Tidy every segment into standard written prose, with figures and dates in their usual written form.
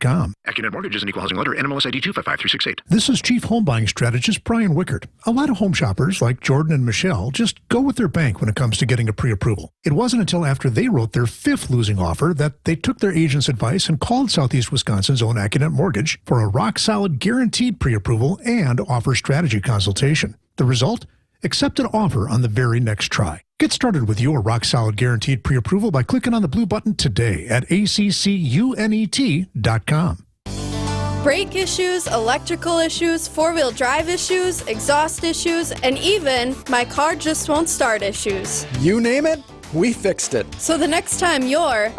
Accunet Mortgage is an equal housing lender, NMLS ID 255368. This is Chief Home Buying Strategist Brian Wickert. A lot of home shoppers, like Jordan and Michelle, just go with their bank when it comes to getting a pre-approval. It wasn't until after they wrote their 5th losing offer that they took their agent's advice and called Southeast Wisconsin's own Accunet Mortgage for a rock-solid guaranteed pre-approval and offer strategy consultation. The result? Accepted offer on the very next try. Get started with your rock-solid guaranteed pre-approval by clicking on the blue button today at accunet.com. Brake issues, electrical issues, four-wheel drive issues, exhaust issues, and even my car just won't start issues. You name it, we fixed it. So the next time you're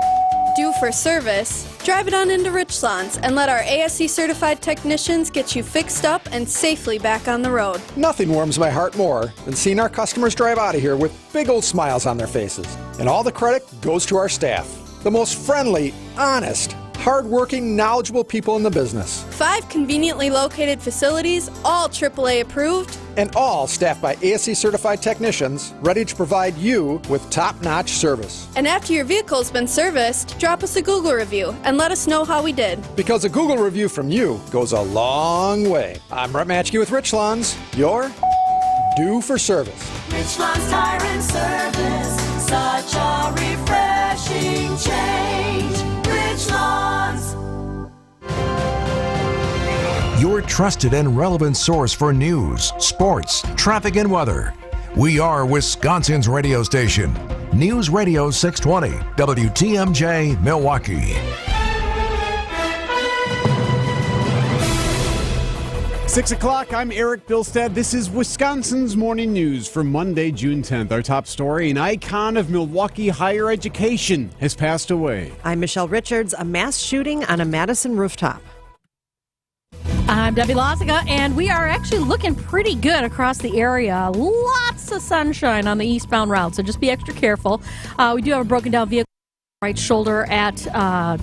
due for service, drive it on into Richlands and let our ASE certified technicians get you fixed up and safely back on the road. Nothing warms my heart more than seeing our customers drive out of here with big old smiles on their faces. And all the credit goes to our staff, the most friendly, honest, hard-working, knowledgeable people in the business. 5 conveniently located facilities, all AAA approved, and all staffed by ASE certified technicians ready to provide you with top-notch service. And after your vehicle's been serviced, drop us a Google review and let us know how we did. Because a Google review from you goes a long way. I'm Brett Matchke with Richlands. You're due for service. Richlands Tire and Service, such a refreshing change. Richlands. Your trusted and relevant source for news, sports, traffic, and weather. We are Wisconsin's radio station. News Radio 620, WTMJ, Milwaukee. 6 o'clock, I'm Erik Bilstad. This is Wisconsin's Morning News for Monday, June 10th. Our top story, an icon of Milwaukee higher education has passed away. I'm Michelle Richards. A mass shooting on a Madison rooftop. I'm Debbie Loziga, and we are actually looking pretty good across the area. Lots of sunshine on the eastbound route, so just be extra careful. We do have a broken down vehicle right shoulder at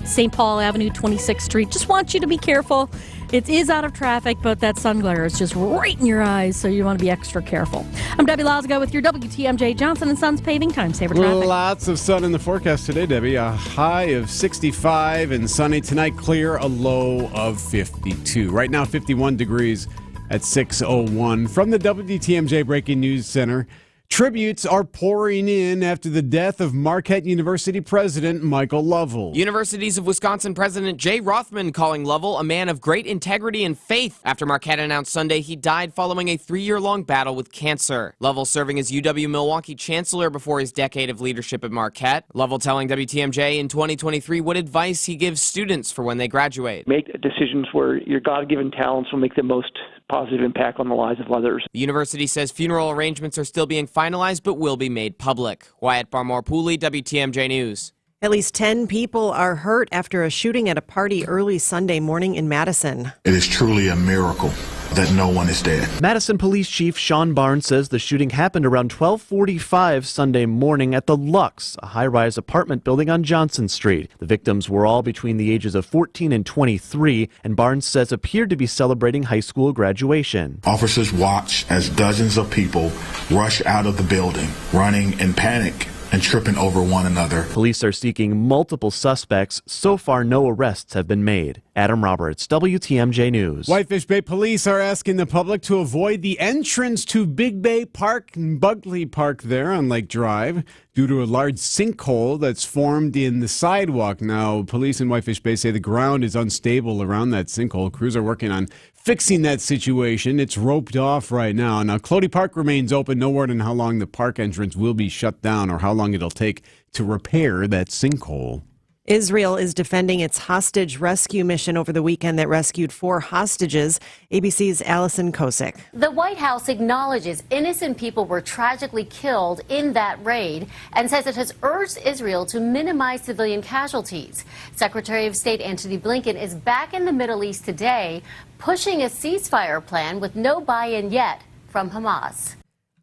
St. Paul Avenue, 26th Street. Just want you to be careful. It is out of traffic, but that sun glare is just right in your eyes, so you want to be extra careful. I'm Debbie Loziga with your WTMJ Johnson & Sons paving time saver traffic. Lots of sun in the forecast today, Debbie. A high of 65 and sunny tonight, clear, a low of 52. Right now, 51 degrees at 6:01. From the WTMJ Breaking News Center, tributes are pouring in after the death of Marquette University President Michael Lovell. Universities of Wisconsin President Jay Rothman calling Lovell a man of great integrity and faith after Marquette announced Sunday he died following a 3-year-long battle with cancer. Lovell serving as UW-Milwaukee Chancellor before his decade of leadership at Marquette. Lovell telling WTMJ in 2023 what advice he gives students for when they graduate. Make decisions where your God-given talents will make the most positive impact on the lives of others. The university says funeral arrangements are still being finalized but will be made public. Wyatt Barmore-Pooley, WTMJ News. At least 10 people are hurt after a shooting at a party early Sunday morning in Madison. It is truly a miracle that no one is dead. Madison Police Chief Sean Barnes says the shooting happened around 12:45 Sunday morning at the Lux, a high-rise apartment building on Johnson Street. The victims were all between the ages of 14 and 23, and Barnes says appeared to be celebrating high school graduation. Officers watch as dozens of people rush out of the building, running in panic and tripping over one another. Police are seeking multiple suspects. So far, no arrests have been made. Adam Roberts, WTMJ News. Whitefish Bay police are asking the public to avoid the entrance to Big Bay Park and Bugley Park there on Lake Drive due to a large sinkhole that's formed in the sidewalk. Now, police in Whitefish Bay say the ground is unstable around that sinkhole. Crews are working on fixing that situation. It's roped off right now. Now, Clody Park remains open. No word on how long the park entrance will be shut down or how long it'll take to repair that sinkhole. Israel is defending its hostage rescue mission over the weekend that rescued 4 hostages. ABC's Allison Kosick. The White House acknowledges innocent people were tragically killed in that raid and says it has urged Israel to minimize civilian casualties. Secretary of State Antony Blinken is back in the Middle East today, pushing a ceasefire plan with no buy-in yet from Hamas.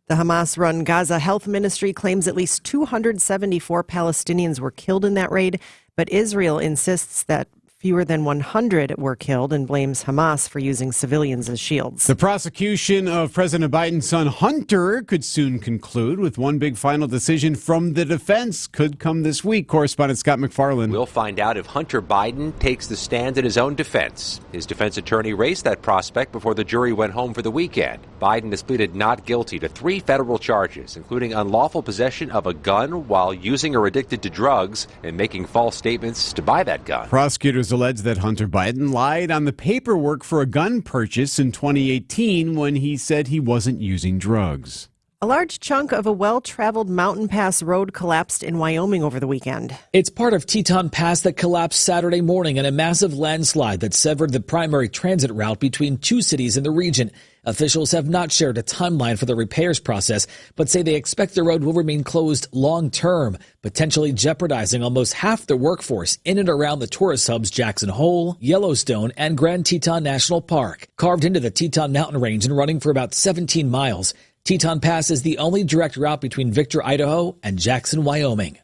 The Hamas-run Gaza Health Ministry claims at least 274 Palestinians were killed in that raid, but Israel insists that Fewer than 100 were killed and blames Hamas for using civilians as shields. The prosecution of President Biden's son Hunter could soon conclude, with one big final decision from the defense could come this week. Correspondent Scott McFarland. We'll find out if Hunter Biden takes the stand in his own defense. His defense attorney raised that prospect before the jury went home for the weekend. Biden has pleaded not guilty to 3 federal charges, including unlawful possession of a gun while using or addicted to drugs and making false statements to buy that gun. Prosecutors allege that Hunter Biden lied on the paperwork for a gun purchase in 2018 when he said he wasn't using drugs. A large chunk of a well-traveled mountain pass road collapsed in Wyoming over the weekend. It's part of Teton Pass that collapsed Saturday morning in a massive landslide that severed the primary transit route between 2 cities in the region. Officials have not shared a timeline for the repairs process, but say they expect the road will remain closed long-term, potentially jeopardizing almost half the workforce in and around the tourist hubs Jackson Hole, Yellowstone, and Grand Teton National Park. Carved into the Teton Mountain Range and running for about 17 miles, Teton Pass is the only direct route between Victor, Idaho, and Jackson, Wyoming.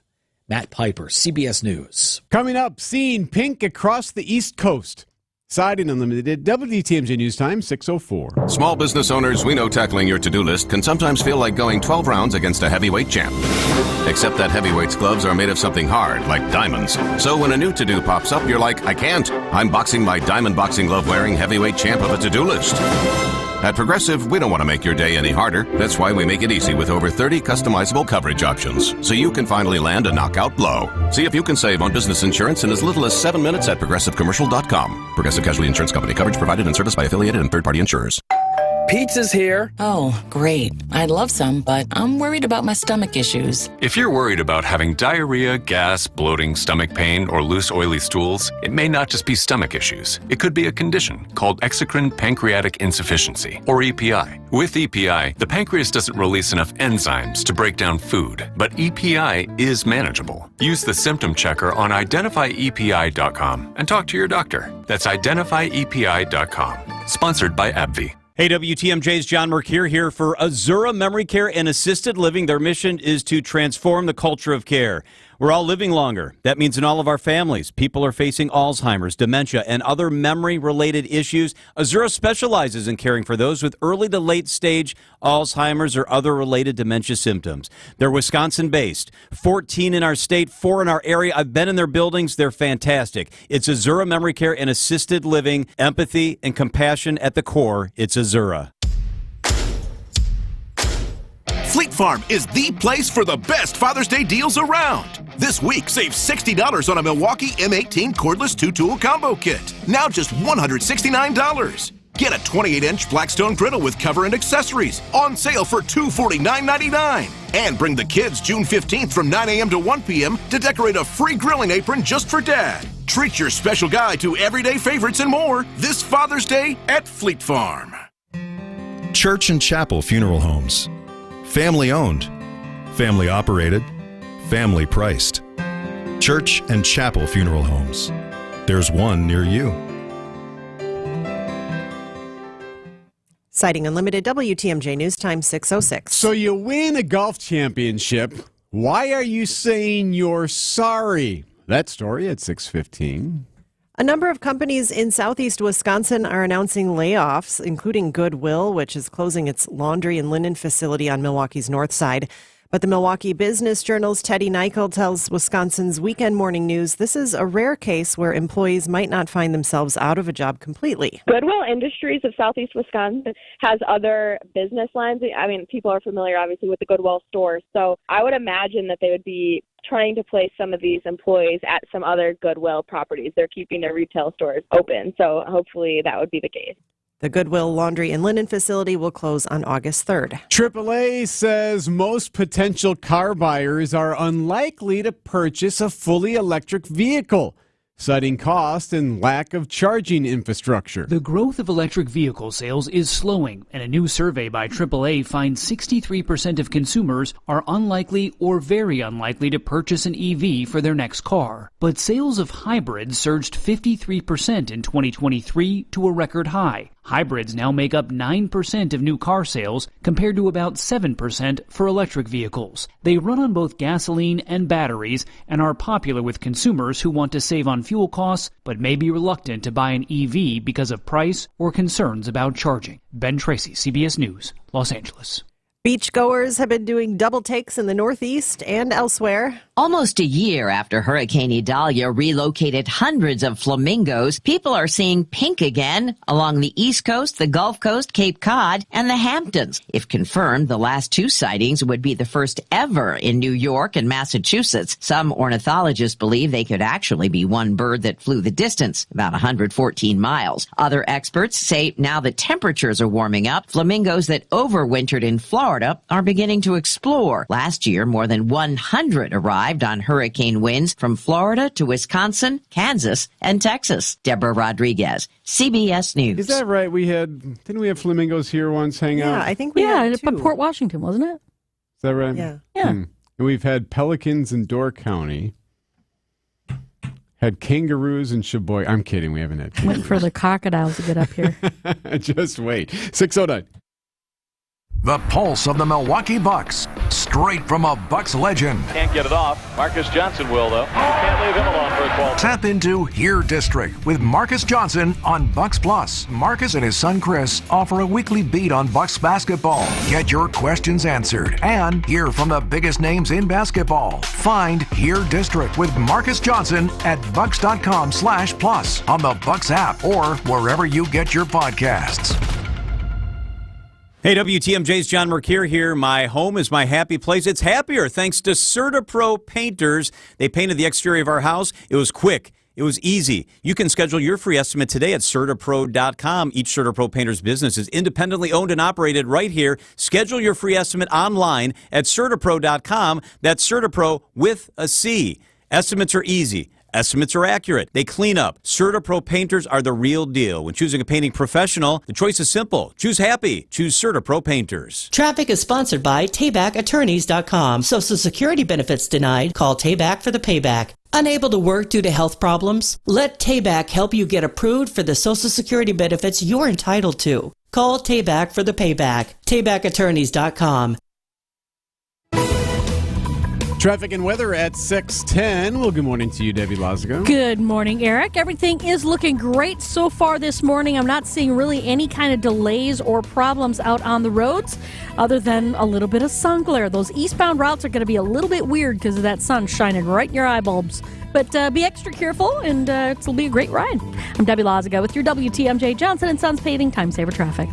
Matt Piper, CBS News. Coming up, seeing pink across the East Coast. Siding Unlimited, WTMJ News Time, 6:04. Small business owners, we know tackling your to-do list can sometimes feel like going 12 rounds against a heavyweight champ. Except that heavyweight's gloves are made of something hard, like diamonds. So when a new to-do pops up, you're like, I can't. I'm boxing my diamond boxing glove-wearing heavyweight champ of a to-do list. At Progressive, we don't want to make your day any harder. That's why we make it easy with over 30 customizable coverage options, so you can finally land a knockout blow. See if you can save on business insurance in as little as 7 minutes at ProgressiveCommercial.com. Progressive Casualty Insurance Company. Coverage provided and serviced by affiliated and third-party insurers. Pizza's here. Oh, great. I'd love some, but I'm worried about my stomach issues. If you're worried about having diarrhea, gas, bloating, stomach pain, or loose, oily stools, it may not just be stomach issues. It could be a condition called exocrine pancreatic insufficiency, or EPI. With EPI, the pancreas doesn't release enough enzymes to break down food, but EPI is manageable. Use the symptom checker on identifyepi.com and talk to your doctor. That's identifyepi.com. Sponsored by AbbVie. Hey, WTMJ's John Mercure here for Azura Memory Care and Assisted Living. Their mission is to transform the culture of care. We're all living longer. That means in all of our families, people are facing Alzheimer's, dementia, and other memory-related issues. Azura specializes in caring for those with early to late-stage Alzheimer's or other related dementia symptoms. They're Wisconsin-based, 14 in our state, 4 in our area. I've been in their buildings. They're fantastic. It's Azura Memory Care and Assisted Living, empathy and compassion at the core. It's Azura. Fleet Farm is the place for the best Father's Day deals around. This week, save $60 on a Milwaukee M18 cordless 2-tool combo kit. Now just $169. Get a 28-inch Blackstone griddle with cover and accessories on sale for $249.99. And bring the kids June 15th from 9 a.m. to 1 p.m. to decorate a free grilling apron just for Dad. Treat your special guy to everyday favorites and more this Father's Day at Fleet Farm. Church and Chapel Funeral Homes. Family owned, family operated, family priced. Church and Chapel Funeral Homes. There's one near you. Citing Unlimited, WTMJ News Time, 6:06. So you win a golf championship. Why are you saying you're sorry? That story at 6:15. A number of companies in southeast Wisconsin are announcing layoffs, including Goodwill, which is closing its laundry and linen facility on Milwaukee's north side. But the Milwaukee Business Journal's Teddy Nichol tells Wisconsin's Weekend Morning News this is a rare case where employees might not find themselves out of a job completely. Goodwill Industries of southeast Wisconsin has other business lines. I mean, people are familiar, obviously, with the Goodwill stores. So I would imagine that they would be trying to place some of these employees at some other Goodwill properties. They're keeping their retail stores open. So hopefully that would be the case. The Goodwill Laundry and Linen facility will close on August 3rd. AAA says most potential car buyers are unlikely to purchase a fully electric vehicle, citing cost and lack of charging infrastructure. The growth of electric vehicle sales is slowing, and a new survey by AAA finds 63% of consumers are unlikely or very unlikely to purchase an EV for their next car. But sales of hybrids surged 53% in 2023 to a record high. Hybrids now make up 9% of new car sales, compared to about 7% for electric vehicles. They run on both gasoline and batteries and are popular with consumers who want to save on fuel costs but may be reluctant to buy an EV because of price or concerns about charging. Ben Tracy, CBS News, Los Angeles. Beachgoers have been doing double takes in the Northeast and elsewhere. Almost a year after Hurricane Idalia relocated hundreds of flamingos, people are seeing pink again along the East Coast, the Gulf Coast, Cape Cod, and the Hamptons. If confirmed, the last two sightings would be the first ever in New York and Massachusetts. Some ornithologists believe they could actually be one bird that flew the distance, about 114 miles. Other experts say now that temperatures are warming up, flamingos that overwintered in Florida are beginning to explore. Last year, more than 100 arrived on hurricane winds from Florida to Wisconsin, Kansas, and Texas. Deborah Rodriguez, CBS News. Is that right? Didn't we have flamingos here once hang out? Yeah, I think we had two. Port Washington, wasn't it? Is that right? Yeah. And we've had pelicans in Door County. Had kangaroos in Sheboygan. I'm kidding. We haven't had kangaroos. Waiting for the crocodiles to get up here. Just wait. 6:09. The pulse of the Milwaukee Bucks, straight from a Bucks legend. Can't get it off. Marcus Johnson will, though. Can't leave him alone for a 12. Tap into Here District with Marcus Johnson on Bucks Plus. Marcus and his son Chris offer a weekly beat on Bucks basketball. Get your questions answered and hear from the biggest names in basketball. Find Here District with Marcus Johnson at bucks.com/plus on the Bucks app or wherever you get your podcasts. Hey, WTMJ's John Mercure here. My home is my happy place. It's happier thanks to CertaPro Painters. They painted the exterior of our house. It was quick. It was easy. You can schedule your free estimate today at CertaPro.com. Each CertaPro Painters business is independently owned and operated right here. Schedule your free estimate online at CertaPro.com. That's CertaPro with a C. Estimates are easy. Estimates are accurate. They clean up. CertaPro Painters are the real deal. When choosing a painting professional, the choice is simple. Choose happy. Choose CertaPro Painters. Traffic is sponsored by TaybackAttorneys.com. Social Security benefits denied? Call Tayback for the payback. Unable to work due to health problems? Let Tayback help you get approved for the Social Security benefits you're entitled to. Call Tayback for the payback. TaybackAttorneys.com. Traffic and weather at 6:10. Well, good morning to you, Debbie Lazago. Good morning, Eric. Everything is looking great so far this morning. I'm not seeing really any kind of delays or problems out on the roads other than a little bit of sun glare. Those eastbound routes are going to be a little bit weird because of that sun shining right in your eye bulbs. But be extra careful, and it'll be a great ride. I'm Debbie Lazago with your WTMJ Johnson & Sons Paving Time Saver Traffic.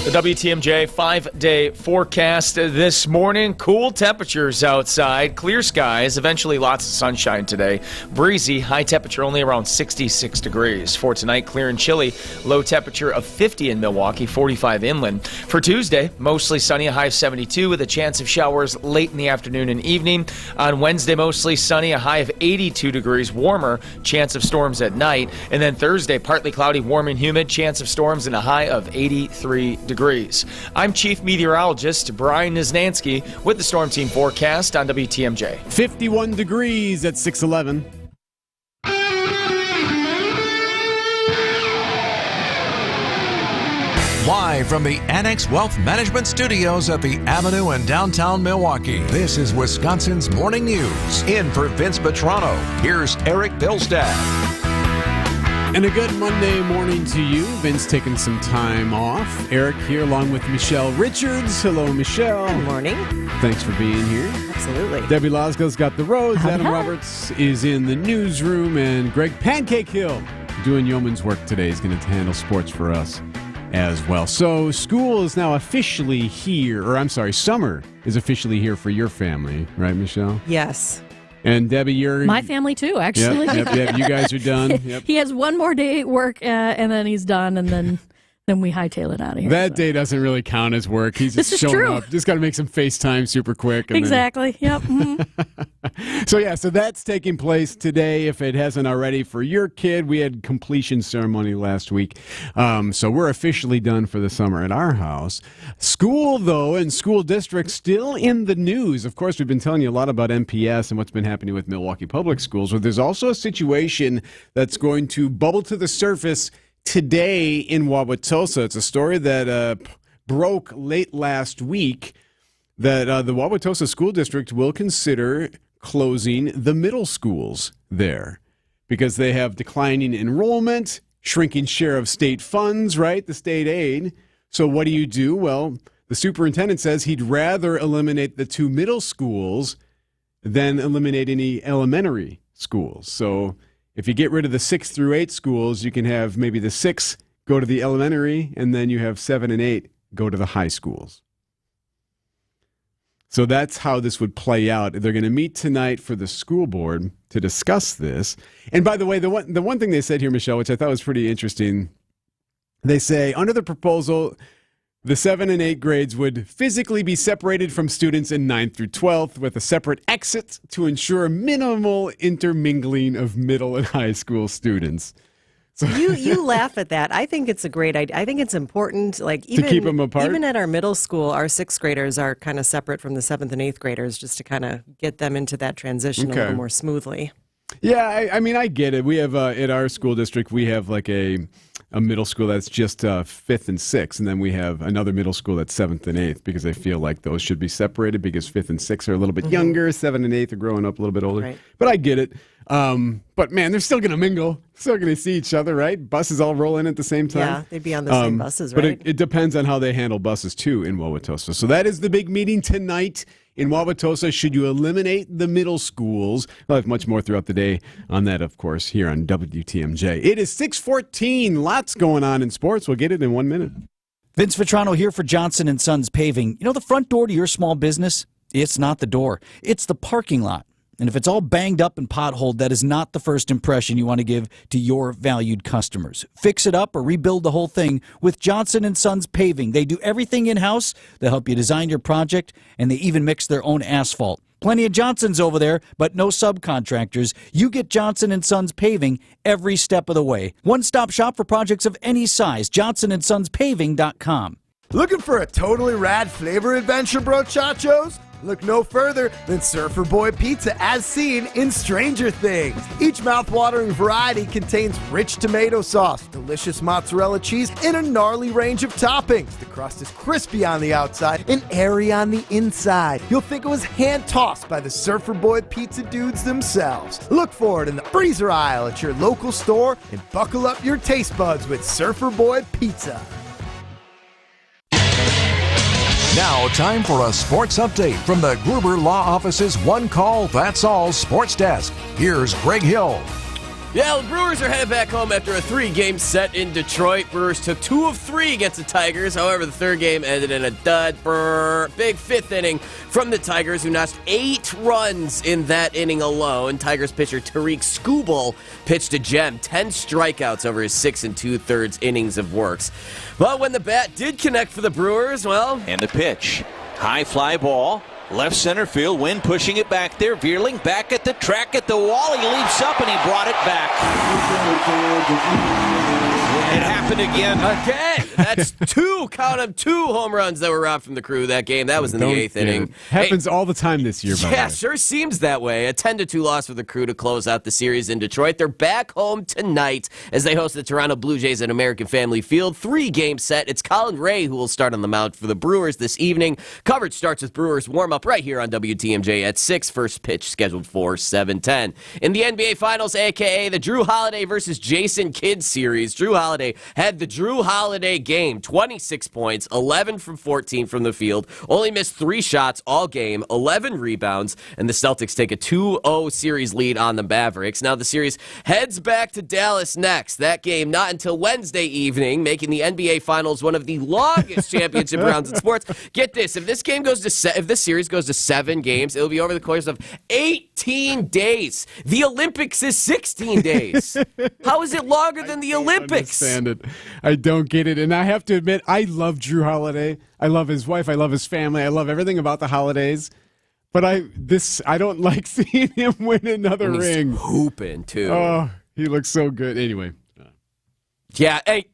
The WTMJ 5-day forecast this morning. Cool temperatures outside, clear skies, eventually lots of sunshine today. Breezy, high temperature only around 66 degrees. For tonight, clear and chilly, low temperature of 50 in Milwaukee, 45 inland. For Tuesday, mostly sunny, a high of 72 with a chance of showers late in the afternoon and evening. On Wednesday, mostly sunny, a high of 82 degrees, warmer, chance of storms at night. And then Thursday, partly cloudy, warm and humid, chance of storms and a high of 83 degrees. I'm Chief Meteorologist Brian Niznansky with the Storm Team forecast on WTMJ. 51 degrees at 6:11. Live from the Annex Wealth Management Studios at the Avenue in downtown Milwaukee, this is Wisconsin's Morning News. In for Vince Petrano, here's Erik Bilstad. And a good Monday morning to you. Vince taking some time off. Erik here along with Michelle Richards. Hello, Michelle. Good morning. Thanks for being here. Absolutely. Debbie Lazago's got the roads. Adam Roberts is in the newsroom. And Greg Pancake Hill doing yeoman's work today. He's going to handle sports for us as well. So school is now officially here. Summer is officially here for your family. Right, Michelle? Yes. And Debbie, you're... My family, too, actually. Yep, you guys are done. Yep. He has one more day at work, and then he's done, and then we hightail it out of here. That day doesn't really count as work. He's just showing up. Just got to make some FaceTime super quick. And exactly. Yep. Mm-hmm. So that's taking place today. If it hasn't already for your kid, we had completion ceremony last week. So we're officially done for the summer at our house. School, though, and school districts still in the news. Of course, we've been telling you a lot about MPS and what's been happening with Milwaukee Public Schools, but there's also a situation that's going to bubble to the surface today in Wauwatosa. It's a story that broke late last week that the Wauwatosa School District will consider closing the middle schools there because they have declining enrollment, shrinking share of state funds, right? The state aid. So what do? Well, the superintendent says he'd rather eliminate the 2 middle schools than eliminate any elementary schools. So if you get rid of the 6 through 8 schools, you can have maybe the 6 go to the elementary, and then you have 7 and 8 go to the high schools. So that's how this would play out. They're going to meet tonight for the school board to discuss this. And by the way, the one thing they said here, Michelle, which I thought was pretty interesting, they say under the proposal, the 7 and 8 grades would physically be separated from students in 9th through 12th with a separate exit to ensure minimal intermingling of middle and high school students. So You laugh at that. I think it's a great idea. I think it's important. Like to keep them apart? Even at our middle school, our 6th graders are kind of separate from the 7th and 8th graders just to kind of get them into that transition a little more smoothly. Yeah, I mean, I get it. We have, at our school district, we have like a middle school that's just 5th and 6th, and then we have another middle school that's 7th and 8th because I feel like those should be separated because 5th and 6th are a little bit younger, 7 and 8th are growing up a little bit older. Right. But I get it. But man, they're still going to mingle, still going to see each other, right? Buses all roll in at the same time. Yeah, they'd be on the same buses, right? But it depends on how they handle buses too in Wauwatosa. So that is the big meeting tonight in Wauwatosa. Should you eliminate the middle schools? We'll have much more throughout the day on that, of course, here on WTMJ. It is 6:14. Lots going on in sports. We'll get it in 1 minute. Vince Vitrano here for Johnson & Sons Paving. You know the front door to your small business? It's not the door. It's the parking lot. And if it's all banged up and potholed, that is not the first impression you want to give to your valued customers. Fix it up or rebuild the whole thing with Johnson & Sons Paving. They do everything in-house. They help you design your project, and they even mix their own asphalt. Plenty of Johnsons over there, but no subcontractors. You get Johnson & Sons Paving every step of the way. One-stop shop for projects of any size. JohnsonandSonsPaving.com. Looking for a totally rad flavor adventure, brochachos? Look no further than Surfer Boy Pizza as seen in Stranger Things. Each mouth-watering variety contains rich tomato sauce, delicious mozzarella cheese, and a gnarly range of toppings. The crust is crispy on the outside and airy on the inside. You'll think it was hand-tossed by the Surfer Boy Pizza dudes themselves. Look for it in the freezer aisle at your local store and buckle up your taste buds with Surfer Boy Pizza. Now, time for a sports update from the Gruber Law Office's One Call, That's All Sports Desk. Here's Greg Hill. Yeah, the Brewers are headed back home after a 3-game set in Detroit. Brewers took 2 of 3 against the Tigers. However, the 3rd game ended in a dud. Big 5th inning from the Tigers, who notched 8 runs in that inning alone. Tigers pitcher Tariq Skubal pitched a gem, 10 strikeouts over his 6 2/3 innings of works. But when the bat did connect for the Brewers, well... And the pitch. High fly ball. Left center field, Wynn pushing it back there. Veerling back at the track at the wall. He leaps up and he brought it back. It happened again. Again! That's 2, count them, 2 home runs that were robbed from the Crew that game. That was in the 8th inning. Happens all the time this year, by the way. Sure seems that way. A 10-2 loss for the Crew to close out the series in Detroit. They're back home tonight as they host the Toronto Blue Jays at American Family Field. 3-game set. It's Colin Ray who will start on the mound for the Brewers this evening. Coverage starts with Brewers warm-up right here on WTMJ at 6. First pitch scheduled for 7:10. In the NBA Finals, a.k.a. the Drew Holiday versus Jason Kidd series, Drew Holiday had the Drew Holiday game, 26 points, 11 from 14 from the field, only missed 3 shots all game, 11 rebounds, and the Celtics take a 2-0 series lead on the Mavericks. Now the series heads back to Dallas next. That game not until Wednesday evening, making the NBA Finals one of the longest championship rounds in sports. Get this, if this series goes to 7 games, it'll be over the course of 18 days. The Olympics is 16 days. How is it longer than the Olympics? It. I don't get it. And I have to admit, I love Drew Holiday. I love his wife. I love his family. I love everything about the holidays. But I don't like seeing him win another ring. He's hooping, too. Oh, he looks so good. Anyway. Yeah, hey.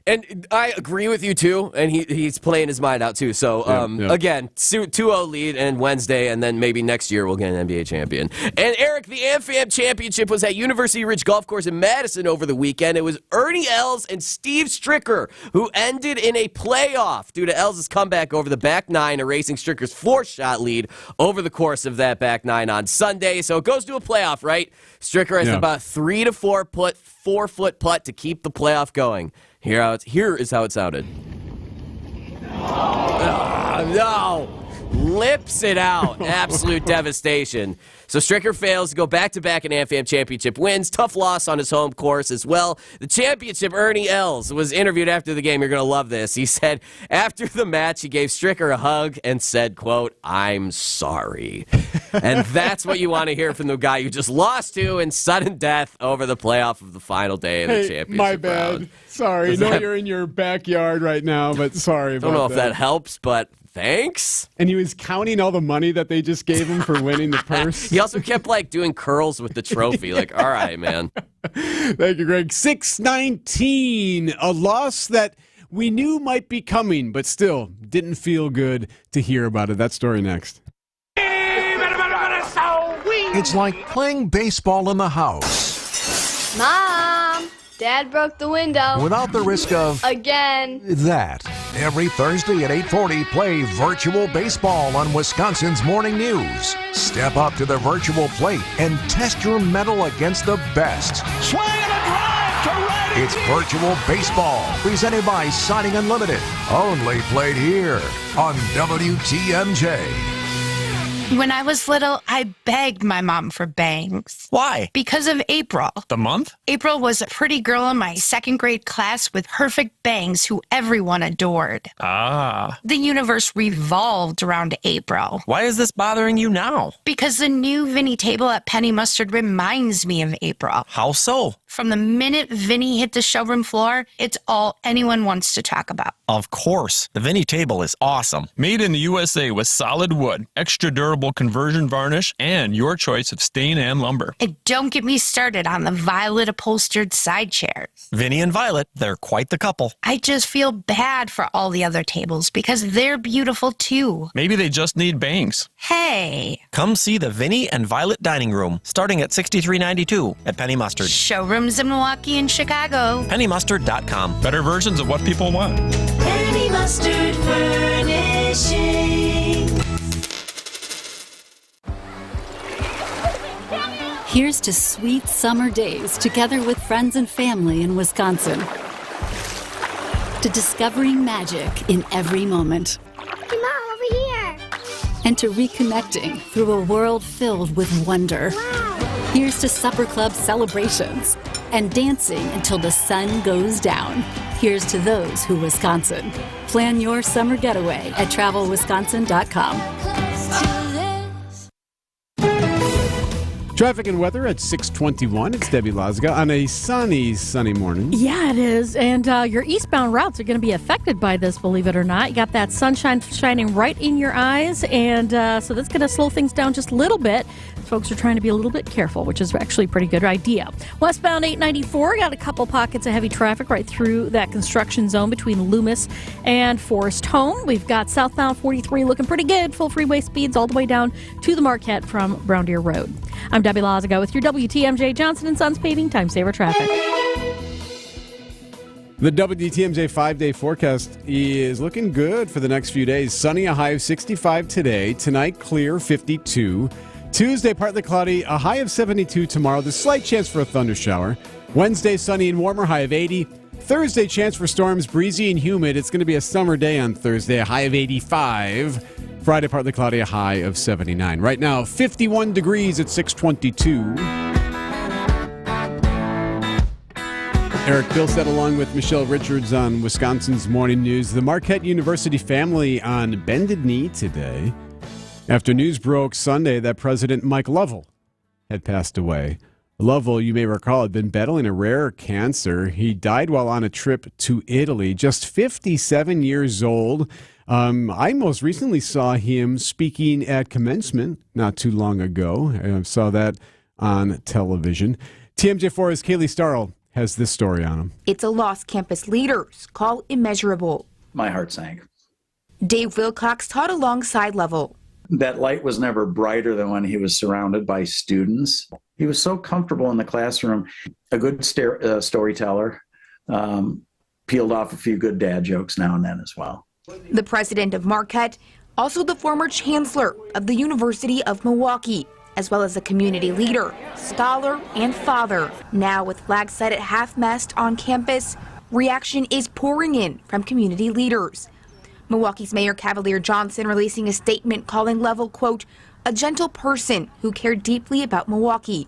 And I agree with you, too, and he's playing his mind out, too. So, again, 2-0 lead and Wednesday, and then maybe next year we'll get an NBA champion. And, Eric, the AmFam Championship was at University Ridge Golf Course in Madison over the weekend. It was Ernie Els and Steve Stricker who ended in a playoff due to Els' comeback over the back nine, erasing Stricker's 4-shot lead over the course of that back nine on Sunday. So it goes to a playoff, right? Stricker has about 3 to 4 4-foot putt to keep the playoff going. Here is how it sounded. No! Lips it out. Absolute devastation. So Stricker fails to go back-to-back in AmFam Championship wins. Tough loss on his home course as well. The championship, Ernie Els, was interviewed after the game. You're going to love this. He said, after the match, he gave Stricker a hug and said, quote, "I'm sorry." And that's what you want to hear from the guy you just lost to in sudden death over the playoff of the final day of the championship my bad. round. Sorry. No, you're in your backyard right now, but sorry about that. I don't know if that helps, but thanks. And he was counting all the money that they just gave him for winning the purse. He also kept doing curls with the trophy. All right, man. Thank you, Greg. 6-19, a loss that we knew might be coming, but still didn't feel good to hear about it. That story next. It's like playing baseball in the house. Mom, Dad broke the window. Without the risk of... Again. That. Every Thursday at 8:40, play virtual baseball on Wisconsin's Morning News. Step up to the virtual plate and test your mettle against the best. Swing and a drive to right. It's virtual baseball, presented by Signing Unlimited. Only played here on WTMJ. When I was little, I begged my mom for bangs. Why? Because of April. The month? April was a pretty girl in my second grade class with perfect bangs who everyone adored. Ah. The universe revolved around April. Why is this bothering you now? Because the new Vinny table at Penny Mustard reminds me of April. How so? From the minute Vinny hit the showroom floor, it's all anyone wants to talk about. Of course. The Vinny table is awesome. Made in the USA with solid wood, extra durable conversion varnish, and your choice of stain and lumber. And don't get me started on the violet upholstered side chairs. Vinny and Violet, they're quite the couple. I just feel bad for all the other tables because they're beautiful too. Maybe they just need bangs. Hey. Come see the Vinny and Violet dining room, starting at $63.92 at Penny Mustard. Showrooms in Milwaukee and Chicago. PennyMustard.com. Better versions of what people want. Penny Mustard Furnishing. Here's to sweet summer days together with friends and family in Wisconsin. To discovering magic in every moment. Hey, Mom, over here. And to reconnecting through a world filled with wonder. Wow. Here's to supper club celebrations and dancing until the sun goes down. Here's to those who Wisconsin. Plan your summer getaway at travelwisconsin.com. Traffic and weather at 6:21. It's Debbie Lazaga on a sunny morning. Yeah, it is. And your eastbound routes are going to be affected by this, believe it or not. You got that sunshine shining right in your eyes. And so that's going to slow things down just a little bit. Folks are trying to be a little bit careful, which is actually a pretty good idea. Westbound 894, got a couple pockets of heavy traffic right through that construction zone between Loomis and Forest Home. We've got southbound 43 looking pretty good. Full freeway speeds all the way down to the Marquette from Brown Deer Road. I'm Debbie Lazaga with your WTMJ Johnson & Sons Paving Time Saver Traffic. The WTMJ 5-day forecast is looking good for the next few days. Sunny, a high of 65 today. Tonight, clear, 52. Tuesday, partly cloudy, a high of 72 tomorrow. There's slight chance for a thundershower. Wednesday, sunny and warmer, high of 80. Thursday, chance for storms, breezy and humid. It's going to be a summer day on Thursday, a high of 85. Friday, partly cloudy, a high of 79. Right now, 51 degrees at 6:22. Erik Bilstad along with Michelle Richards on Wisconsin's Morning News. The Marquette University family on bended knee today after news broke Sunday that President Mike Lovell had passed away. Lovell, you may recall, had been battling a rare cancer. He died while on a trip to Italy, just 57 years old. I most recently saw him speaking at commencement not too long ago. I saw that on television. TMJ4's Kaylee Starl has this story on him. It's a loss campus leaders call immeasurable. My heart sank. Dave Wilcox taught alongside Lovell. That light was never brighter than when he was surrounded by students. He was so comfortable in the classroom, a good storyteller, peeled off a few good dad jokes now and then as well. The president of Marquette, also the former chancellor of the University of Milwaukee, as well as a community leader, scholar, and father. Now with flags set at half-mast on campus, reaction is pouring in from community leaders. Milwaukee's Mayor Cavalier Johnson releasing a statement calling Lovell, quote, a gentle person who cared deeply about Milwaukee.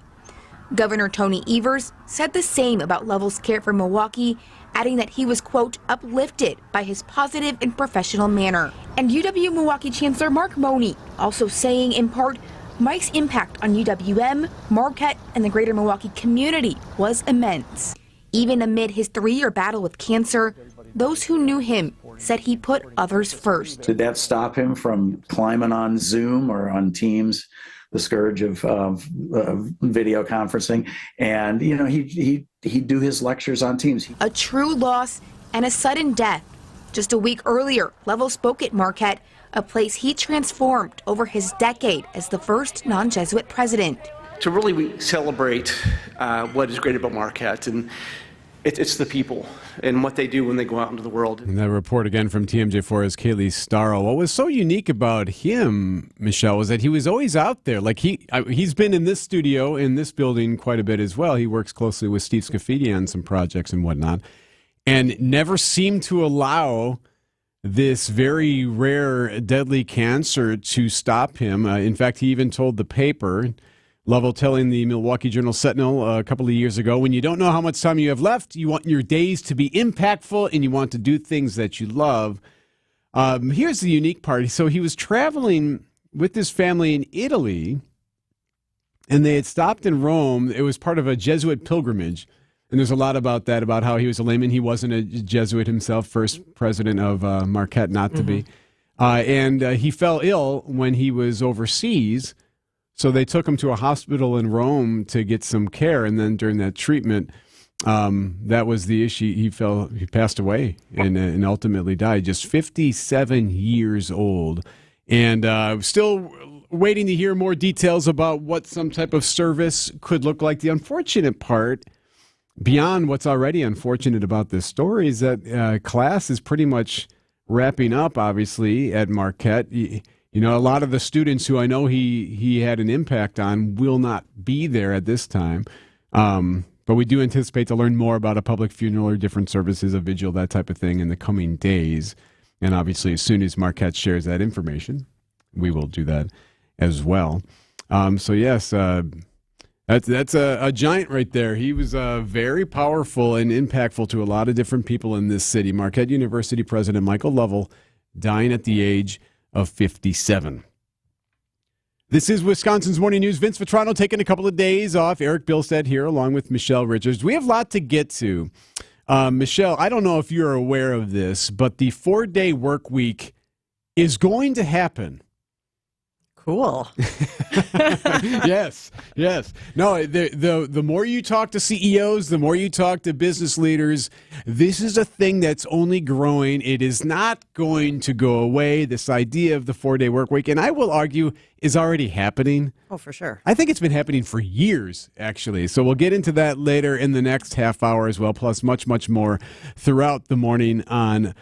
Governor Tony Evers said the same about Lovell's care for Milwaukee, adding that he was, quote, uplifted by his positive and professional manner. And UW-Milwaukee Chancellor Mark Money also saying, in part, Mike's impact on UWM, Marquette, and the greater Milwaukee community was immense. Even amid his 3-year battle with cancer, those who knew him said he put others first. Did that stop him from climbing on Zoom or on Teams, the scourge of video conferencing? And, you know, he'd do his lectures on Teams. A true loss and a sudden death. Just a week earlier, Lovell spoke at Marquette, a place he transformed over his decade as the first non-Jesuit president. To really celebrate what is great about Marquette, and it's the people and what they do when they go out into the world. And that report again from TMJ4's Kaylee Starro. What was so unique about him, Michelle, was that he was always out there. Like he's been in this studio, in this building quite a bit as well. He works closely with Steve Scafidi on some projects and whatnot, and never seemed to allow this very rare, deadly cancer to stop him. In fact, he even told the paper, Lovell telling the Milwaukee Journal-Sentinel a couple of years ago, when you don't know how much time you have left, you want your days to be impactful and you want to do things that you love. Here's the unique part. So he was traveling with his family in Italy, and they had stopped in Rome. It was part of a Jesuit pilgrimage. And there's a lot about that, about how he was a layman. He wasn't a Jesuit himself, first president of Marquette not to be. And he fell ill when he was overseas. So they took him to a hospital in Rome to get some care. And then during that treatment, that was the issue. He passed away and ultimately died, just 57 years old. And still waiting to hear more details about what some type of service could look like. The unfortunate part, beyond what's already unfortunate about this story, is that class is pretty much wrapping up, obviously, at Marquette. You know, a lot of the students who I know he had an impact on will not be there at this time. But we do anticipate to learn more about a public funeral or different services, a vigil, that type of thing in the coming days. And obviously, as soon as Marquette shares that information, we will do that as well. So, yes, that's a giant right there. He was very powerful and impactful to a lot of different people in this city. Marquette University President Michael Lovell dying at the age of 57. This is Wisconsin's Morning News. Vince Vitrano taking a couple of days off. Erik Bilstad here along with Michelle Richards. We have a lot to get to. Michelle, I don't know if you're aware of this, but the 4-day work week is going to happen. Cool. Yes. No, the more you talk to CEOs, the more you talk to business leaders, this is a thing that's only growing. It is not going to go away, this idea of the 4-day work week, and I will argue is already happening. Oh, for sure. I think it's been happening for years, actually. So we'll get into that later in the next half hour as well, plus much, much more throughout the morning on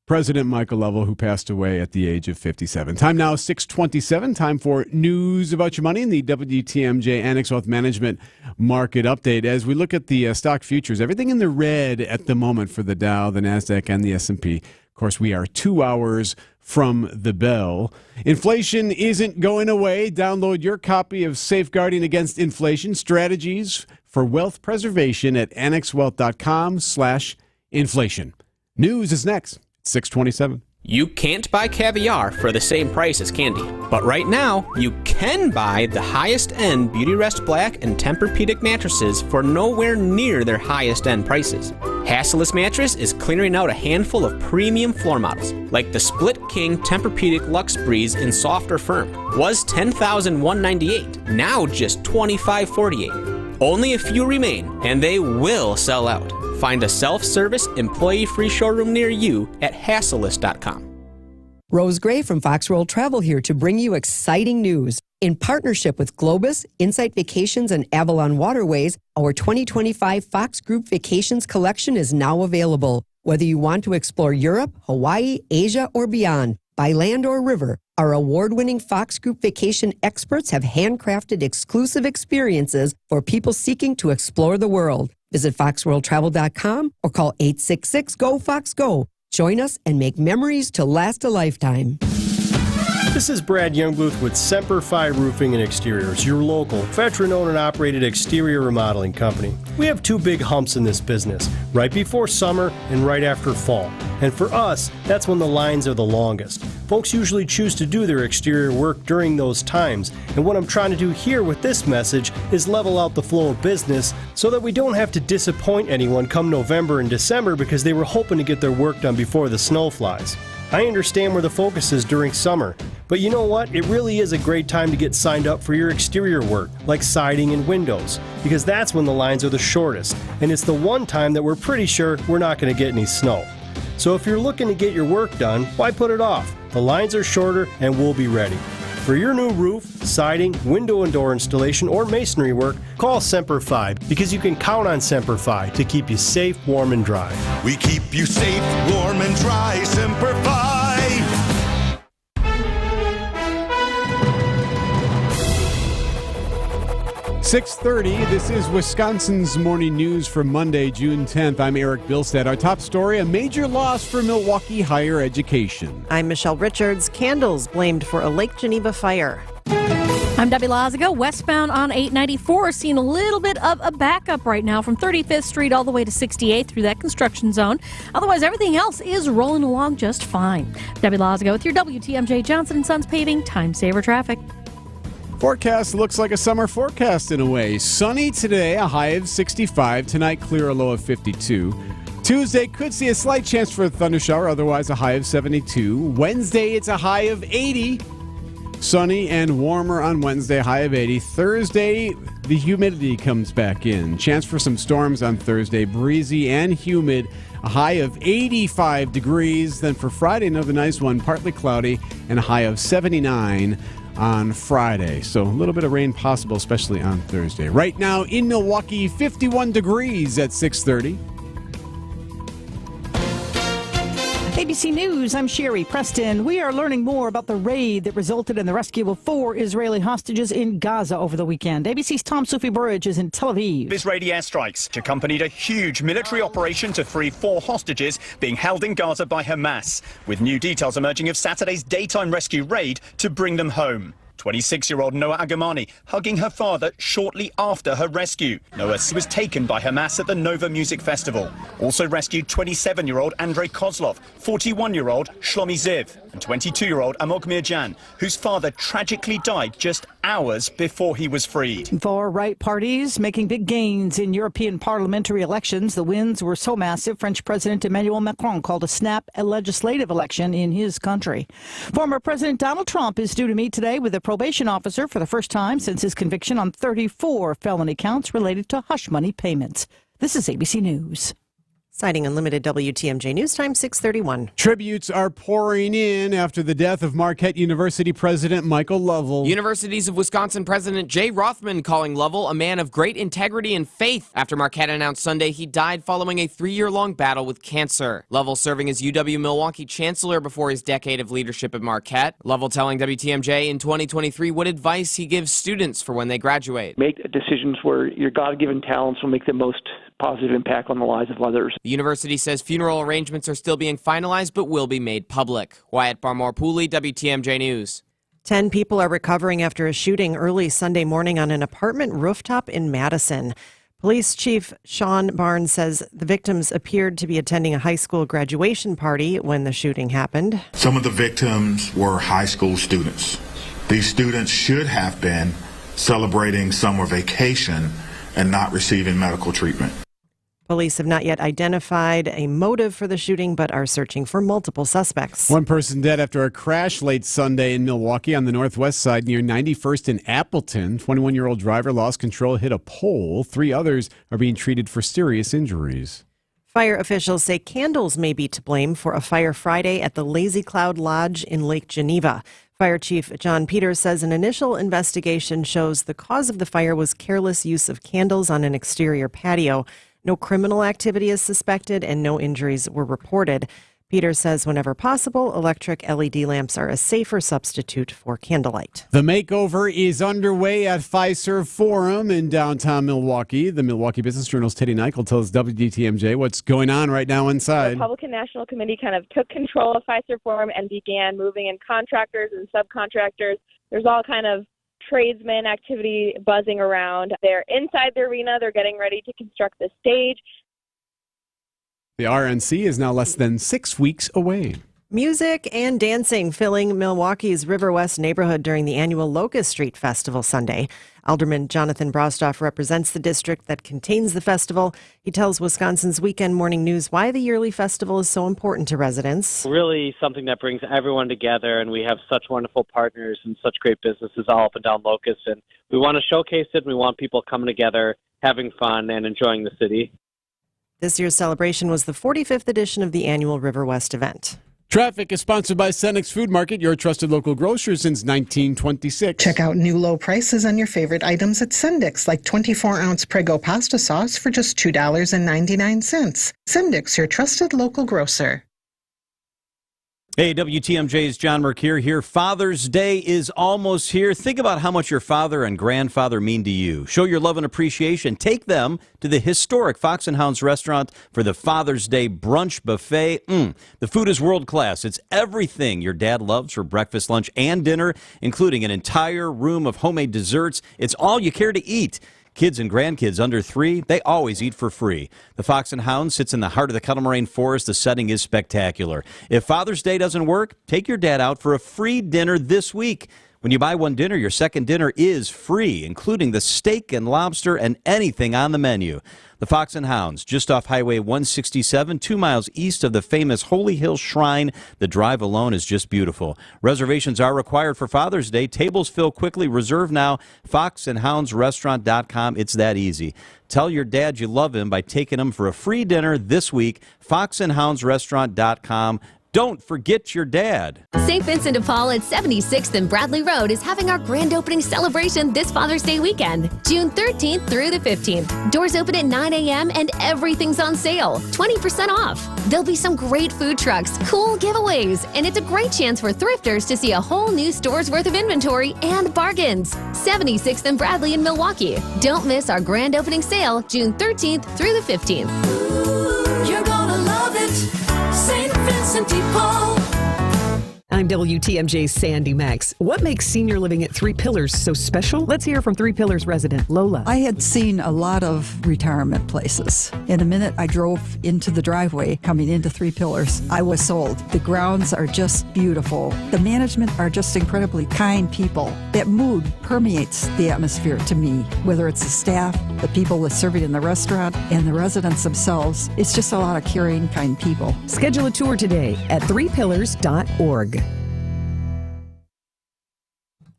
President Michael Lovell, who passed away at the age of 57. Time now, 6:27. Time for news about your money in the WTMJ Annex Wealth Management Market Update. As we look at the stock futures, everything in the red at the moment for the Dow, the NASDAQ, and the S&P. Of course, we are 2 hours from the bell. Inflation isn't going away. Download your copy of Safeguarding Against Inflation Strategies for Wealth Preservation at annexwealth.com/inflation. News is next. 6:27. You can't buy caviar for the same price as candy. But right now, you can buy the highest-end Beautyrest Black and Tempur-Pedic mattresses for nowhere near their highest-end prices. Hassless Mattress is clearing out a handful of premium floor models, like the Split King Tempur-Pedic Luxe Breeze in soft or firm. Was $10,198, now just $25,448. Only a few remain, and they will sell out. Find a self-service, employee-free showroom near you at hasselist.com. Rose Gray from Fox World Travel here to bring you exciting news. In partnership with Globus, Insight Vacations, and Avalon Waterways, our 2025 Fox Group Vacations collection is now available. Whether you want to explore Europe, Hawaii, Asia, or beyond, by land or river, our award-winning Fox Group Vacation experts have handcrafted exclusive experiences for people seeking to explore the world. Visit foxworldtravel.com or call 866-GO-FOX-GO. Join us and make memories to last a lifetime. This is Brad Youngbluth with Semper Fi Roofing and Exteriors, your local, veteran-owned and operated exterior remodeling company. We have two big humps in this business, right before summer and right after fall. And for us, that's when the lines are the longest. Folks usually choose to do their exterior work during those times, and what I'm trying to do here with this message is level out the flow of business so that we don't have to disappoint anyone come November and December because they were hoping to get their work done before the snow flies. I understand where the focus is during summer, but you know what? It really is a great time to get signed up for your exterior work, like siding and windows, because that's when the lines are the shortest, and it's the one time that we're pretty sure we're not going to get any snow. So if you're looking to get your work done, why put it off? The lines are shorter and we'll be ready. For your new roof, siding, window and door installation, or masonry work, call Semper Fi, because you can count on Semper Fi to keep you safe, warm, and dry. We keep you safe, warm, and dry. Semper Fi. 6:30, this is Wisconsin's Morning News for Monday, June 10th. I'm Erik Bilstad. Our top story, a major loss for Milwaukee higher education. I'm Michelle Richards. Candles blamed for a Lake Geneva fire. I'm Debbie Lazigo. Westbound on 894 seeing a little bit of a backup right now from 35th Street all the way to 68th through that construction zone. Otherwise, everything else is rolling along just fine. Debbie Lazigo with your WTMJ Johnson & Sons Paving Time Saver Traffic. Forecast looks like a summer forecast in a way. Sunny today, a high of 65. Tonight, clear, a low of 52. Tuesday could see a slight chance for a thundershower, otherwise a high of 72. Wednesday, it's a high of 80. Sunny and warmer on Wednesday, high of 80. Thursday, the humidity comes back in. Chance for some storms on Thursday, breezy and humid, a high of 85 degrees. Then for Friday, another nice one, partly cloudy, and a high of 79 on Friday. So a little bit of rain possible, especially on Thursday. Right now in Milwaukee, 51 degrees at 6:30. ABC News, I'm Sherry Preston. We are learning more about the raid that resulted in the rescue of 4 Israeli hostages in Gaza over the weekend. ABC's Tom Sufi-Burridge is in Tel Aviv. Israeli airstrikes accompanied a huge military operation to free 4 hostages being held in Gaza by Hamas, with new details emerging of Saturday's daytime rescue raid to bring them home. 26-year-old Noah Agamani hugging her father shortly after her rescue. Noah was taken by Hamas at the Nova Music Festival. Also rescued 27-year-old Andrei Kozlov, 41-year-old Shlomi Ziv, and 22-year-old Amok Mirjan, whose father tragically died just hours before he was freed. Far-right parties making big gains in European parliamentary elections. The wins were so massive, French President Emmanuel Macron called a snap a legislative election in his country. Former President Donald Trump is due to meet today with a probation officer for the first time since his conviction on 34 felony counts related to hush money payments. This is ABC News. Citing Unlimited WTMJ News Time, 6:31. Tributes are pouring in after the death of Marquette University President Michael Lovell. Universities of Wisconsin President Jay Rothman calling Lovell a man of great integrity and faith after Marquette announced Sunday he died following a 3-year-long battle with cancer. Lovell serving as UW-Milwaukee chancellor before his decade of leadership at Marquette. Lovell telling WTMJ in 2023 what advice he gives students for when they graduate. Make decisions where your God-given talents will make the most positive impact on the lives of others. The university says funeral arrangements are still being finalized but will be made public. Wyatt Barmore-Pooley, WTMJ News. 10 people are recovering after a shooting early Sunday morning on an apartment rooftop in Madison. Police Chief Sean Barnes says the victims appeared to be attending a high school graduation party when the shooting happened. Some of the victims were high school students. These students should have been celebrating summer vacation and not receiving medical treatment. Police have not yet identified a motive for the shooting, but are searching for multiple suspects. One person dead after a crash late Sunday in Milwaukee on the northwest side near 91st and Appleton. 21-year-old driver lost control, hit a pole. 3 others are being treated for serious injuries. Fire officials say candles may be to blame for a fire Friday at the Lazy Cloud Lodge in Lake Geneva. Fire Chief John Peters says an initial investigation shows the cause of the fire was careless use of candles on an exterior patio. No criminal activity is suspected and no injuries were reported. Peters says whenever possible, electric LED lamps are a safer substitute for candlelight. The makeover is underway at Fiserv Forum in downtown Milwaukee. The Milwaukee Business Journal's Teddy Nichol tells WTMJ what's going on right now inside. The Republican National Committee kind of took control of Fiserv Forum and began moving in contractors and subcontractors. There's all kind of tradesman activity buzzing around. They're inside the arena. They're getting ready to construct the stage. The RNC is now less than 6 weeks away. Music and dancing filling Milwaukee's River West neighborhood during the annual Locust Street Festival Sunday. Alderman Jonathan Brostoff represents the district that contains the festival. He tells Wisconsin's Weekend Morning News why the yearly festival is so important to residents. Really something that brings everyone together, and we have such wonderful partners and such great businesses all up and down Locust, and we want to showcase it. We want people coming together, having fun, and enjoying the city. This year's celebration was the 45th edition of the annual River West event. Traffic is sponsored by Senex Food Market, your trusted local grocer since 1926. Check out new low prices on your favorite items at Sendix, like 24-ounce Prego pasta sauce for just $2.99. Sendix, your trusted local grocer. Hey, WTMJ's John Mercure here. Father's Day is almost here. Think about how much your father and grandfather mean to you. Show your love and appreciation. Take them to the historic Fox and Hounds restaurant for the Father's Day brunch buffet. The food is world class. It's everything your dad loves for breakfast, lunch, and dinner, including an entire room of homemade desserts. It's all you care to eat. Kids and grandkids under 3, they always eat for free. The Fox and Hound sits in the heart of the Kettle Moraine Forest. The setting is spectacular. If Father's Day doesn't work, take your dad out for a free dinner this week. When you buy one dinner, your second dinner is free, including the steak and lobster and anything on the menu. The Fox and Hounds, just off Highway 167, 2 miles east of the famous Holy Hill Shrine. The drive alone is just beautiful. Reservations are required for Father's Day. Tables fill quickly. Reserve now. foxandhoundsrestaurant.com. It's that easy. Tell your dad you love him by taking him for a free dinner this week. foxandhoundsrestaurant.com. Don't forget your dad. St. Vincent de Paul at 76th and Bradley Road is having our grand opening celebration this Father's Day weekend, June 13th through the 15th. Doors open at 9 a.m. and everything's on sale, 20% off. There'll be some great food trucks, cool giveaways, and it's a great chance for thrifters to see a whole new store's worth of inventory and bargains. 76th and Bradley in Milwaukee. Don't miss our grand opening sale, June 13th through the 15th. Ooh, you're gonna love it. St. Vincent de Paul. I'm WTMJ's Sandy Max. What makes senior living at Three Pillars so special? Let's hear from Three Pillars resident Lola. I had seen a lot of retirement places. In a minute, I drove into the driveway coming into Three Pillars. I was sold. The grounds are just beautiful. The management are just incredibly kind people. That mood permeates the atmosphere to me, whether it's the staff, the people that's serving in the restaurant, and the residents themselves. It's just a lot of caring, kind people. Schedule a tour today at threepillars.org.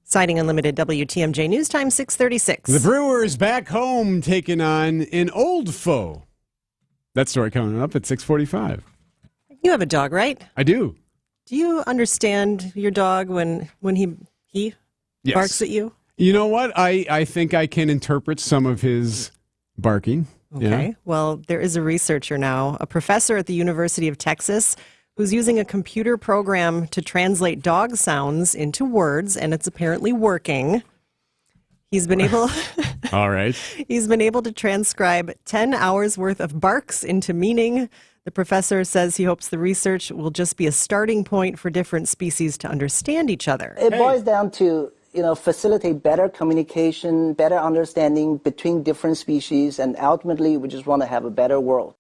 Citing Unlimited WTMJ News Time 6:36. The Brewers back home taking on an old foe. That story coming up at 6:45. You have a dog, right? I do. Do you understand your dog when he Yes. barks at you? You know what? I think I can interpret some of his barking. Okay. Yeah. Well, there is a researcher now, a professor at the University of Texas, who's using a computer program to translate dog sounds into words, and it's apparently working. He's been able All right. He's been able to transcribe 10 hours worth of barks into meaning. The professor says he hopes the research will just be a starting point for different species to understand each other. It boils down to, facilitate better communication, better understanding between different species, and ultimately we just want to have a better world.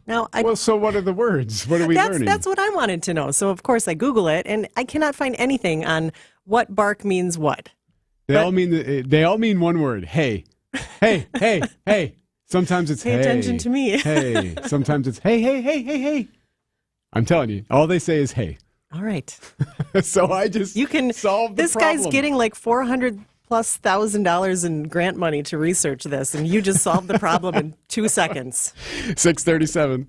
Now, so what are the words? What are we learning? That's what I wanted to know. So, of course, I Google it, and I cannot find anything on what bark means what. They all mean one word. Hey. Hey, hey, hey. Sometimes it's Pay hey. attention to me. Hey. Sometimes it's hey. I'm telling you, all they say is hey. All right. So I just solve the This problem. guy's getting like $400,000+ in grant money to research this, and you just solved the problem in 2 seconds. 6:37.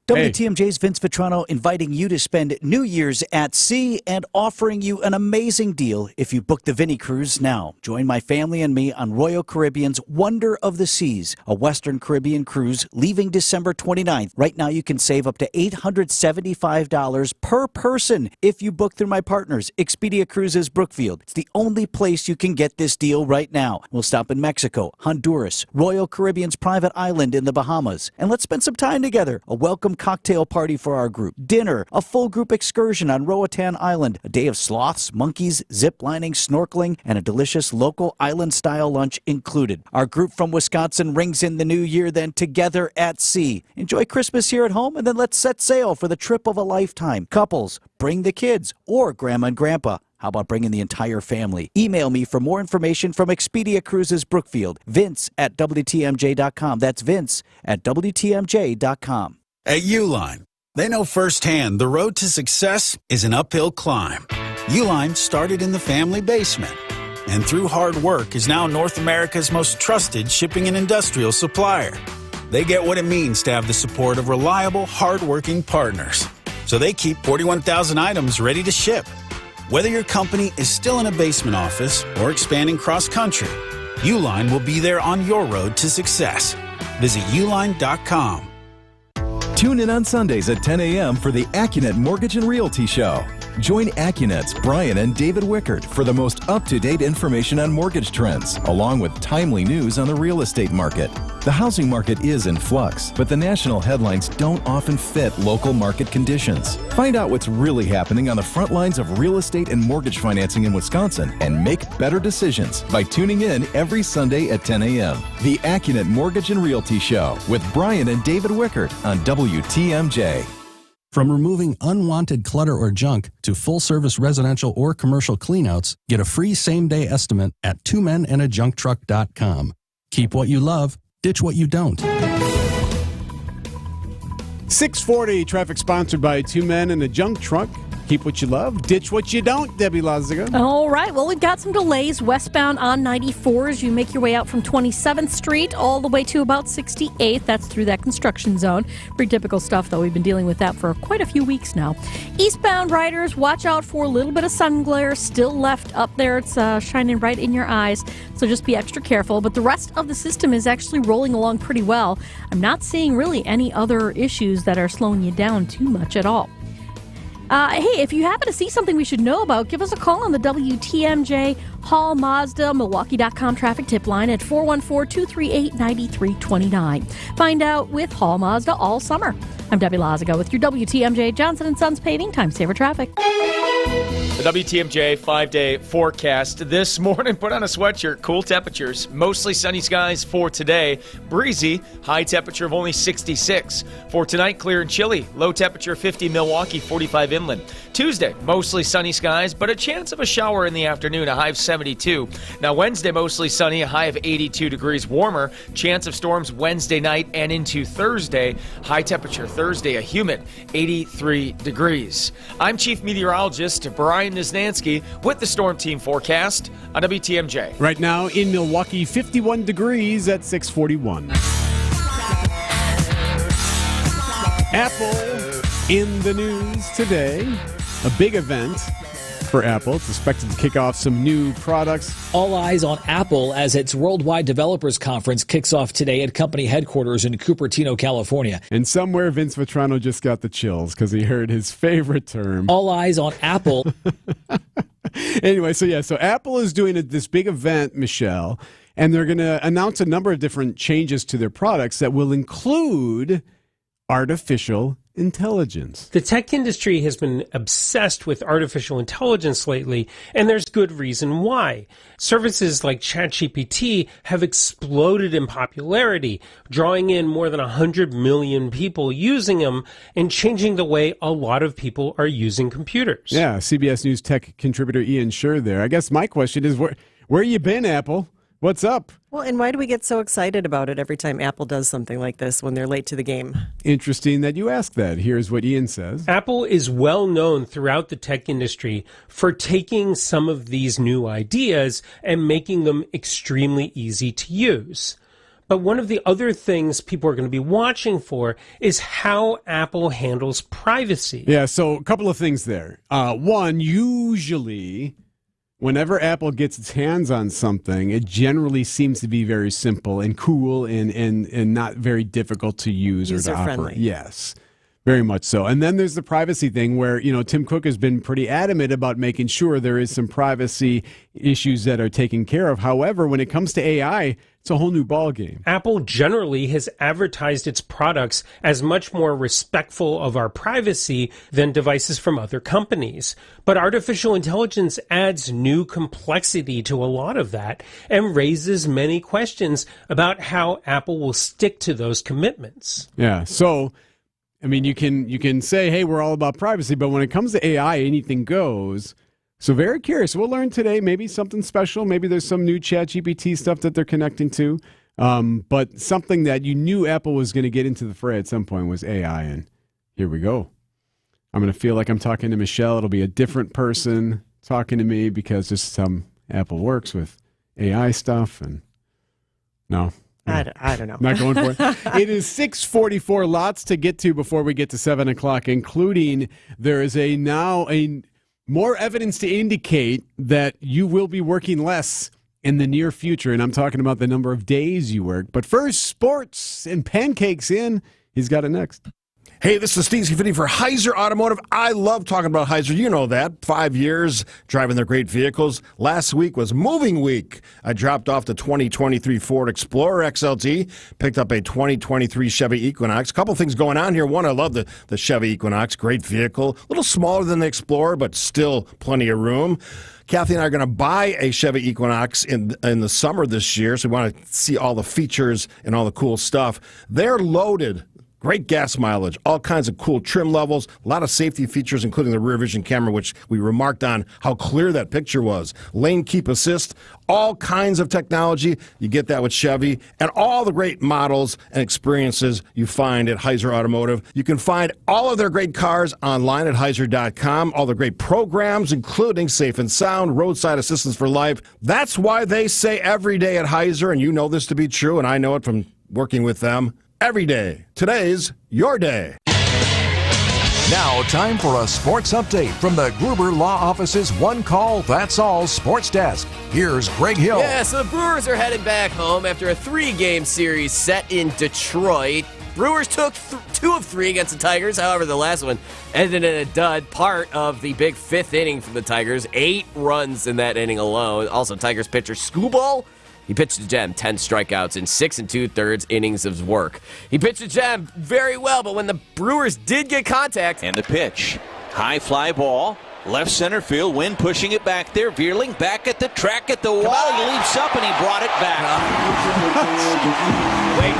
WTMJ's Vince Vitrano inviting you to spend New Year's at sea and offering you an amazing deal if you book the Vinny Cruise now. Join my family and me on Royal Caribbean's Wonder of the Seas, a Western Caribbean cruise leaving December 29th. Right now you can save up to $875 per person if you book through my partners, Expedia Cruises Brookfield. It's the only place you can get this deal right now. We'll stop in Mexico, Honduras, Royal Caribbean's private island in the Bahamas, and let's spend some time together. A welcome cocktail party for our group, dinner, a full group excursion on Roatan Island, a day of sloths, monkeys, zip lining, snorkeling, and a delicious local island-style lunch included. Our group from Wisconsin rings in the new year then together at sea. Enjoy Christmas here at home, and then let's set sail for the trip of a lifetime. Couples, bring the kids, or grandma and grandpa. How about bringing the entire family? Email me for more information from Expedia Cruises Brookfield. Vince@WTMJ.com. That's Vince@WTMJ.com. At Uline, they know firsthand the road to success is an uphill climb. Uline started in the family basement, and through hard work is now North America's most trusted shipping and industrial supplier. They get what it means to have the support of reliable, hard-working partners. So they keep 41,000 items ready to ship. Whether your company is still in a basement office or expanding cross-country, Uline will be there on your road to success. Visit uline.com. Tune in on Sundays at 10 a.m. for the AccuNet Mortgage and Realty Show. Join AccuNet's Brian and David Wickert for the most up-to-date information on mortgage trends, along with timely news on the real estate market. The housing market is in flux, but the national headlines don't often fit local market conditions. Find out what's really happening on the front lines of real estate and mortgage financing in Wisconsin and make better decisions by tuning in every Sunday at 10 a.m. The AccuNet Mortgage and Realty Show with Brian and David Wickert on WTMJ. From removing unwanted clutter or junk to full-service residential or commercial cleanouts, get a free same-day estimate at twomenandajuncktruck.com. Keep what you love, ditch what you don't. 640 traffic sponsored by Two Men and a Junk Truck. Keep what you love, ditch what you don't, Debbie Laziga. All right. Well, we've got some delays westbound on 94 as you make your way out from 27th Street all the way to about 68th. That's through that construction zone. Pretty typical stuff, though. We've been dealing with that for quite a few weeks now. Eastbound riders, watch out for a little bit of sun glare still left up there. It's shining right in your eyes, so just be extra careful. But the rest of the system is actually rolling along pretty well. I'm not seeing really any other issues that are slowing you down too much at all. Hey, if you happen to see something we should know about, give us a call on the WTMJ Hall Mazda Milwaukee.com traffic tip line at 414-238-9329. Find out with Hall Mazda all summer. I'm Debbie Laziga with your WTMJ Johnson & Sons Paving Time Saver Traffic. The WTMJ 5-day forecast this morning. Put on a sweatshirt. Cool temperatures. Mostly sunny skies for today. Breezy. High temperature of only 66. For tonight, clear and chilly. Low temperature 50 Milwaukee, 45 inland. Tuesday, mostly sunny skies, but a chance of a shower in the afternoon. A high of 72. Now Wednesday, mostly sunny. A high of 82 degrees warmer. Chance of storms Wednesday night and into Thursday. High temperature Thursday, a humid 83 degrees. I'm Chief Meteorologist Brian Niznansky with the Storm Team forecast on WTMJ. Right now in Milwaukee, 51 degrees at 641. Apple in the news today. A big event for Apple. It's expected to kick off some new products. All eyes on Apple as its Worldwide Developers Conference kicks off today at company headquarters in Cupertino, California. And somewhere Vince Vitrano just got the chills because he heard his favorite term. All eyes on Apple. Anyway, so Apple is doing this big event, Michelle, and they're going to announce a number of different changes to their products that will include artificial intelligence. The tech industry has been obsessed with artificial intelligence lately, and there's good reason why. Services like ChatGPT have exploded in popularity, drawing in more than 100 million people using them and changing the way a lot of people are using computers. Yeah, CBS News tech contributor Ian Scher there. I guess my question is, where you been, Apple? What's up? Well, and why do we get so excited about it every time Apple does something like this when they're late to the game? Interesting that you ask that. Here's what Ian says. Apple is well known throughout the tech industry for taking some of these new ideas and making them extremely easy to use. But one of the other things people are going to be watching for is how Apple handles privacy. Yeah, so a couple of things there. One, usually whenever Apple gets its hands on something, it generally seems to be very simple and cool and not very difficult to use or to operate. Yes, very much so. And then there's the privacy thing where, Tim Cook has been pretty adamant about making sure there is some privacy issues that are taken care of. However, when it comes to AI, it's a whole new ballgame. Apple generally has advertised its products as much more respectful of our privacy than devices from other companies. But artificial intelligence adds new complexity to a lot of that and raises many questions about how Apple will stick to those commitments. Yeah, so you can say, hey, we're all about privacy, but when it comes to AI, anything goes. So very curious. We'll learn today maybe something special. Maybe there's some new ChatGPT stuff that they're connecting to. But something that you knew Apple was going to get into the fray at some point was AI. And here we go. I'm going to feel like I'm talking to Michelle. It'll be a different person talking to me because this is how Apple works with AI stuff. And no. I don't know. Not going for it. It is 6:44. Lots to get to before we get to 7 o'clock, including there is now more evidence to indicate that you will be working less in the near future, and I'm talking about the number of days you work. But first, sports and pancakes in. He's got it next. Hey, this is Steve Scafidi for Heiser Automotive. I love talking about Heiser. You know that. 5 years driving their great vehicles. Last week was moving week. I dropped off the 2023 Ford Explorer XLT, picked up a 2023 Chevy Equinox. A couple things going on here. One, I love the Chevy Equinox. Great vehicle. A little smaller than the Explorer, but still plenty of room. Kathy and I are going to buy a Chevy Equinox in the summer this year, so we want to see all the features and all the cool stuff. They're loaded. Great gas mileage, all kinds of cool trim levels, a lot of safety features, including the rear vision camera, which we remarked on how clear that picture was. Lane keep assist, all kinds of technology. You get that with Chevy, and all the great models and experiences you find at Heiser Automotive. You can find all of their great cars online at Heiser.com, all the great programs, including Safe and Sound, Roadside Assistance for Life. That's why they say every day at Heiser, and you know this to be true, and I know it from working with them. Every day. Today's your day. Now, time for a sports update from the Gruber Law Office's One Call, That's All Sports Desk. Here's Greg Hill. Yeah, so the Brewers are headed back home after a 3-game series set in Detroit. Brewers took 2 of 3 against the Tigers. However, the last one ended in a dud. Part of the big 5th inning from the Tigers. 8 runs in that inning alone. Also, Tigers pitcher Skubal, he pitched to Gem 10 strikeouts in 6 2/3 innings of work. He pitched to Gem very well, but when the Brewers did get contact. And the pitch. High fly ball. Left center field. Wind pushing it back there. Veerling back at the track at the wall. He leaps up and he brought it back.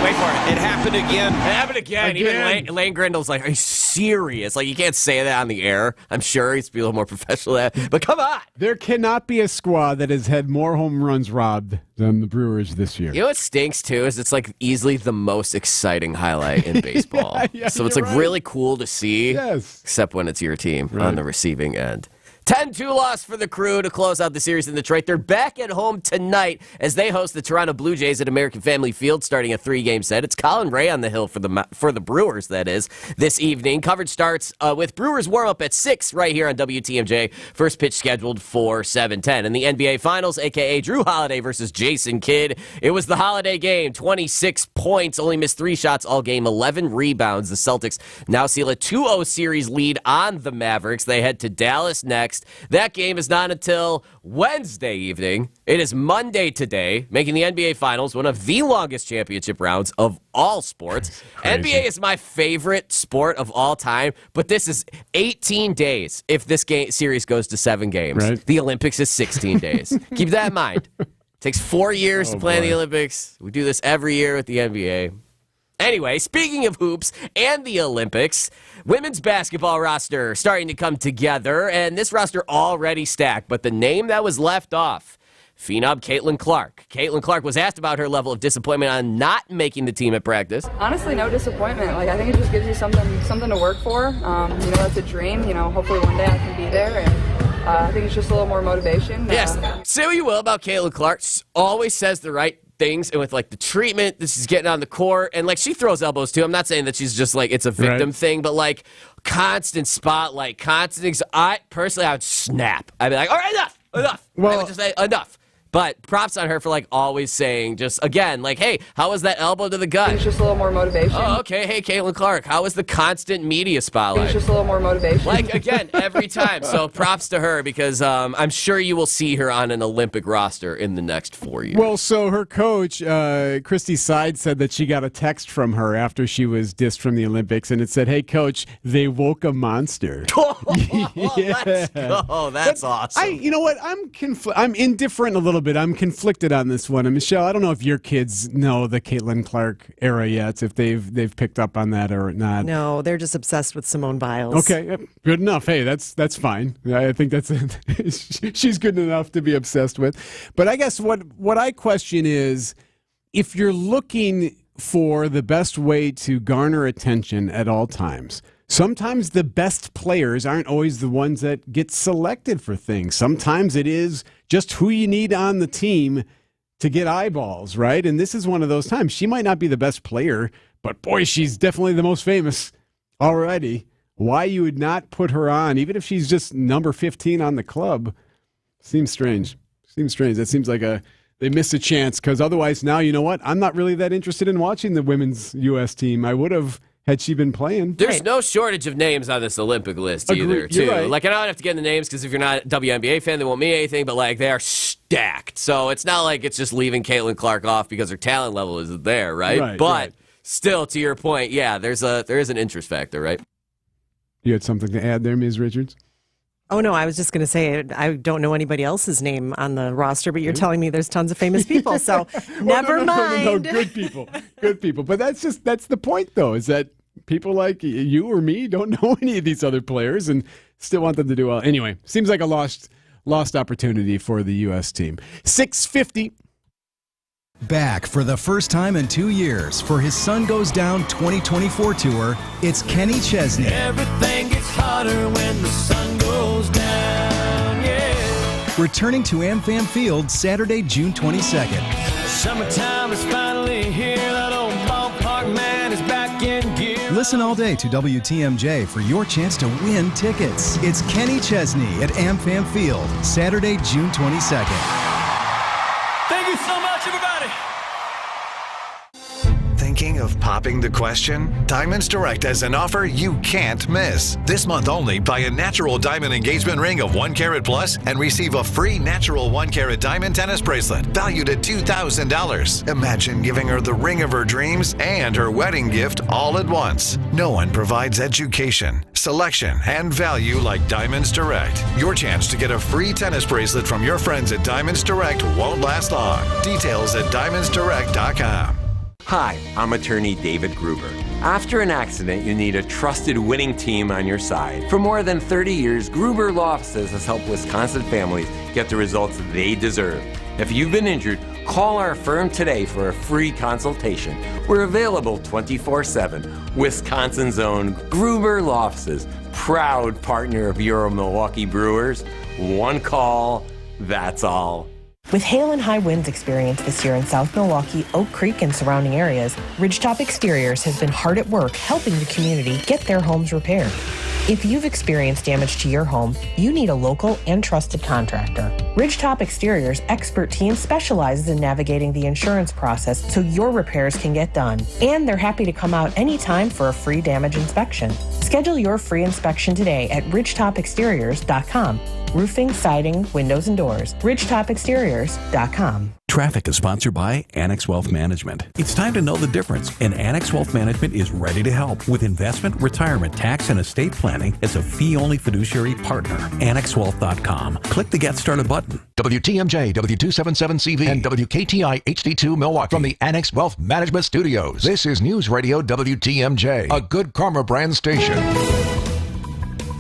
Wait for it. It happened again. It happened again. Even Lane Grendel's like, are you serious? Like, you can't say that on the air. I'm sure he's be a little more professional at that. But come on. There cannot be a squad that has had more home runs robbed than the Brewers this year. You know what stinks, too, is it's like easily the most exciting highlight in baseball. Yeah, so it's like really cool to see, except when it's your team on the receiving end. 10-2 loss for the Crew to close out the series in Detroit. They're back at home tonight as they host the Toronto Blue Jays at American Family Field, starting a 3-game set. It's Colin Ray on the hill for the Brewers, that is, this evening. Coverage starts with Brewers warm-up at 6 right here on WTMJ. First pitch scheduled for 7:10. In the NBA Finals, a.k.a. Drew Holiday versus Jason Kidd. It was the Holiday game. 26 points, only missed 3 shots all game, 11 rebounds. The Celtics now seal a 2-0 series lead on the Mavericks. They head to Dallas next. That game is not until Wednesday evening. It is Monday today, making the NBA Finals one of the longest championship rounds of all sports. NBA is my favorite sport of all time, but this is 18 days if this series goes to 7 games. Right. The Olympics is 16 days. Keep that in mind. It takes 4 years to plan the Olympics. We do this every year with the NBA. Anyway, speaking of hoops and the Olympics, women's basketball roster starting to come together, and this roster already stacked, but the name that was left off, phenom Caitlin Clark. Caitlin Clark was asked about her level of disappointment on not making the team at practice. Honestly, no disappointment. Like, I think it just gives you something to work for. That's a dream. Hopefully one day I can be there, and I think it's just a little more motivation. Yes. Say what you will about Caitlin Clark, always says the right things, and with like the treatment this is getting on the court, and like she throws elbows too. I'm not saying that she's just like it's a victim thing, but like constant spotlight, I would snap. I'd be like, all right, enough. Well, I would just say enough. But props on her for like always saying, just again, like, hey, how was that elbow to the gut? It's just a little more motivation. Oh, okay. Hey, Caitlin Clark, how was the constant media spotlight? It's just a little more motivation. Like, again, every time. So props to her, because I'm sure you will see her on an Olympic roster in the next 4 years. Well, so her coach, Christy Side, said that she got a text from her after she was dissed from the Olympics, and it said, hey, coach, they woke a monster. Let's go. That's awesome. You know what? I'm indifferent a little bit. I'm conflicted on this one. And Michelle, I don't know if your kids know the Caitlin Clark era yet, if they've picked up on that or not. No, they're just obsessed with Simone Biles. Okay, good enough. Hey, that's fine. I think she's good enough to be obsessed with. But I guess what I question is, if you're looking for the best way to garner attention at all times, sometimes the best players aren't always the ones that get selected for things. Sometimes it is just who you need on the team to get eyeballs, right? And this is one of those times. She might not be the best player, but boy, she's definitely the most famous already. Why you would not put her on, even if she's just number 15 on the club, seems strange. It seems like they missed a chance, because otherwise now, you know what? I'm not really that interested in watching the women's U.S. team. I would have had she been playing. There's no shortage of names on this Olympic list either, too. Right. Like, I don't have to get into names, because if you're not a WNBA fan, they won't mean anything, but, like, they are stacked. So it's not like it's just leaving Caitlin Clark off because her talent level isn't there, right? But still, to your point, yeah, there is an interest factor, right? You had something to add there, Ms. Richards? Oh, no, I was just going to say, I don't know anybody else's name on the roster, but you're telling me there's tons of famous people, so never mind. No, good people. Good people. But that's the point, though, is that people like you or me don't know any of these other players and still want them to do well. Anyway, seems like a lost opportunity for the U.S. team. 6:50. Back for the first time in 2 years for his Sun Goes Down 2024 tour, it's Kenny Chesney. Everything gets hotter when the sun goes down, yeah. Returning to AmFam Field Saturday, June 22nd. Summertime is finally here. That old ballpark man is back in gear. Listen all day to WTMJ for your chance to win tickets. It's Kenny Chesney at AmFam Field Saturday, June 22nd. Thank you so much, everybody. Thinking of popping the question? Diamonds Direct has an offer you can't miss. This month only, buy a natural diamond engagement ring of 1 carat plus and receive a free natural 1 carat diamond tennis bracelet valued at $2,000. Imagine giving her the ring of her dreams and her wedding gift all at once. No one provides education, selection, and value like Diamonds Direct. Your chance to get a free tennis bracelet from your friends at Diamonds Direct won't last long. Details at diamondsdirect.com. Hi, I'm attorney David Gruber. After an accident, you need a trusted winning team on your side. For more than 30 years, Gruber Law Offices has helped Wisconsin families get the results they deserve. If you've been injured, call our firm today for a free consultation. We're available 24/7. Wisconsin's own Gruber Law Offices, proud partner of your Milwaukee Brewers. One call, that's all. With hail and high winds experienced this year in South Milwaukee, Oak Creek, and surrounding areas, Ridgetop Exteriors has been hard at work helping the community get their homes repaired. If you've experienced damage to your home, you need a local and trusted contractor. Ridgetop Exteriors' expert team specializes in navigating the insurance process so your repairs can get done. And they're happy to come out anytime for a free damage inspection. Schedule your free inspection today at ridgetopexteriors.com. Roofing, siding, windows, and doors. ridgetopexteriors.com. Traffic is sponsored by Annex Wealth Management. It's time to know the difference, and Annex Wealth Management is ready to help with investment, retirement, tax, and estate planning as a fee-only fiduciary partner. AnnexWealth.com. Click the Get Started button. WTMJ, W277CV, and WKTI HD2 Milwaukee from the Annex Wealth Management Studios. This is News Radio WTMJ, a Good Karma brand station.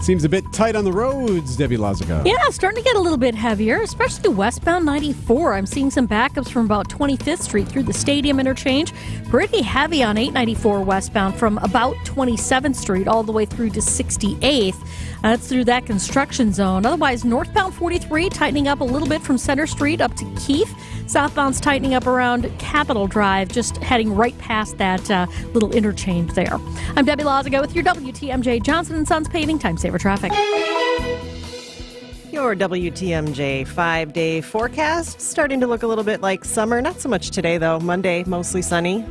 Seems a bit tight on the roads, Debbie Lazaga. Yeah, starting to get a little bit heavier, especially westbound 94. I'm seeing some backups from about 25th Street through the Stadium interchange. Pretty heavy on 894 westbound from about 27th Street all the way through to 68th. That's through that construction zone. Otherwise, northbound 43 tightening up a little bit from Center Street up to Keith. Southbound's tightening up around Capitol Drive, just heading right past that little interchange there. I'm Debbie Lazaga with your WTMJ Johnson & Sons Paving Time Saver Traffic. Your WTMJ 5-day forecast starting to look a little bit like summer. Not so much today, though. Monday, mostly sunny.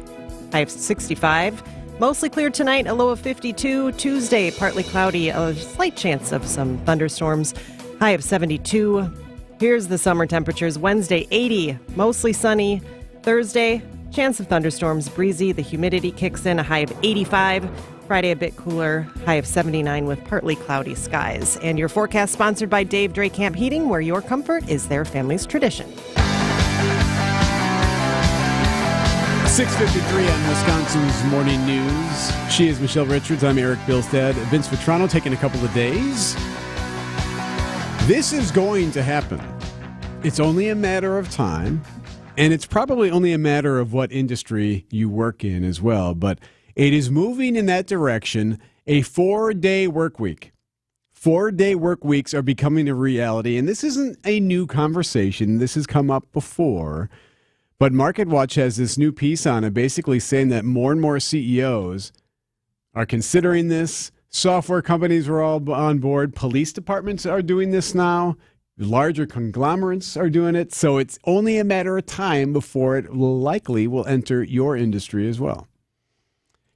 High of 65. Mostly clear tonight, a low of 52. Tuesday, partly cloudy, a slight chance of some thunderstorms. High of 72. Here's the summer temperatures. Wednesday, 80, mostly sunny. Thursday, chance of thunderstorms, breezy. The humidity kicks in, a high of 85. Friday, a bit cooler, high of 79 with partly cloudy skies. And your forecast sponsored by Dave Dre Camp Heating, where your comfort is their family's tradition. 6:53 on Wisconsin's Morning News. She is Michelle Richards. I'm Erik Bilstad. Vince Vitrano taking a couple of days. This is going to happen. It's only a matter of time, and it's probably only a matter of what industry you work in as well. But it is moving in that direction. A 4-day work week. 4-day work weeks are becoming a reality, and this isn't a new conversation. This has come up before. But MarketWatch has this new piece on it basically saying that more and more CEOs are considering this. Software companies are all on board. Police departments are doing this now. Larger conglomerates are doing it. So it's only a matter of time before it likely will enter your industry as well.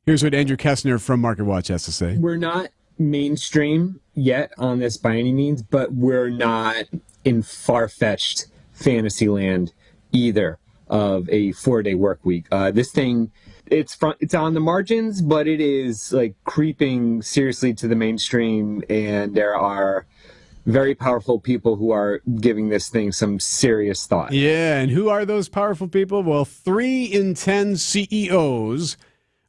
Here's what Andrew Kessner from MarketWatch has to say. We're not mainstream yet on this by any means, but we're not in far-fetched fantasy land either of a 4-day work week. This thing, it's on the margins, but it is like creeping seriously to the mainstream, and there are very powerful people who are giving this thing some serious thought. Yeah, and who are those powerful people? Well, 3 in 10 CEOs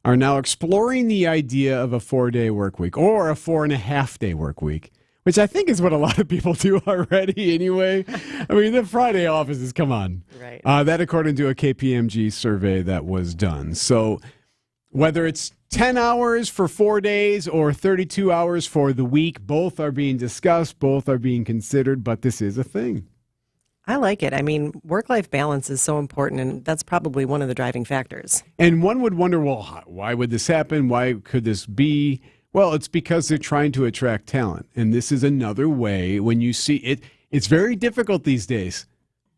are now exploring the idea of a 4-day work week or a 4.5-day work week, which I think is what a lot of people do already anyway. I mean, the Friday offices, come on. Right. That according to a KPMG survey that was done. So whether it's 10 hours for 4 days or 32 hours for the week, both are being discussed, both are being considered, but this is a thing. I like it. I mean, work-life balance is so important, and that's probably one of the driving factors. And one would wonder, well, why would this happen? Why could this be? Well, it's because they're trying to attract talent. And this is another way when you see it. It's very difficult these days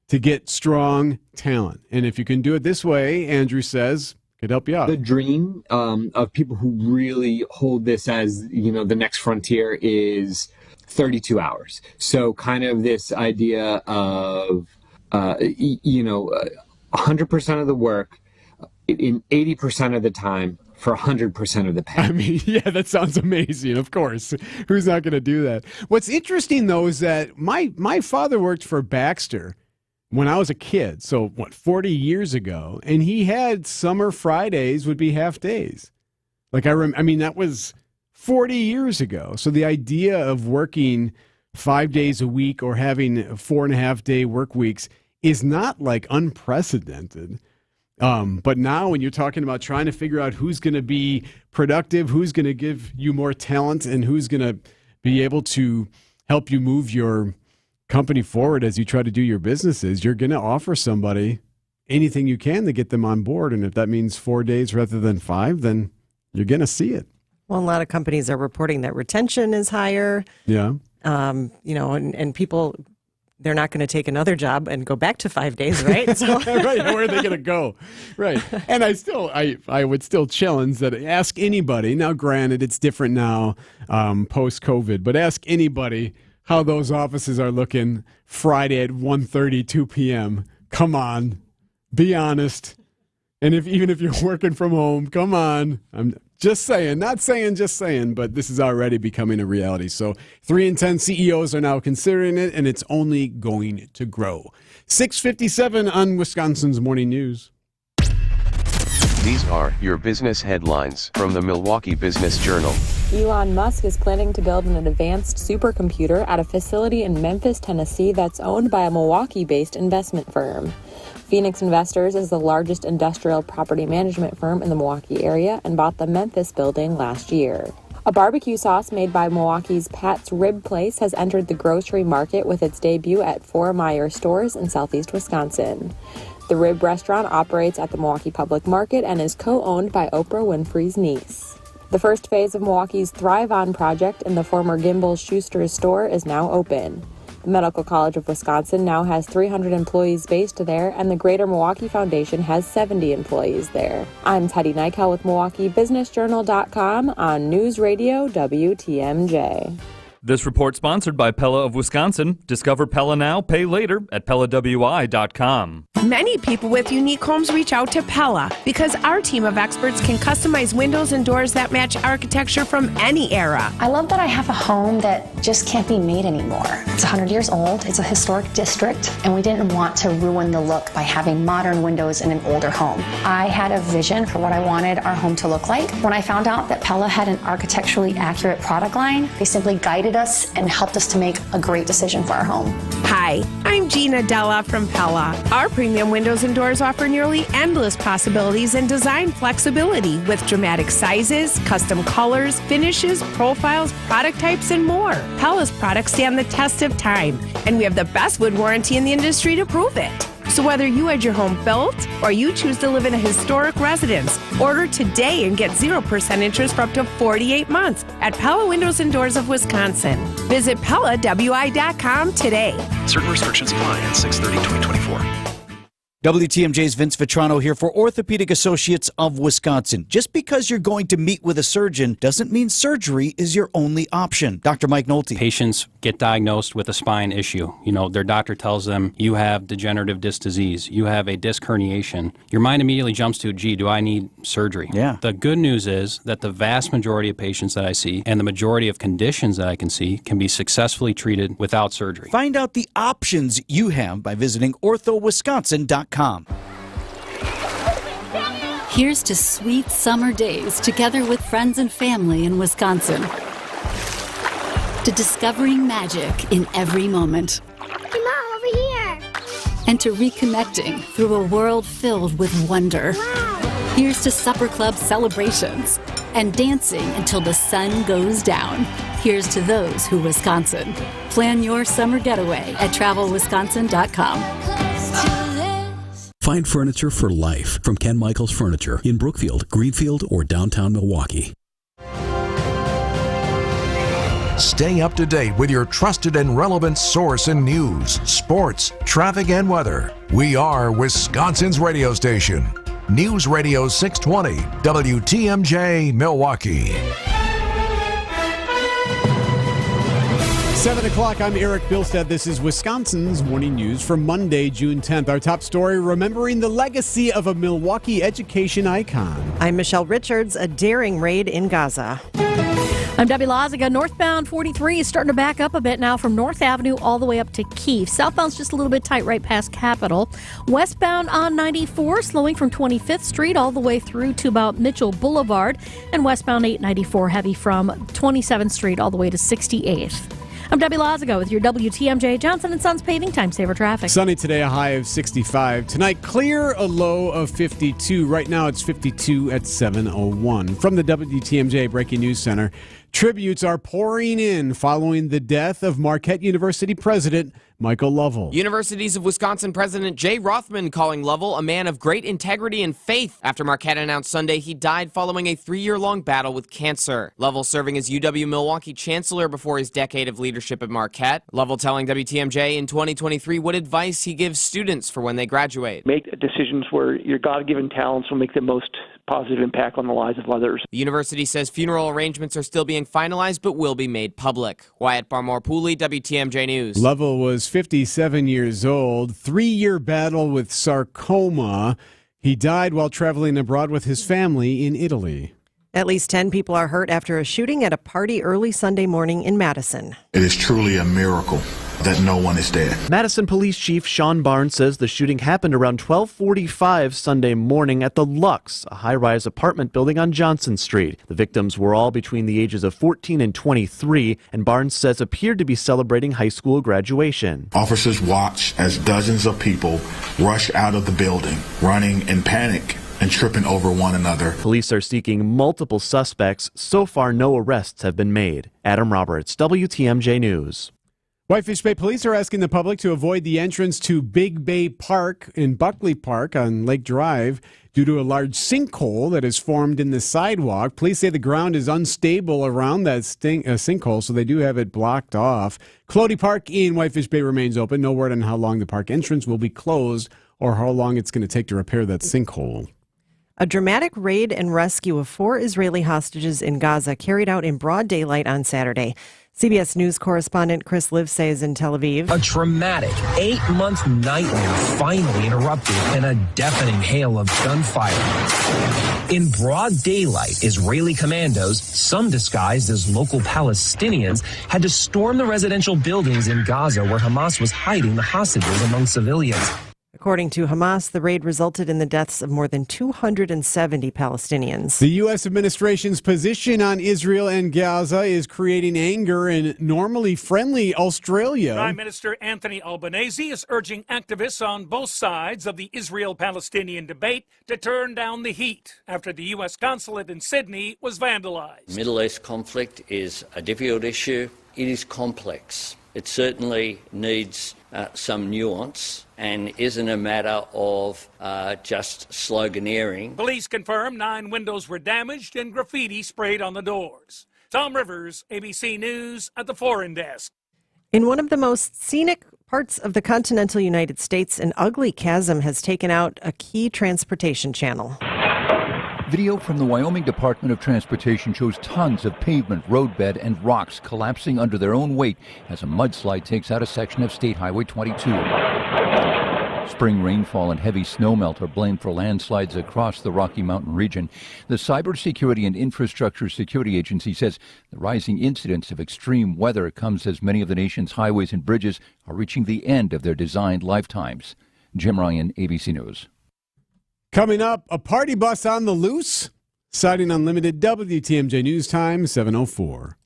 to get strong talent. And if you can do it this way, Andrew says, it could help you out. The dream of people who really hold this as, the next frontier is 32 hours. So kind of this idea of, 100% of the work in 80% of the time for 100% of the pay. I mean, yeah, that sounds amazing. Of course. Who's not going to do that? What's interesting, though, is that my father worked for Baxter when I was a kid. So, 40 years ago? And he had summer Fridays would be half days. Like, that was 40 years ago. So the idea of working 5 days a week or having 4.5-day work weeks is not like unprecedented. But now when you're talking about trying to figure out who's going to be productive, who's going to give you more talent, and who's going to be able to help you move your company forward as you try to do your businesses, you're going to offer somebody anything you can to get them on board. And if that means 4 days rather than 5, then you're going to see it. Well, a lot of companies are reporting that retention is higher. Yeah. And people, they're not going to take another job and go back to 5 days, right? So. Right. Where are they going to go? Right. And I would still challenge that. Ask anybody. Now, granted, it's different now post-COVID, but ask anybody how those offices are looking Friday at 1:30, 2 p.m. Come on. Be honest. And even if you're working from home, come on. I'm just saying, not saying, just saying, but this is already becoming a reality. So 3 in 10 CEOs are now considering it, and it's only going to grow. 6:57 on Wisconsin's Morning News. These are your business headlines from the Milwaukee Business Journal. Elon Musk is planning to build an advanced supercomputer at a facility in Memphis, Tennessee that's owned by a Milwaukee-based investment firm. Phoenix Investors is the largest industrial property management firm in the Milwaukee area and bought the Memphis building last year. A barbecue sauce made by Milwaukee's Pat's Rib Place has entered the grocery market with its debut at 4 Meijer stores in southeast Wisconsin. The rib restaurant operates at the Milwaukee Public Market and is co-owned by Oprah Winfrey's niece. The first phase of Milwaukee's Thrive On project in the former Gimbel Schuster store is now open. The Medical College of Wisconsin now has 300 employees based there, and the Greater Milwaukee Foundation has 70 employees there. I'm Teddy Nykel with MilwaukeeBusinessJournal.com on News Radio WTMJ. This report sponsored by Pella of Wisconsin. Discover Pella now, pay later at PellaWI.com. Many people with unique homes reach out to Pella because our team of experts can customize windows and doors that match architecture from any era. I love that I have a home that just can't be made anymore. It's 100 years old, it's a historic district, and we didn't want to ruin the look by having modern windows in an older home. I had a vision for what I wanted our home to look like. When I found out that Pella had an architecturally accurate product line, they simply guided us and helped us to make a great decision for our home. Hi, I'm Gina Della from Pella. Our premium windows and doors offer nearly endless possibilities and design flexibility with dramatic sizes, custom colors, finishes, profiles, product types, and more. Pella's products stand the test of time, and we have the best wood warranty in the industry to prove it. So whether you had your home built or you choose to live in a historic residence, order today and get 0% interest for up to 48 months at Pella Windows and Doors of Wisconsin. Visit PellaWI.com today. Certain restrictions apply at 6/30/2024. WTMJ's Vince Vitrano here for Orthopedic Associates of Wisconsin. Just because you're going to meet with a surgeon doesn't mean surgery is your only option. Dr. Mike Nolte. Patients get diagnosed with a spine issue. Their doctor tells them you have degenerative disc disease, you have a disc herniation. Your mind immediately jumps to, gee, do I need surgery? Yeah. The good news is that the vast majority of patients that I see and the majority of conditions that I can see can be successfully treated without surgery. Find out the options you have by visiting orthowisconsin.com. Here's to sweet summer days together with friends and family in Wisconsin. To discovering magic in every moment. Hey, Mom, over here. And to reconnecting through a world filled with wonder. Wow. Here's to supper club celebrations and dancing until the sun goes down. Here's to those who Wisconsin. Plan your summer getaway at travelwisconsin.com. Find furniture for life from Ken Michaels Furniture in Brookfield, Greenfield, or downtown Milwaukee. Stay up to date with your trusted and relevant source in news, sports, traffic, and weather. We are Wisconsin's radio station. News Radio 620, WTMJ, Milwaukee. 7 o'clock, I'm Erik Bilstad. This is Wisconsin's Morning News for Monday, June 10th. Our top story, remembering the legacy of a Milwaukee education icon. I'm Michelle Richards. A daring raid in Gaza. I'm Debbie Loziga. Northbound 43 is starting to back up a bit now from North Avenue all the way up to Keefe. Southbound's just a little bit tight right past Capitol. Westbound on 94 slowing from 25th Street all the way through to about Mitchell Boulevard. And westbound 894 heavy from 27th Street all the way to 68th. I'm Debbie Loziga with your WTMJ Johnson & Sons Paving Time Saver Traffic. Sunny today, a high of 65. Tonight, clear, a low of 52. Right now, it's 52 at 7:01. From the WTMJ Breaking News Center, tributes are pouring in following the death of Marquette University President Michael Lovell. Universities of Wisconsin President Jay Rothman calling Lovell a man of great integrity and faith after Marquette announced Sunday he died following a 3-year-long battle with cancer. Lovell serving as UW-Milwaukee Chancellor before his decade of leadership at Marquette. Lovell telling WTMJ in 2023 what advice he gives students for when they graduate. Make decisions where your God-given talents will make the most positive impact on the lives of others. The university says funeral arrangements are still being finalized but will be made public. Wyatt Barmore-Pooley, WTMJ News. Lovell was 57 years old, 3-year battle with sarcoma. He died while traveling abroad with his family in Italy. At least 10 people are hurt after a shooting at a party early Sunday morning in Madison. It is truly a miracle that no one is dead. Madison Police Chief Sean Barnes says the shooting happened around 12:45 Sunday morning at the Lux, a high-rise apartment building on Johnson Street. The victims were all between the ages of 14 and 23, and Barnes says appeared to be celebrating high school graduation. Officers watched as dozens of people rushed out of the building, running in panic and tripping over one another. Police are seeking multiple suspects. So far, no arrests have been made. Adam Roberts, WTMJ News. Whitefish Bay police are asking the public to avoid the entrance to Big Bay Park in Buckley Park on Lake Drive due to a large sinkhole that has formed in the sidewalk. Police say the ground is unstable around that sinkhole, so they do have it blocked off. Clody Park in Whitefish Bay remains open. No word on how long the park entrance will be closed or how long it's going to take to repair that sinkhole. A dramatic raid and rescue of 4 Israeli hostages in Gaza carried out in broad daylight on Saturday. CBS News correspondent Chris Livesay is in Tel Aviv. A traumatic 8-month nightmare finally interrupted in a deafening hail of gunfire. In broad daylight, Israeli commandos, some disguised as local Palestinians, had to storm the residential buildings in Gaza where Hamas was hiding the hostages among civilians. According to Hamas, the raid resulted in the deaths of more than 270 Palestinians. The U.S. administration's position on Israel and Gaza is creating anger in normally friendly Australia. Prime Minister Anthony Albanese is urging activists on both sides of the Israel-Palestinian debate to turn down the heat after the U.S. consulate in Sydney was vandalized. The Middle East conflict is a difficult issue. It is complex. It certainly needs some nuance and isn't a matter of just sloganeering. Police confirm 9 windows were damaged and graffiti sprayed on the doors. Tom Rivers, ABC News at the Foreign Desk. In one of the most scenic parts of the continental United States, an ugly chasm has taken out a key transportation channel. Video from the Wyoming Department of Transportation shows tons of pavement, roadbed, and rocks collapsing under their own weight as a mudslide takes out a section of State Highway 22. Spring rainfall and heavy snowmelt are blamed for landslides across the Rocky Mountain region. The Cybersecurity and Infrastructure Security Agency says the rising incidence of extreme weather comes as many of the nation's highways and bridges are reaching the end of their designed lifetimes. Jim Ryan, ABC News. Coming up, a party bus on the loose? Citing Unlimited, WTMJ News Time, 7:04.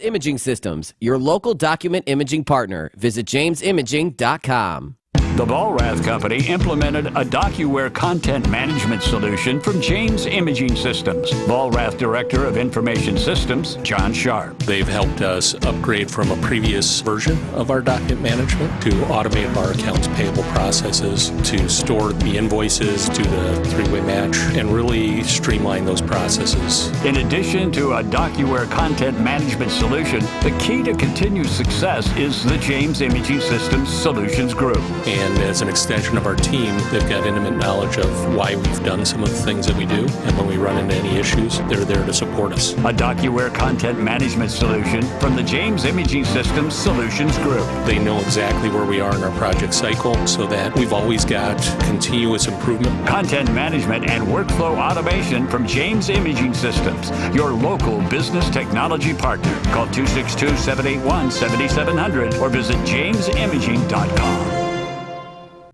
Imaging Systems, your local document imaging partner. Visit jamesimaging.com. The Vollrath Company implemented a DocuWare content management solution from James Imaging Systems. Vollrath Director of Information Systems, John Sharp. They've helped us upgrade from a previous version of our document management to automate our accounts payable processes, to store the invoices to the three-way match, and really streamline those processes. In addition to a DocuWare content management solution, the key to continued success is the James Imaging Systems Solutions Group. And as an extension of our team, they've got intimate knowledge of why we've done some of the things that we do. And when we run into any issues, they're there to support us. A DocuWare content management solution from the James Imaging Systems Solutions Group. They know exactly where we are in our project cycle so that we've always got continuous improvement. Content management and workflow automation from James Imaging Systems, your local business technology partner. Call 262-781-7700 or visit jamesimaging.com.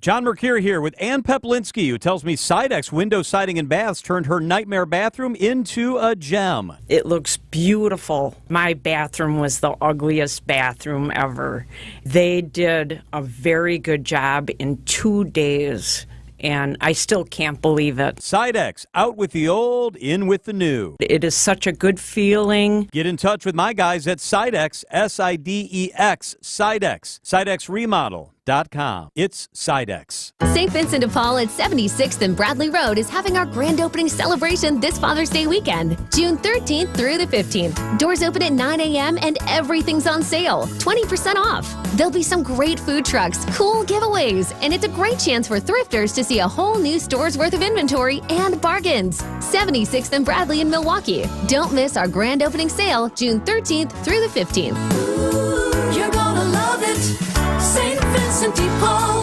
John Mercure here with Ann Peplinski, who tells me Sidex Window Siding and Baths turned her nightmare bathroom into a gem. It looks beautiful. My bathroom was the ugliest bathroom ever. They did a very good job in 2 days, and I still can't believe it. Sidex, out with the old, in with the new. It is such a good feeling. Get in touch with my guys at Sidex, S-I-D-E-X, Sidex, SidexRemodel.com. It's Sidex. St. Vincent de Paul at 76th and Bradley Road is having our grand opening celebration this Father's Day weekend, June 13th through the 15th. Doors open at 9 a.m. and everything's on sale, 20% off. There'll be some great food trucks, cool giveaways, and it's a great chance for thrifters to see a whole new store's worth of inventory and bargains. 76th and Bradley in Milwaukee. Don't miss our grand opening sale, June 13th through the 15th. You're gonna love it. St. Vincent de Paul.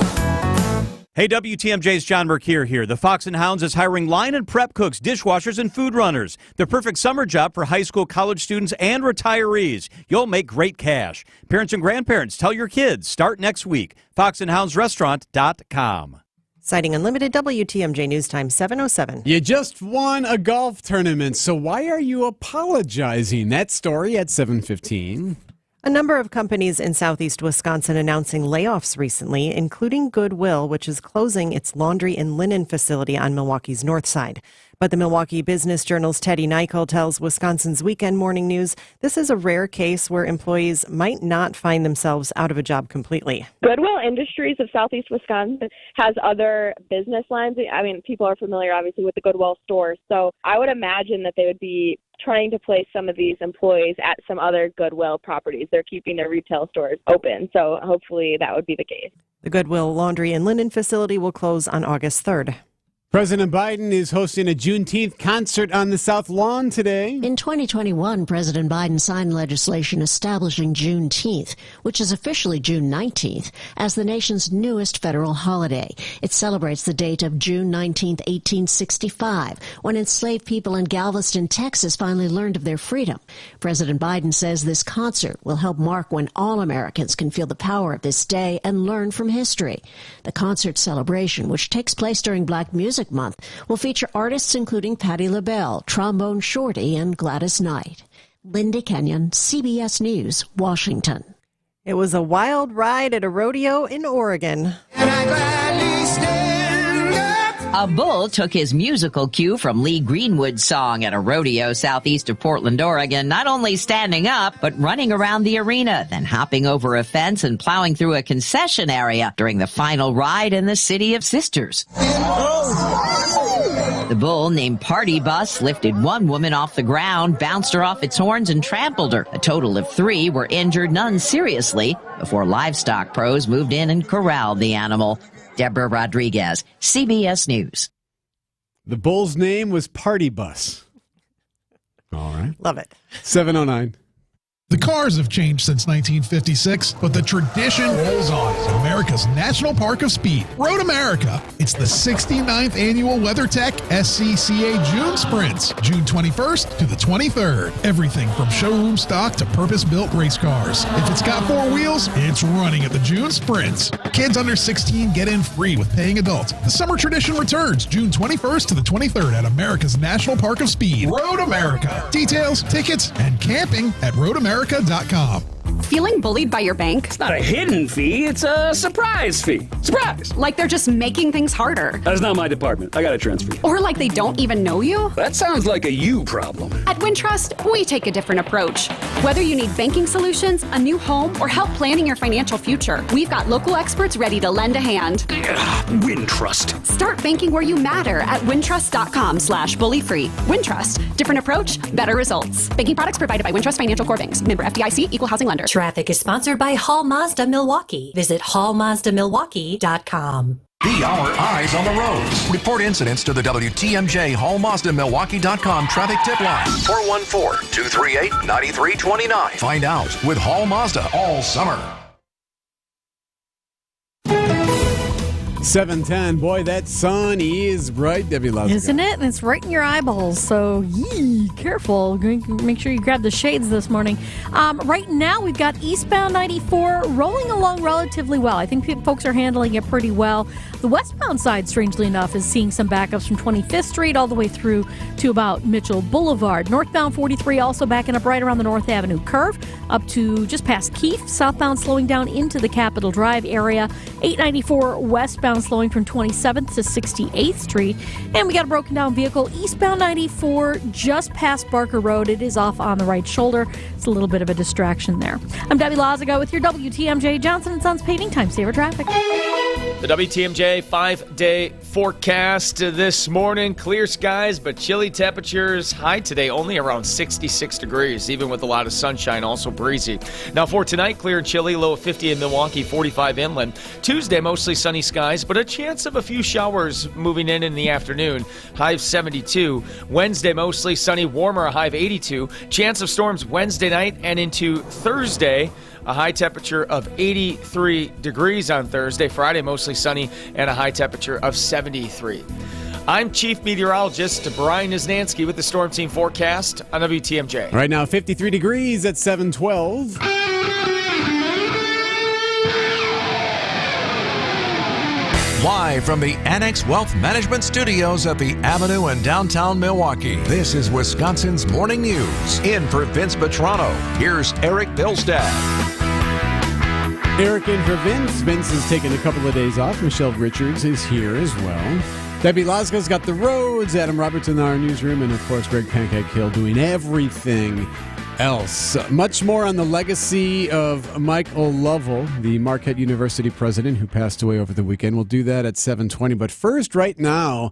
Hey, WTMJ's John Mercure here. The Fox and Hounds is hiring line and prep cooks, dishwashers, and food runners. The perfect summer job for high school, college students, and retirees. You'll make great cash. Parents and grandparents, tell your kids. Start next week. foxandhoundsrestaurant.com. Citing Unlimited, WTMJ News Time 7:07. You just won a golf tournament, so why are you apologizing? That story at 7:15. A number of companies in southeast Wisconsin announcing layoffs recently, including Goodwill, which is closing its laundry and linen facility on Milwaukee's north side. But the Milwaukee Business Journal's Teddy Nykel tells Wisconsin's Weekend Morning News this is a rare case where employees might not find themselves out of a job completely. Goodwill Industries of southeast Wisconsin has other business lines. I mean, people are familiar, obviously, with the Goodwill stores. So I would imagine that they would be trying to place some of these employees at some other Goodwill properties. They're keeping their retail stores open. So hopefully that would be the case. The Goodwill laundry and linen facility will close on August 3rd. President Biden is hosting a Juneteenth concert on the South Lawn today. In 2021, President Biden signed legislation establishing Juneteenth, which is officially June 19th, as the nation's newest federal holiday. It celebrates the date of June 19th, 1865, when enslaved people in Galveston, Texas finally learned of their freedom. President Biden says this concert will help mark when all Americans can feel the power of this day and learn from history. The concert celebration, which takes place during Black Music Month, will feature artists including Patti LaBelle, Trombone Shorty, and Gladys Knight. Linda Kenyon, CBS News, Washington. It was a wild ride at a rodeo in Oregon. A bull took his musical cue from Lee Greenwood's song at a rodeo southeast of Portland, Oregon, not only standing up, but running around the arena, then hopping over a fence and plowing through a concession area during the final ride in the City of Sisters. The bull, named Party Bus, lifted one woman off the ground, bounced her off its horns, and trampled her. A total of 3 were injured, none seriously, before livestock pros moved in and corralled the animal. Deborah Rodriguez, CBS News. The bull's name was Party Bus. All right. Love it. 7:09. The cars have changed since 1956, but the tradition rolls on as America's National Park of Speed, Road America. It's the 69th annual WeatherTech SCCA June Sprints, June 21st to the 23rd. Everything from showroom stock to purpose-built race cars. If it's got 4 wheels, it's running at the June Sprints. Kids under 16 get in free with paying adults. The summer tradition returns June 21st to the 23rd at America's National Park of Speed, Road America. Details, tickets, and camping at roadamerica.com. Feeling bullied by your bank? It's not a hidden fee, it's a surprise fee. Surprise! Like they're just making things harder. That's not my department. I got a transfer. Or like they don't even know you? That sounds like a you problem. At Wintrust, we take a different approach. Whether you need banking solutions, a new home, or help planning your financial future, we've got local experts ready to lend a hand. Wintrust. Start banking where you matter at wintrust.com/bully-free. Wintrust. Different approach, better results. Banking products provided by Wintrust Financial Corp. Banks. Member FDIC, Equal Housing Lender. Traffic is sponsored by Hall Mazda Milwaukee. Visit hallmazdamilwaukee.com. Be our eyes on the roads. Report incidents to the WTMJ HallMazdaMilwaukee.com traffic tip line. 414-238-9329. Find out with Hall Mazda all summer. 7:10. Boy, that sun is bright, Debbie Lazica. Isn't it? And it's right in your eyeballs. So, careful. Make sure you grab the shades this morning. Right now, we've got eastbound 94 rolling along relatively well. I think folks are handling it pretty well. The westbound side, strangely enough, is seeing some backups from 25th Street all the way through to about Mitchell Boulevard. Northbound 43 also backing up right around the North Avenue curve up to just past Keefe. Southbound slowing down into the Capitol Drive area. 894 westbound slowing from 27th to 68th Street. And we got a broken down vehicle eastbound 94 just past Barker Road. It is off on the right shoulder. It's a little bit of a distraction there. I'm Debbie Lazica with your WTMJ Johnson & Sons Paving Time Saver Traffic. The WTMJ 5-day forecast this morning. Clear skies, but chilly temperatures. High today only around 66 degrees, even with a lot of sunshine, also breezy. Now for tonight, clear and chilly, low of 50 in Milwaukee, 45 inland. Tuesday, mostly sunny skies, but a chance of a few showers moving in the afternoon. High of 72. Wednesday, mostly sunny, warmer, a high of 82. Chance of storms Wednesday night and into Thursday. a high temperature of 83 degrees on Thursday. Friday, mostly sunny and a high temperature of 73. I'm Chief Meteorologist Brian Niznansky with the Storm Team forecast on WTMJ. Right now, 53 degrees at 7:12. Live from the Annex Wealth Management Studios at the Avenue in downtown Milwaukee, this is Wisconsin's Morning News. In for Vince Petrano, here's Erik Bilstad. Erik in for Vince. Vince is taking a couple of days off. Michelle Richards is here as well. Debbie Laska's got the roads. Adam Roberts in our newsroom. And, of course, Greg Pancake Hill doing everything else. Much more on the legacy of Michael Lovell, the Marquette University president who passed away over the weekend. We'll do that at 7:20. But first, right now,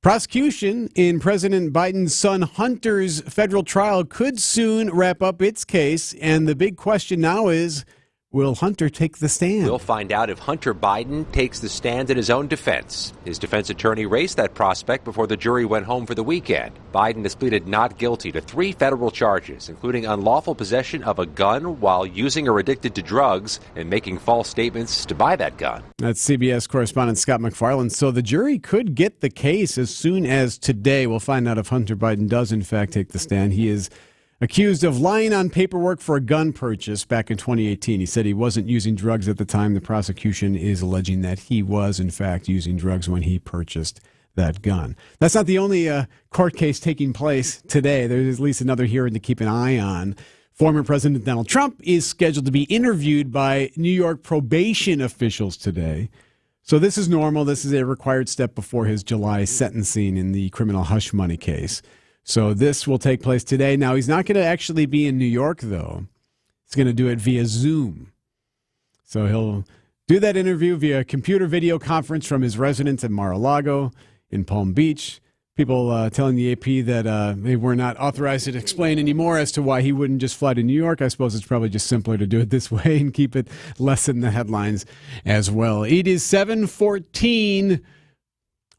prosecution in President Biden's son Hunter's federal trial could soon wrap up its case. And the big question now is, will Hunter take the stand? We'll find out if Hunter Biden takes the stand in his own defense. His defense attorney raised that prospect before the jury went home for the weekend. Biden has pleaded not guilty to 3 federal charges, including unlawful possession of a gun while using or addicted to drugs and making false statements to buy that gun. That's CBS correspondent Scott McFarland. So the jury could get the case as soon as today. We'll find out if Hunter Biden does, in fact, take the stand. He is accused of lying on paperwork for a gun purchase back in 2018. He said he wasn't using drugs at the time. The prosecution is alleging that he was, in fact, using drugs when he purchased that gun. That's not the only court case taking place today. There's at least another hearing to keep an eye on. Former President Donald Trump is scheduled to be interviewed by New York probation officials today. So this is normal. This is a required step before his July sentencing in the criminal hush money case. So this will take place today. Now, he's not going to actually be in New York, though. He's going to do it via Zoom. So he'll do that interview via computer video conference from his residence at Mar-a-Lago in Palm Beach. People telling the AP that they were not authorized to explain anymore as to why he wouldn't just fly to New York. I suppose it's probably just simpler to do it this way and keep it less in the headlines as well. It is 7:14.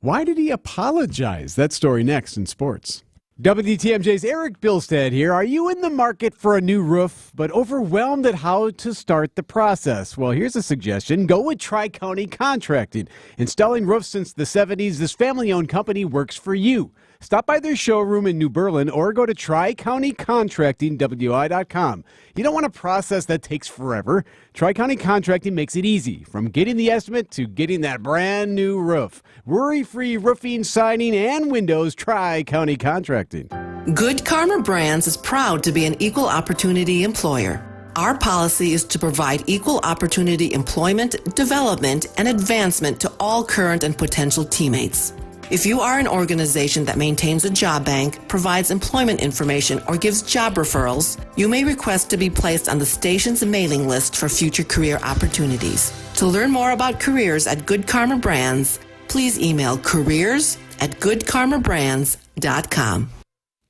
Why did he apologize? That story next in sports. WTMJ's Erik Bilstad here. Are you in the market for a new roof, but overwhelmed at how to start the process? Well, here's a suggestion. Go with Tri-County Contracting. Installing roofs since the 70s, this family-owned company works for you. Stop by their showroom in New Berlin or go to TriCountyContractingWI.com. You don't want a process that takes forever. Tri-County Contracting makes it easy, from getting the estimate to getting that brand new roof. Worry-free roofing, siding, and windows. Tri-County Contracting. Good Karma Brands is proud to be an equal opportunity employer. Our policy is to provide equal opportunity employment, development, and advancement to all current and potential teammates. If you are an organization that maintains a job bank, provides employment information, or gives job referrals, you may request to be placed on the station's mailing list for future career opportunities. To learn more about careers at Good Karma Brands, please email careers@goodkarmabrands.com.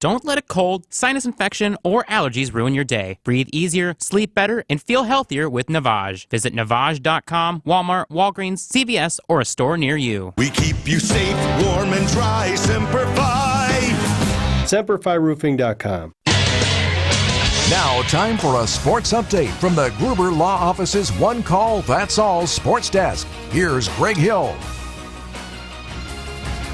Don't let a cold, sinus infection, or allergies ruin your day. Breathe easier, sleep better, and feel healthier with Navage. Visit Navage.com, Walmart, Walgreens, CVS, or a store near you. We keep you safe, warm, and dry. Semperfi. Semperfiroofing.com. Now, time for a sports update from the Gruber Law Office's One Call, That's All Sports Desk. Here's Greg Hill.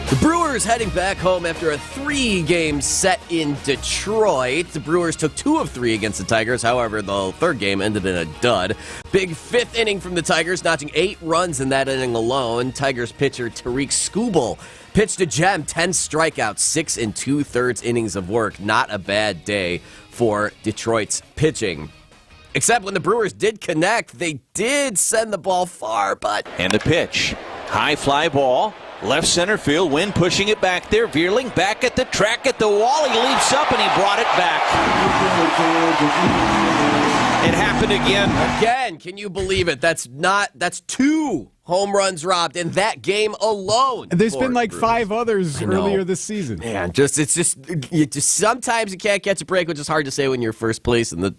The Brewers heading back home after a 3-game set in Detroit. The Brewers took 2 of 3 against the Tigers. However, the third game ended in a dud. Big 5th inning from the Tigers, notching 8 runs in that inning alone. Tigers pitcher Tariq Skubal pitched a gem, 10 strikeouts, 6 2/3 innings of work. Not a bad day for Detroit's pitching. Except when the Brewers did connect, they did send the ball far, but... And the pitch. High fly ball. Left center field, Wynn pushing it back there. Veerling back at the track at the wall. He leaps up and he brought it back. It happened again. Again, can you believe it? That's 2 home runs robbed in that game alone. There's been like 5 others earlier this season. Man, it's just sometimes you can't catch a break, which is hard to say when you're first place in the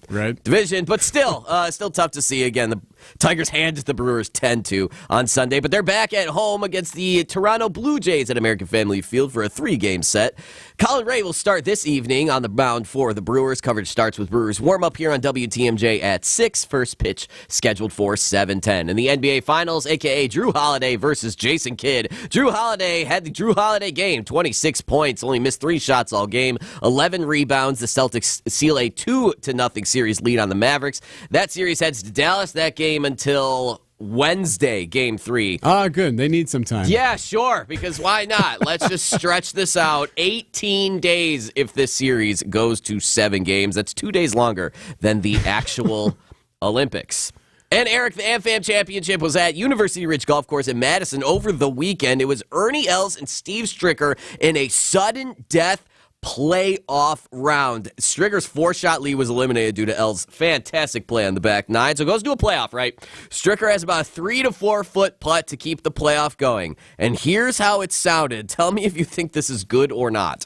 division. But still tough to see. Again, Tigers handed the Brewers 10-2 on Sunday, but they're back at home against the Toronto Blue Jays at American Family Field for a 3-game set. Colin Ray will start this evening on the mound for the Brewers. Coverage starts with Brewers warm-up here on WTMJ at 6. First pitch scheduled for 7:10. In the NBA Finals, a.k.a. Drew Holiday versus Jason Kidd. Drew Holiday had the Drew Holiday game, 26 points, only missed 3 shots all game, 11 rebounds. The Celtics seal a 2-0 series lead on the Mavericks. That series heads to Dallas. That game until Wednesday, Game 3. Good. They need some time. Yeah, sure, because why not? Let's just stretch this out. 18 days if this series goes to 7 games. That's 2 days longer than the actual Olympics. And Erik, the AmFam Championship was at University Ridge Golf Course in Madison over the weekend. It was Ernie Els and Steve Stricker in a sudden death playoff round. Stricker's 4-shot lead was eliminated due to Els' fantastic play on the back 9, so it goes to a playoff, right? Stricker has about a 3 to 4 foot putt to keep the playoff going. And here's how it sounded. Tell me if you think this is good or not.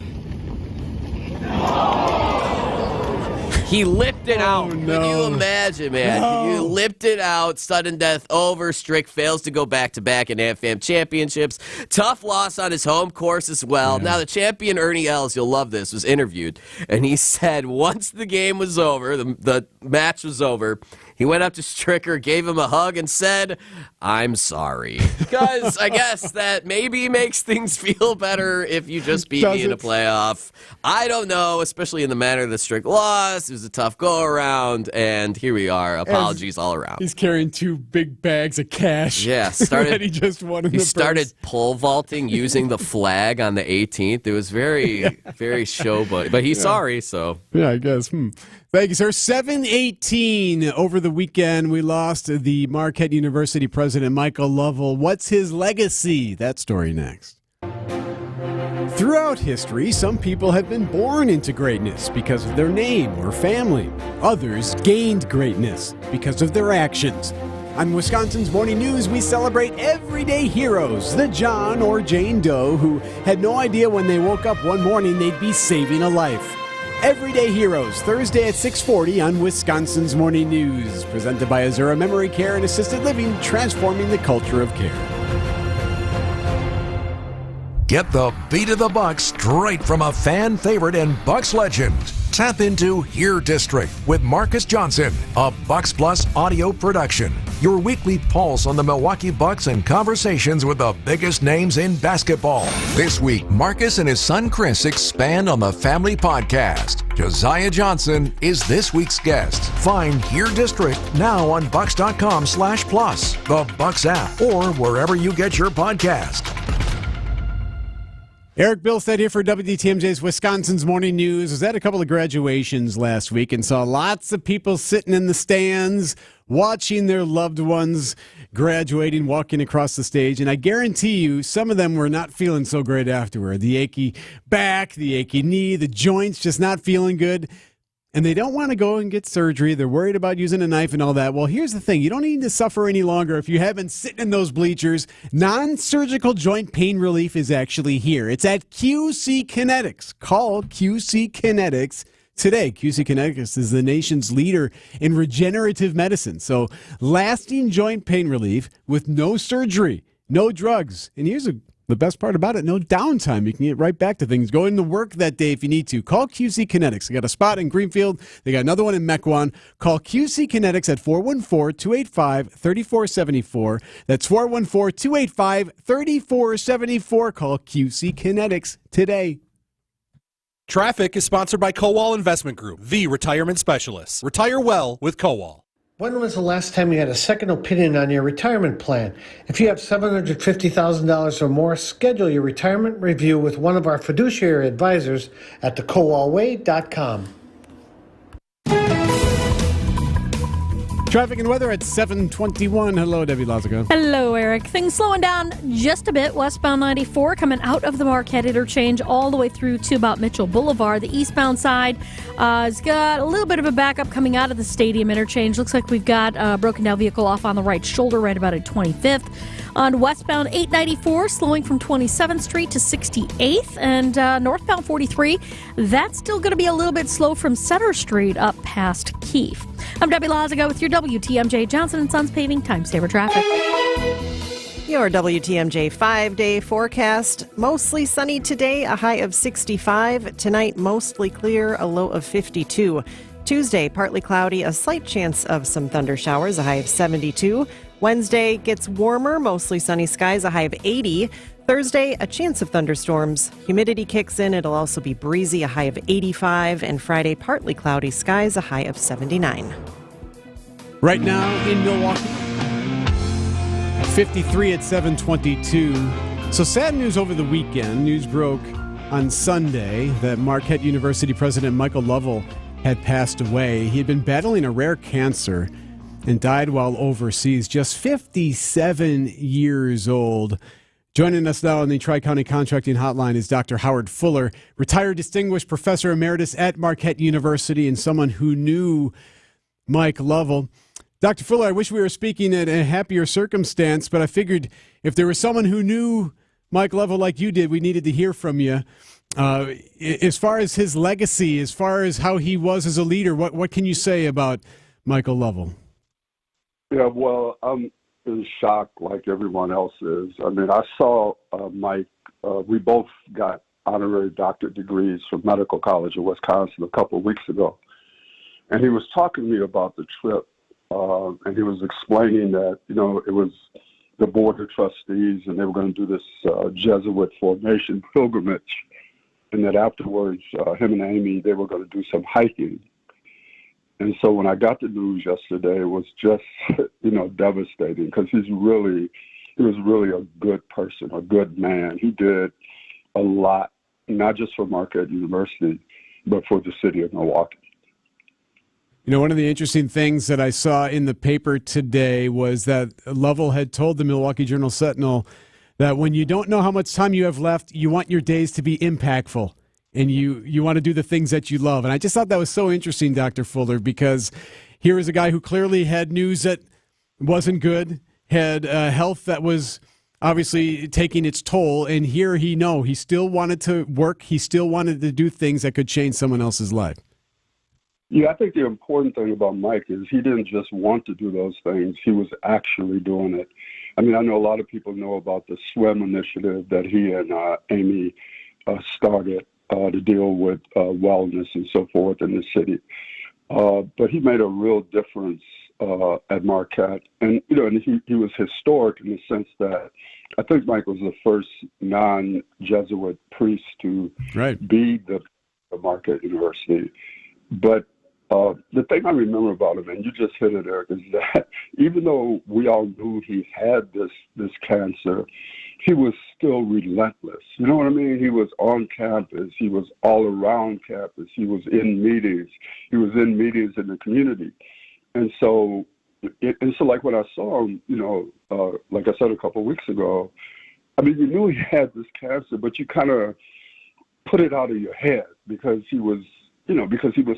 He lipped it out. No. Can you imagine, man? No. Can you lipped it out? Sudden death over. Strick fails to go back-to-back in AmFam championships. Tough loss on his home course as well. Yeah. Now, the champion, Ernie Els, you'll love this, was interviewed. And he said once the game was over, the match was over, he went up to Stricker, gave him a hug, and said, "I'm sorry." Because I guess that maybe makes things feel better if you just beat me in a playoff. I don't know, especially in the manner that Strick lost. It was a tough go-around, and here we are. Apologies all around. He's carrying 2 big bags of cash. Yeah, he just won in the started pole vaulting using the flag on the 18th. It was very, very showboat. But he's sorry, so. Yeah, I guess. Thank you, sir. 7-18 over the weekend. We lost the Marquette University president, Michael Lovell. What's his legacy? That story next. Throughout history, some people have been born into greatness because of their name or family. Others gained greatness because of their actions. On Wisconsin's Morning News, we celebrate everyday heroes, the John or Jane Doe who had no idea when they woke up one morning they'd be saving a life. Everyday Heroes, Thursday at 6:40 on Wisconsin's Morning News. Presented by Azura Memory Care and Assisted Living, transforming the culture of care. Get the beat of the Bucks straight from a fan favorite and Bucks legend. Tap into Here District with Marcus Johnson, a Bucks Plus audio production. Your weekly pulse on the Milwaukee Bucks and conversations with the biggest names in basketball. This week, Marcus and his son Chris expand on the family podcast. Josiah Johnson is this week's guest. Find Here District now on Bucks.com/plus, the Bucks app, or wherever you get your podcast. Erik Bilstad here for WTMJ's Wisconsin's Morning News. Was at a couple of graduations last week and saw lots of people sitting in the stands watching their loved ones graduating, walking across the stage. And I guarantee you some of them were not feeling so great afterward. The achy back, the achy knee, the joints just not feeling good. And they don't want to go and get surgery. They're worried about using a knife and all that. Well, here's the thing. You don't need to suffer any longer if you have been sitting in those bleachers. Non-surgical joint pain relief is actually here. It's at QC Kinetics. Call QC Kinetics today. QC Kinetics is the nation's leader in regenerative medicine. So lasting joint pain relief with no surgery, no drugs. And here's the best part about it, no downtime. You can get right back to things. Go into work that day if you need to. Call QC Kinetics. They got a spot in Greenfield. They got another one in Mequon. Call QC Kinetics at 414-285-3474. That's 414-285-3474. Call QC Kinetics today. Traffic is sponsored by Kowal Investment Group, the retirement specialists. Retire well with Kowal. When was the last time you had a second opinion on your retirement plan? If you have $750,000 or more, schedule your retirement review with one of our fiduciary advisors at thekowalway.com. Traffic and weather at 7:21. Hello, Debbie Lazago. Hello, Erik. Things slowing down just a bit. Westbound 94 coming out of the Marquette interchange all the way through to about Mitchell Boulevard. The eastbound side has got a little bit of a backup coming out of the stadium interchange. Looks like we've got a broken down vehicle off on the right shoulder right about at 25th. On westbound 894, slowing from 27th Street to 68th. And northbound 43, that's still going to be a little bit slow from Center Street up past Keefe. I'm Debbie Lazaga with your WTMJ Johnson & Sons Paving Time Saver Traffic. Your WTMJ 5-day forecast. Mostly sunny today, a high of 65. Tonight, mostly clear, a low of 52. Tuesday, partly cloudy, a slight chance of some thunder showers, a high of 72. Wednesday gets warmer, mostly sunny skies, a high of 80. Thursday, a chance of thunderstorms. Humidity kicks in. It'll also be breezy, a high of 85. And Friday, partly cloudy skies, a high of 79. Right now in Milwaukee, 53 at 7:22. So sad news over the weekend. News broke on Sunday that Marquette University President Michael Lovell had passed away. He had been battling a rare cancer and died while overseas, just 57 years old. Joining us now on the Tri-County Contracting Hotline is Dr. Howard Fuller, retired distinguished professor emeritus at Marquette University and someone who knew Mike Lovell. Dr. Fuller, I wish we were speaking in a happier circumstance, but I figured if there was someone who knew Mike Lovell like you did, we needed to hear from you. As far as his legacy, as far as how he was as a leader, what can you say about Michael Lovell? Yeah, well, I'm in shock like everyone else is. I mean, I saw Mike. We both got honorary doctorate degrees from Medical College of Wisconsin a couple of weeks ago. And he was talking to me about the trip. And he was explaining that, it was the Board of Trustees and they were going to do this Jesuit formation pilgrimage. And that afterwards, him and Amy, they were going to do some hiking. And so when I got the news yesterday, it was just, devastating because he was really a good person, a good man. He did a lot, not just for Marquette University, but for the city of Milwaukee. One of the interesting things that I saw in the paper today was that Lovell had told the Milwaukee Journal-Sentinel that when you don't know how much time you have left, you want your days to be impactful, and you want to do the things that you love. And I just thought that was so interesting, Dr. Fuller, because here is a guy who clearly had news that wasn't good, had health that was obviously taking its toll, and here he still wanted to work, he still wanted to do things that could change someone else's life. Yeah, I think the important thing about Mike is he didn't just want to do those things. He was actually doing it. I mean, I know a lot of people know about the SWIM initiative that he and Amy started to deal with wellness and so forth in the city. But he made a real difference at Marquette. And, and he was historic in the sense that I think Mike was the first non-Jesuit priest to be the Marquette University. But the thing I remember about him, and you just hit it, Eric, is that even though we all knew he had this cancer, he was still relentless. You know what I mean? He was on campus. He was all around campus. He was in meetings. He was in meetings in the community. And so like when I saw him, like I said a couple of weeks ago, I mean, you knew he had this cancer, but you kind of put it out of your head because he was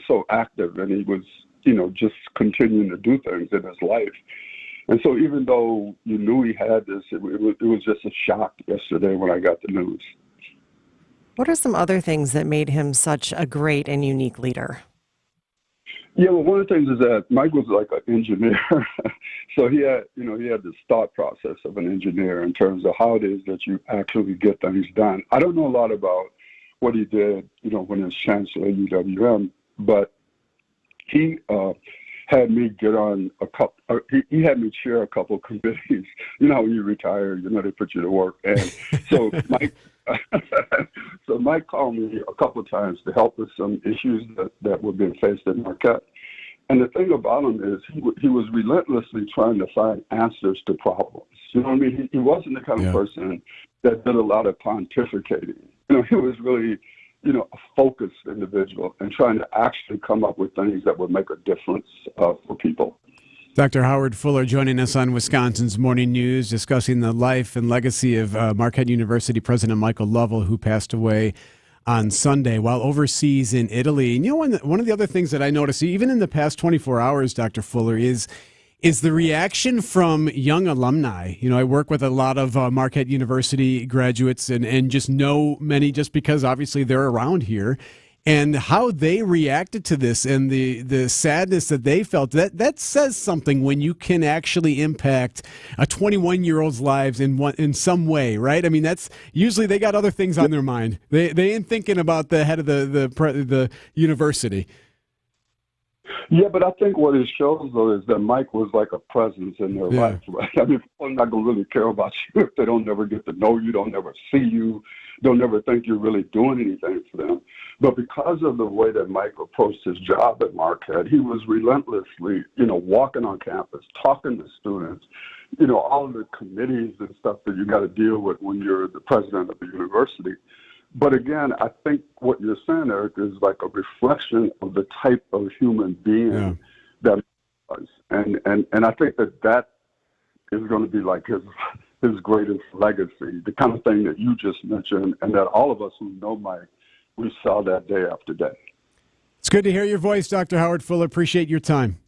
so active and he was, just continuing to do things in his life. And so even though you knew he had this, it was just a shock yesterday when I got the news. What are some other things that made him such a great and unique leader? Yeah, well, one of the things is that Mike was like an engineer. So he had this thought process of an engineer in terms of how it is that you actually get things done. I don't know a lot about what he did, when he was chancellor at UWM, but he had me get on he had me chair a couple of committees. When you retire, they put you to work. And so Mike called me a couple of times to help with some issues that were being faced at Marquette. And the thing about him is he was relentlessly trying to find answers to problems. You know what I mean? He wasn't the kind of person that did a lot of pontificating. He was really, a focused individual and trying to actually come up with things that would make a difference for people. Dr. Howard Fuller joining us on Wisconsin's Morning News, discussing the life and legacy of Marquette University President Michael Lovell, who passed away on Sunday while overseas in Italy. And one of the other things that I noticed, even in the past 24 hours, Dr. Fuller, is the reaction from young alumni. I work with a lot of Marquette University graduates and just know many just because obviously they're around here. and how they reacted to this and the sadness that they felt, that says something when you can actually impact a 21-year-old's lives in some way, right? I mean, that's usually they got other things on their mind. They ain't thinking about the head of the university. Yeah, but I think what it shows, though, is that Mike was like a presence in their life, right? I mean, people are not going to really care about you if they don't never get to know you, don't never see you, don't never think you're really doing anything for them. But because of the way that Mike approached his job at Marquette, he was relentlessly, walking on campus, talking to students, all of the committees and stuff that you got to deal with when you're the president of the university. But again, I think what you're saying, Eric, is like a reflection of the type of human being that he was. And I think that is going to be like his greatest legacy, the kind of thing that you just mentioned, and that all of us who know Mike, we saw that day after day. It's good to hear your voice, Dr. Howard Fuller. Appreciate your time.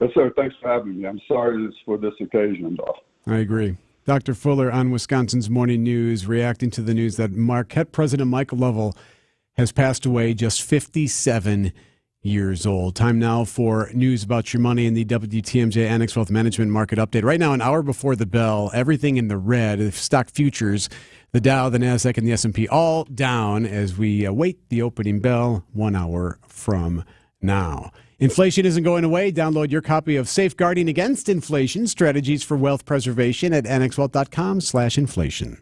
Yes, sir. Thanks for having me. I'm sorry for this occasion, though. I agree. Dr. Fuller on Wisconsin's Morning News, reacting to the news that Marquette President Michael Lovell has passed away, just 57 years old. Time now for news about your money in the WTMJ Annex Wealth Management Market Update. Right now, an hour before the bell, everything in the red. Stock futures, the Dow, the NASDAQ, and the S&P all down as we await the opening bell 1 hour from now. Inflation isn't going away. Download your copy of Safeguarding Against Inflation, Strategies for Wealth Preservation at annexwealth.com/inflation.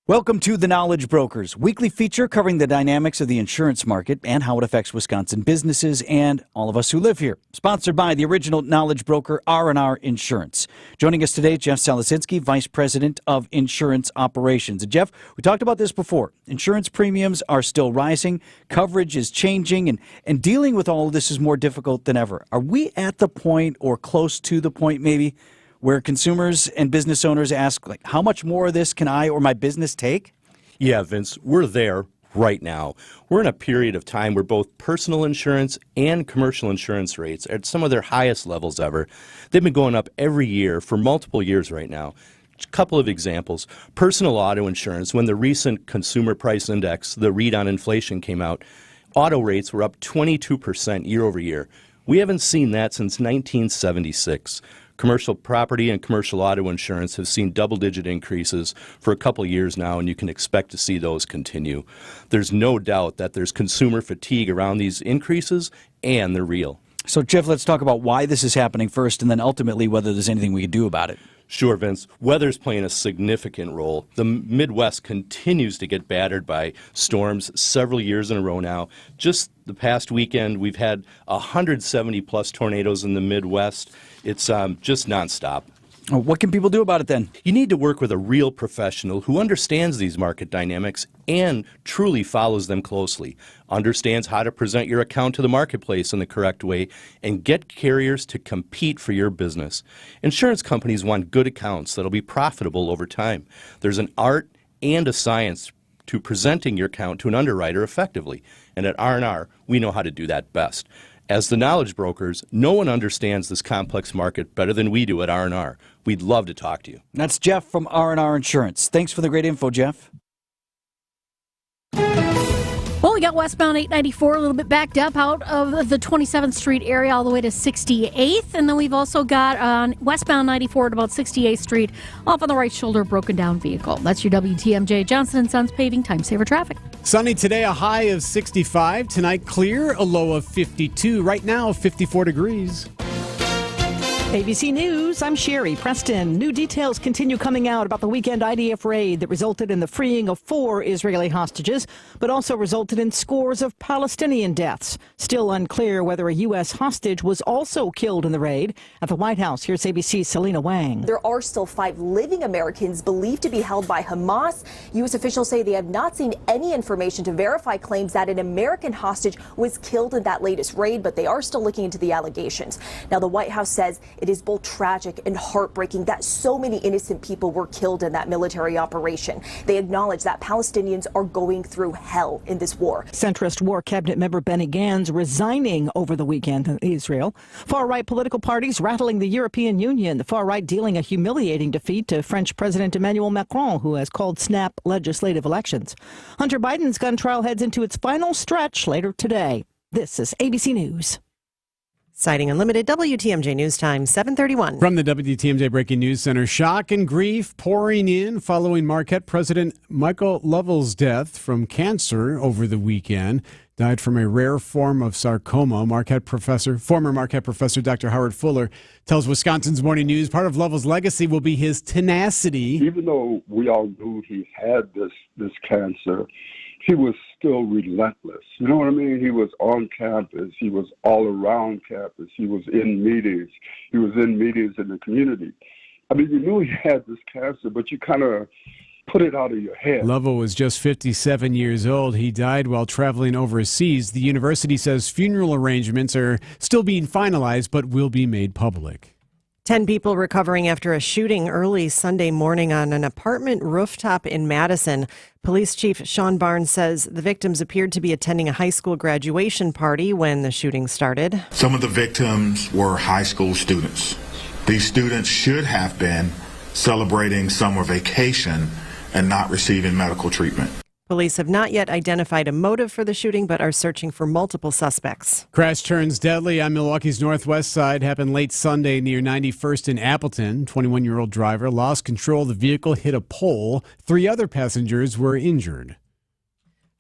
Welcome to The Knowledge Brokers, weekly feature covering the dynamics of the insurance market and how it affects Wisconsin businesses and all of us who live here. Sponsored by the original knowledge broker, R&R Insurance. Joining us today, Jeff Salasinski, Vice President of Insurance Operations. And Jeff, we talked about this before. Insurance premiums are still rising, coverage is changing, and dealing with all of this is more difficult than ever. Are we at the point, or close to the point maybe, where consumers and business owners ask, like, how much more of this can I or my business take? Yeah, Vince, we're there right now. We're in a period of time where both personal insurance and commercial insurance rates are at some of their highest levels ever. They've been going up every year for multiple years right now. A couple of examples. Personal auto insurance, when the recent Consumer Price Index, the read on inflation, came out, auto rates were up 22% year over year. We haven't seen that since 1976. Commercial property and commercial auto insurance have seen double-digit increases for a couple years now, and you can expect to see those continue. There's no doubt that there's consumer fatigue around these increases, and they're real. So, Jeff, let's talk about why this is happening first, and then ultimately whether there's anything we can do about it. Sure, Vince. Weather's playing a significant role. The Midwest continues to get battered by storms several years in a row now. Just the past weekend, we've had 170-plus tornadoes in the Midwest. It's just nonstop. What can people do about it then? You need to work with a real professional who understands these market dynamics and truly follows them closely, understands how to present your account to the marketplace in the correct way, and get carriers to compete for your business. Insurance companies want good accounts that'll be profitable over time. There's an art and a science to presenting your account to an underwriter effectively, and at R&R, we know how to do that best. As the knowledge brokers, no one understands this complex market better than we do at R&R. We'd love to talk to you. That's Jeff from R&R Insurance. Thanks for the great info, Jeff. Well, we got westbound 894 a little bit backed up out of the 27th Street area all the way to 68th. And then we've also got on westbound 94 at about 68th Street off on the right shoulder, broken down vehicle. That's your WTMJ Johnson & Sons Paving Time Saver Traffic. Sunny today, a high of 65. Tonight, clear, a low of 52. Right now, 54 degrees. ABC News, I'm Sherry Preston. New details continue coming out about the weekend IDF raid that resulted in the freeing of 4 Israeli hostages, but also resulted in scores of Palestinian deaths. Still unclear whether a U.S. hostage was also killed in the raid. At the White House, here's ABC's Selena Wang. There are still 5 living Americans believed to be held by Hamas. U.S. officials say they have not seen any information to verify claims that an American hostage was killed in that latest raid, but they are still looking into the allegations. Now, the White House says It is both tragic and heartbreaking that so many innocent people were killed in that military operation. They acknowledge that Palestinians are going through hell in this war. Centrist War Cabinet member Benny Gantz resigning over the weekend in Israel. Far-right political parties rattling the European Union. The far-right dealing a humiliating defeat to French President Emmanuel Macron, who has called snap legislative elections. Hunter Biden's gun trial heads into its final stretch later today. This is ABC News. Citing Unlimited, WTMJ News Time, 7:31. From the WTMJ Breaking News Center, shock and grief pouring in following Marquette President Michael Lovell's death from cancer over the weekend. Died from a rare form of sarcoma. Former Marquette professor Dr. Howard Fuller tells Wisconsin's Morning News part of Lovell's legacy will be his tenacity. Even though we all knew he had this cancer, he was still relentless. You know what I mean? He was on campus. He was all around campus. He was in meetings. He was in meetings in the community. I mean, you knew he had this cancer, but you kind of put it out of your head. Lovell was just 57 years old. He died while traveling overseas. The university says funeral arrangements are still being finalized, but will be made public. 10 people recovering after a shooting early Sunday morning on an apartment rooftop in Madison. Police Chief Sean Barnes says the victims appeared to be attending a high school graduation party when the shooting started. Some of the victims were high school students. These students should have been celebrating summer vacation and not receiving medical treatment. Police have not yet identified a motive for the shooting, but are searching for multiple suspects. Crash turns deadly on Milwaukee's northwest side happened late Sunday near 91st in Appleton. 21-year-old driver lost control of the vehicle, hit a pole. 3 other passengers were injured.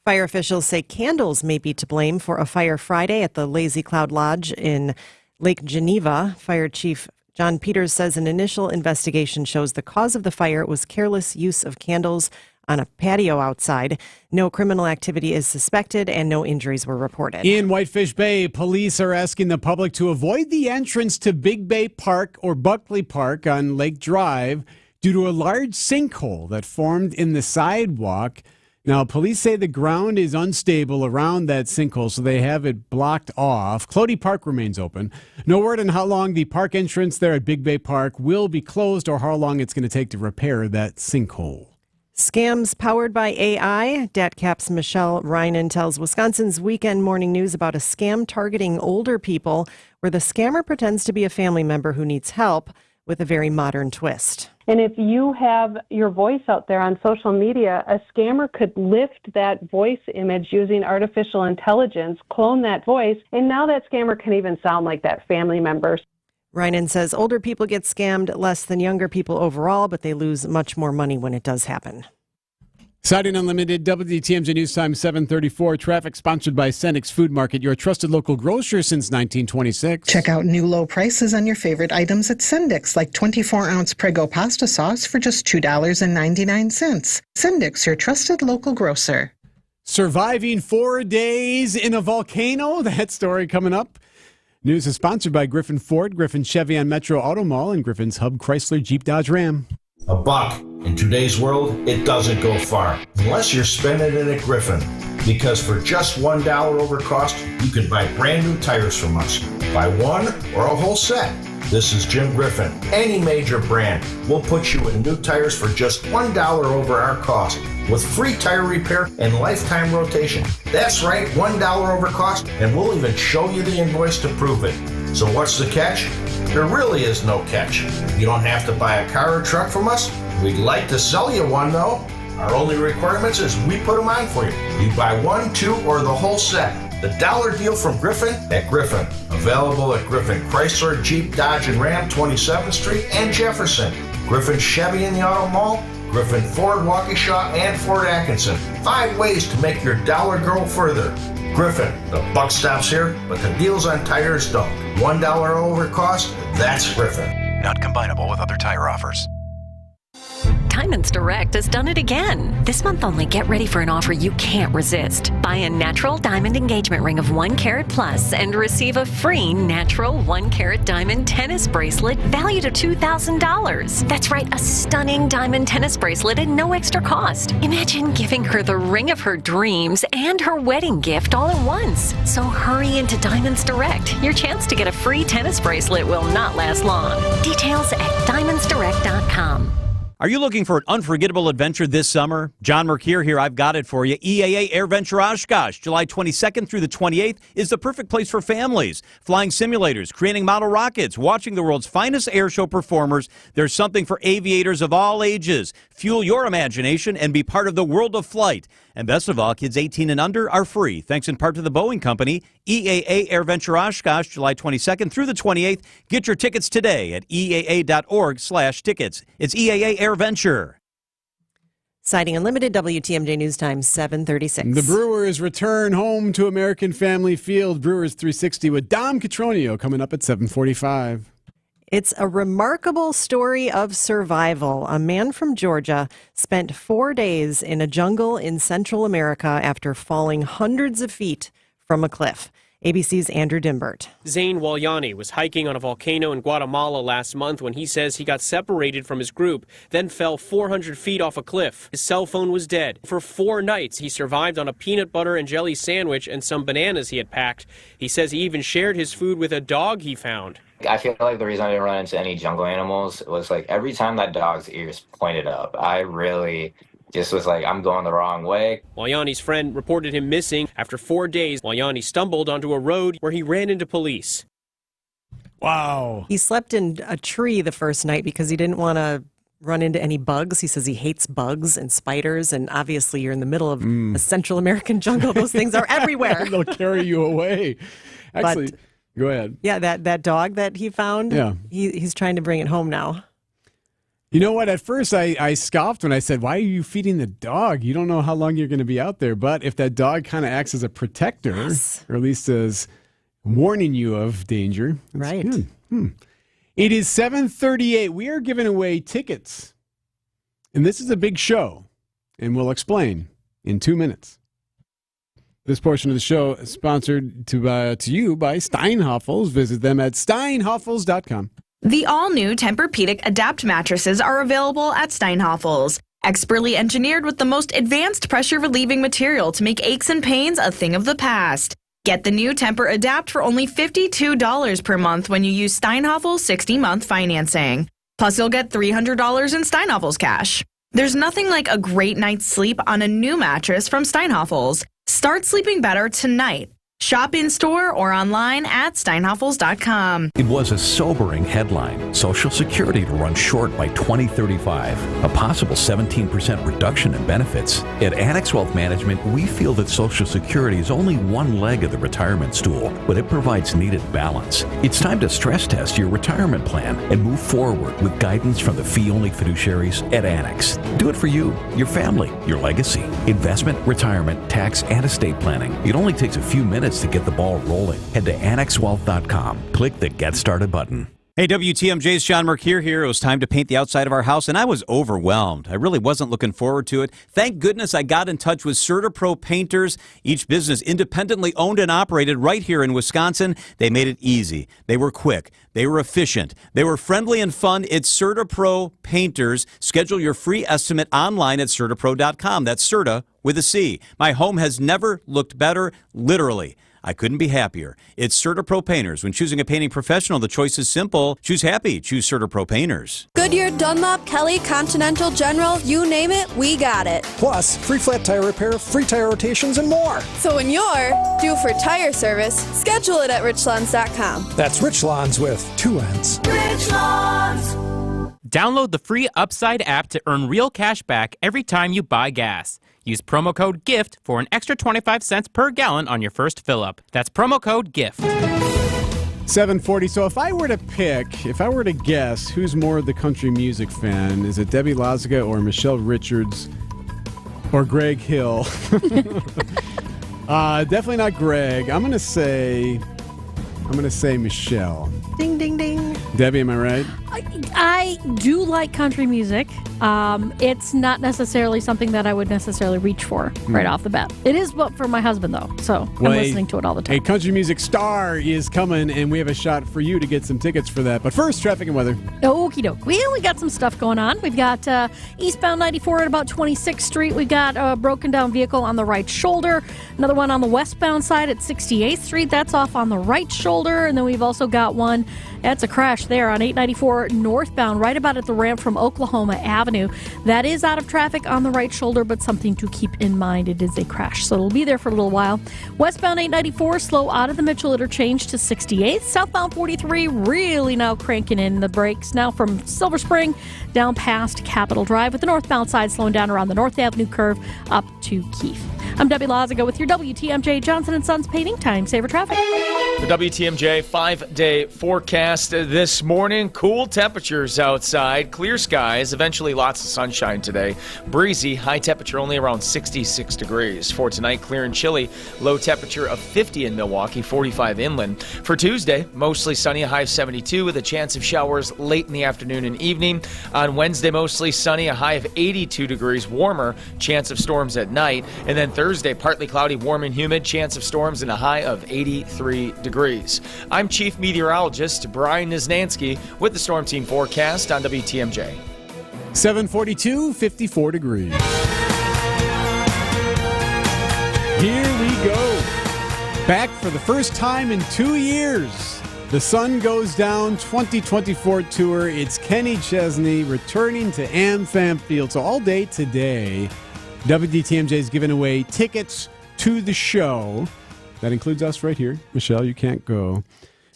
Fire officials say candles may be to blame for a fire Friday at the Lazy Cloud Lodge in Lake Geneva. Fire Chief John Peters says an initial investigation shows the cause of the fire was careless use of candles on a patio outside. No criminal activity is suspected and no injuries were reported. In Whitefish Bay, police are asking the public to avoid the entrance to Big Bay Park or Buckley Park on Lake Drive due to a large sinkhole that formed in the sidewalk. Now, police say the ground is unstable around that sinkhole, so they have it blocked off. Clody Park remains open. No word on how long the park entrance there at Big Bay Park will be closed or how long it's going to take to repair that sinkhole. Scams powered by AI. DatCap's Michelle Reinen tells Wisconsin's Weekend Morning News about a scam targeting older people where the scammer pretends to be a family member who needs help with a very modern twist. And if you have your voice out there on social media, a scammer could lift that voice image using artificial intelligence, clone that voice, and now that scammer can even sound like that family member. Reinen says older people get scammed less than younger people overall, but they lose much more money when it does happen. Citing Unlimited, WTMJ News Time 7:34. Traffic sponsored by Senix Food Market, your trusted local grocer since 1926. Check out new low prices on your favorite items at Sendix, like 24-ounce Prego pasta sauce for just $2.99. Sendix, your trusted local grocer. Surviving 4 days in a volcano? That story coming up. News is sponsored by Griffin Ford, Griffin Chevy on Metro Auto Mall, and Griffin's Hub Chrysler Jeep Dodge Ram. $1. In today's world, it doesn't go far, unless you're spending it at Griffin. Because for just $1 over cost, you can buy brand new tires from us. Buy one or a whole set. This is Jim Griffin. Any major brand, we'll put you in new tires for just $1 over our cost, with free tire repair and lifetime rotation. That's right, $1 over cost, and we'll even show you the invoice to prove it. So what's the catch? There really is no catch. You don't have to buy a car or truck from us. We'd like to sell you one, though. Our only requirements is we put them on for you. You buy one, two, or the whole set. The dollar deal from Griffin at Griffin. Available at Griffin Chrysler, Jeep, Dodge, and Ram, 27th Street and Jefferson. Griffin Chevy in the Auto Mall. Griffin Ford, Waukesha, and Fort Atkinson. 5 ways to make your dollar grow further. Griffin, the buck stops here, but the deals on tires don't. $1 over cost, that's Griffin. Not combinable with other tire offers. Diamonds Direct has done it again. This month only, get ready for an offer you can't resist. Buy a natural diamond engagement ring of 1 carat plus and receive a free natural 1 carat diamond tennis bracelet valued at $2,000. That's right, a stunning diamond tennis bracelet at no extra cost. Imagine giving her the ring of her dreams and her wedding gift all at once. So hurry into Diamonds Direct. Your chance to get a free tennis bracelet will not last long. Details at diamondsdirect.com. Are you looking for an unforgettable adventure this summer? John Mercure here. I've got it for you. EAA Air Venture Oshkosh, July 22nd through the 28th, is the perfect place for families. Flying simulators, creating model rockets, watching the world's finest airshow performers. There's something for aviators of all ages. Fuel your imagination and be part of the world of flight. And best of all, kids 18 and under are free, thanks in part to the Boeing Company. EAA Air Venture Oshkosh, July 22nd through the 28th. Get your tickets today at eaa.org/tickets. It's EAA Air Venture. Citing Unlimited, WTMJ News Time, 7:36. The Brewers return home to American Family Field. Brewers 360 with Dom Catronio coming up at 7:45. It's a remarkable story of survival. A man from Georgia spent 4 days in a jungle in Central America after falling hundreds of feet from a cliff. ABC's Andrew Dimbert. Zane Walyani was hiking on a volcano in Guatemala last month when he says he got separated from his group, then fell 400 feet off a cliff. His cell phone was dead. For 4 nights, he survived on a peanut butter and jelly sandwich and some bananas he had packed. He says he even shared his food with a dog he found. I feel like the reason I didn't run into any jungle animals was like every time that dog's ears pointed up, I really just was like, I'm going the wrong way. Walyani's friend reported him missing. After 4 days, Walyani stumbled onto a road where he ran into police. Wow. He slept in a tree the first night because he didn't want to run into any bugs. He says he hates bugs and spiders, and obviously you're in the middle of a Central American jungle. Those things are everywhere. They'll carry you away. Actually, go ahead. Yeah, that dog that he found, yeah. He's trying to bring it home now. You know what? At first, I scoffed when I said, why are you feeding the dog? You don't know how long you're going to be out there. But if that dog kind of acts as a protector, or at least as warning you of danger, that's right. Good. It is 7:38. We are giving away tickets. And this is a big show. And we'll explain in 2 minutes. This portion of the show is sponsored to you by Steinhoffels. Visit them at steinhoffels.com. The all-new Tempur-Pedic Adapt mattresses are available at Steinhoffels. Expertly engineered with the most advanced pressure-relieving material to make aches and pains a thing of the past. Get the new Tempur Adapt for only $52 per month when you use Steinhoffels 60-month financing. Plus, you'll get $300 in Steinhoffels cash. There's nothing like a great night's sleep on a new mattress from Steinhoffels. Start sleeping better tonight. Shop in-store or online at steinhoffels.com. It was a sobering headline. Social Security to run short by 2035. A possible 17% reduction in benefits. At Annex Wealth Management, we feel that Social Security is only one leg of the retirement stool, but it provides needed balance. It's time to stress test your retirement plan and move forward with guidance from the fee-only fiduciaries at Annex. Do it for you, your family, your legacy. Investment, retirement, tax, and estate planning. It only takes a few minutes to get the ball rolling. Head to annexwealth.com. Click the Get Started button. Hey, WTMJ's Sean Mercure here. It was time to paint the outside of our house, and I was overwhelmed. I really wasn't looking forward to it. Thank goodness I got in touch with CertaPro Painters, each business independently owned and operated right here in Wisconsin. They made it easy. They were quick. They were efficient. They were friendly and fun. It's CertaPro Painters. Schedule your free estimate online at CertaPro.com. That's Certa with a C. My home has never looked better, literally. I couldn't be happier. It's CertaPro Painters. When choosing a painting professional, the choice is simple. Choose happy. Choose CertaPro Painters. Goodyear, Dunlop, Kelly, Continental, General, you name it, we got it. Plus, free flat tire repair, free tire rotations, and more. So when you're due for tire service, schedule it at richlawns.com. That's Rich Lawns with 2 N's. Rich Lawns. Download the free Upside app to earn real cash back every time you buy gas. Use promo code GIFT for an extra 25 cents per gallon on your first fill-up. That's promo code GIFT. 7:40. So if I were to guess who's more the country music fan, is it Debbie Lozica or Michelle Richards or Greg Hill? Definitely not Greg. I'm gonna say Michelle. Ding, ding, ding. Debbie, am I right? I do like country music. It's not necessarily something that I would necessarily reach for right off the bat. It is for my husband, though, so I'm listening to it all the time. A country music star is coming, and we have a shot for you to get some tickets for that. But first, traffic and weather. Okie doke. We got some stuff going on. We've got eastbound 94 at about 26th Street. We've got a broken down vehicle on the right shoulder. Another one on the westbound side at 68th Street. That's off on the right shoulder. And then we've also got one, that's a crash there on 894 northbound, right about at the ramp from Oklahoma Avenue. That is out of traffic on the right shoulder, but something to keep in mind. It is a crash, so it'll be there for a little while. Westbound 894, slow out of the Mitchell interchange to 68th. Southbound 43, really now cranking in the brakes now from Silver Spring down past Capitol Drive, with the northbound side slowing down around the North Avenue curve up to Keith. I'm Debbie Lazaga with your WTMJ Johnson & Sons Painting Time Saver Traffic. The WTMJ 5-day forecast this morning. Cool temperatures outside, clear skies, eventually lots of sunshine today. Breezy, high temperature only around 66 degrees. For tonight, clear and chilly, low temperature of 50 in Milwaukee, 45 inland. For Tuesday, mostly sunny, a high of 72 with a chance of showers late in the afternoon and evening. On Wednesday, mostly sunny, a high of 82 degrees, warmer, chance of storms at night. And then Thursday, partly cloudy, warm and humid, chance of storms and a high of 83 degrees. I'm Chief Meteorologist Brian Niznansky with the Storm Team forecast on WTMJ. 742, 54 degrees. Here we go. Back for the first time in 2 years. The Sun Goes Down 2024 tour. It's Kenny Chesney returning to AmFam Field. So all day today, WTMJ is giving away tickets to the show. That includes us right here. Michelle, you can't go.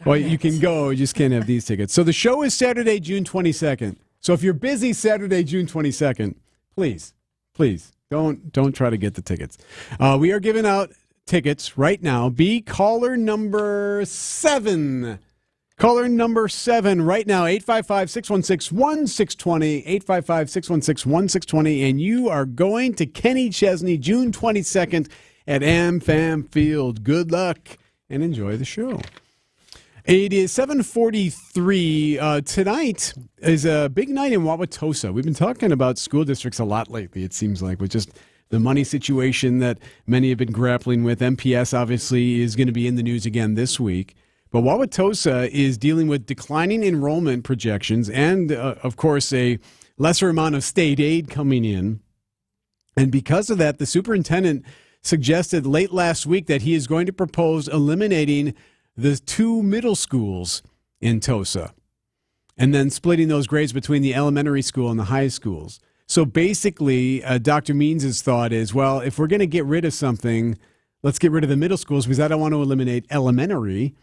Well, you can go, you just can't have these tickets. So the show is Saturday, June 22nd. So if you're busy Saturday, June 22nd, please, don't try to get the tickets. We are giving out tickets right now. Be caller number 7. Caller number 7 right now, 855-616-1620, 855-616-1620, and you are going to Kenny Chesney, June 22nd at AmFam Field. Good luck and enjoy the show. It is 7:43. Tonight is a big night in Wauwatosa. We've been talking about school districts a lot lately, it seems like, with just the money situation that many have been grappling with. MPS obviously is going to be in the news again this week. But Wauwatosa is dealing with declining enrollment projections and, of course, a lesser amount of state aid coming in. And because of that, the superintendent suggested late last week that he is going to propose eliminating the 2 middle schools in Tosa and then splitting those grades between the elementary school and the high schools. So basically, Dr. Means' thought is, well, if we're going to get rid of something, let's get rid of the middle schools because I don't want to eliminate elementary.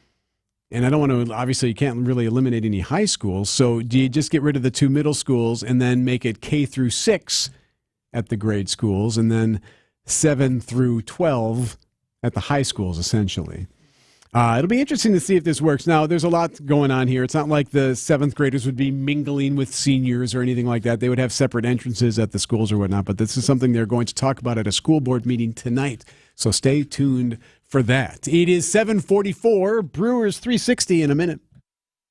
And I don't want to, obviously, you can't really eliminate any high schools. So do you just get rid of the 2 middle schools and then make it K through 6 at the grade schools and then 7 through 12 at the high schools, essentially? It'll be interesting to see if this works. Now, there's a lot going on here. It's not like the 7th graders would be mingling with seniors or anything like that. They would have separate entrances at the schools or whatnot. But this is something they're going to talk about at a school board meeting tonight. So stay tuned for that. It is 7:44, Brewers 360 in a minute.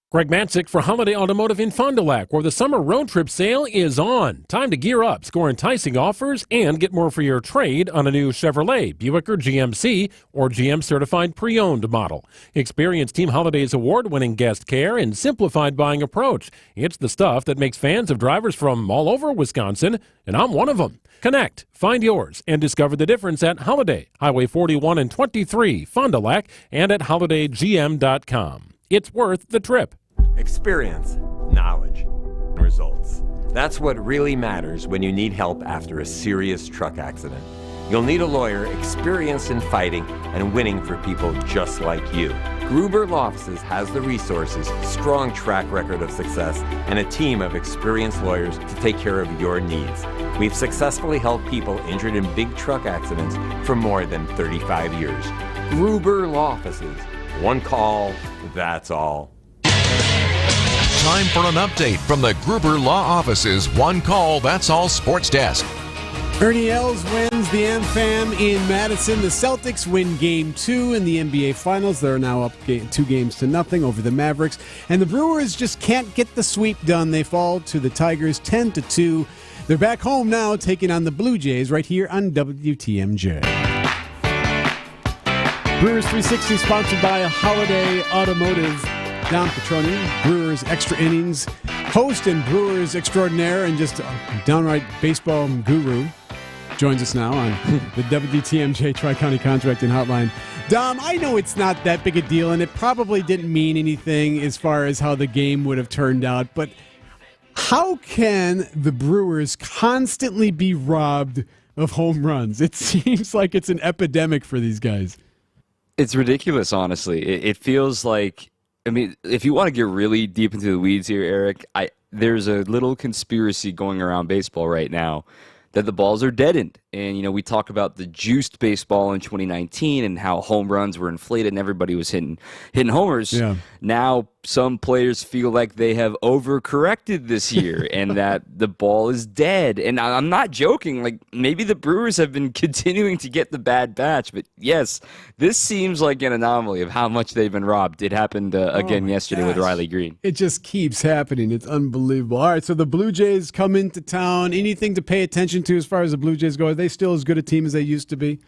Greg Matzik for Holiday Automotive in Fond du Lac, where the summer road trip sale is on. Time to gear up, score enticing offers, and get more for your trade on a new Chevrolet, Buick, or GMC, or GM certified pre-owned model. Experience Team Holiday's award-winning guest care and simplified buying approach. It's the stuff that makes fans of drivers from all over Wisconsin, and I'm one of them. Connect, find yours, and discover the difference at Holiday, Highway 41 and 23, Fond du Lac, and at holidaygm.com. It's worth the trip. Experience, knowledge, results. That's what really matters when you need help after a serious truck accident. You'll need a lawyer experienced in fighting and winning for people just like you. Gruber Law Offices has the resources, strong track record of success, and a team of experienced lawyers to take care of your needs. We've successfully helped people injured in big truck accidents for more than 35 years. Gruber Law Offices. One call, that's all. Time for an update from the Gruber Law Office's One Call, That's All Sports Desk. Ernie Els wins the AmFam in Madison. The Celtics win Game 2 in the NBA Finals. They're now up 2-0 over the Mavericks. And the Brewers just can't get the sweep done. They fall to the Tigers 10-2. They're back home now, taking on the Blue Jays right here on WTMJ. Brewers 360 sponsored by Holiday Automotive. Dom Petroni, Brewers Extra Innings host and Brewers extraordinaire and just a downright baseball guru, joins us now on the WTMJ Tri-County Contracting Hotline. Dom, I know it's not that big a deal, and it probably didn't mean anything as far as how the game would have turned out, but how can the Brewers constantly be robbed of home runs? It seems like it's an epidemic for these guys. It's ridiculous, honestly. It feels like, I mean, if you want to get really deep into the weeds here, Eric, there's a little conspiracy going around baseball right now that the balls are deadened. And, we talk about the juiced baseball in 2019 and how home runs were inflated and everybody was hitting homers. Yeah. Now some players feel like they have overcorrected this year and that the ball is dead. And I'm not joking. Like, maybe the Brewers have been continuing to get the bad batch. But, yes, this seems like an anomaly of how much they've been robbed. It happened again yesterday with Riley Green. It just keeps happening. It's unbelievable. All right, so the Blue Jays come into town. Anything to pay attention to as far as the Blue Jays go? Are they still as good a team as they used to be?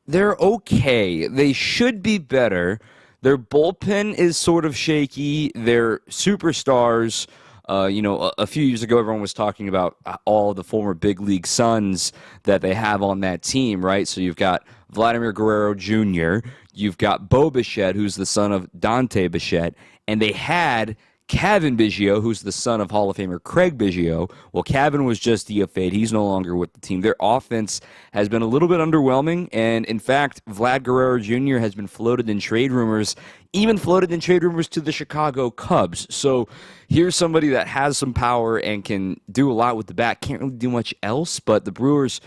They're okay. They should be better. Their bullpen is sort of shaky. Their superstars, a few years ago, everyone was talking about all the former big league sons that they have on that team, right? So you've got Vladimir Guerrero Jr., you've got Bo Bichette, who's the son of Dante Bichette, and they had Kevin Biggio, who's the son of Hall of Famer Craig Biggio. Well, Kevin was just DFA'd. He's no longer with the team. Their offense has been a little bit underwhelming, and in fact, Vlad Guerrero Jr. has been floated in trade rumors, even floated in trade rumors to the Chicago Cubs. So here's somebody that has some power and can do a lot with the bat. Can't really do much else, but the Brewers,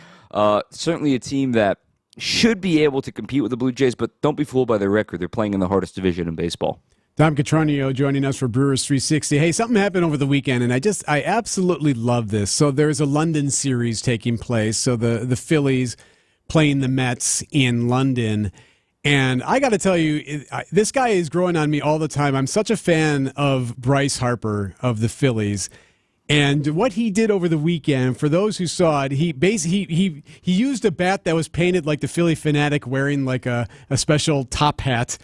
certainly a team that should be able to compete with the Blue Jays, but don't be fooled by their record. They're playing in the hardest division in baseball. Dom Catronio joining us for Brewers 360. Hey, something happened over the weekend, and I absolutely love this. So there's a London series taking place. So the Phillies playing the Mets in London. And I got to tell you, this guy is growing on me all the time. I'm such a fan of Bryce Harper of the Phillies. And what he did over the weekend, for those who saw it, he used a bat that was painted like the Philly Fanatic, wearing like a special top hat.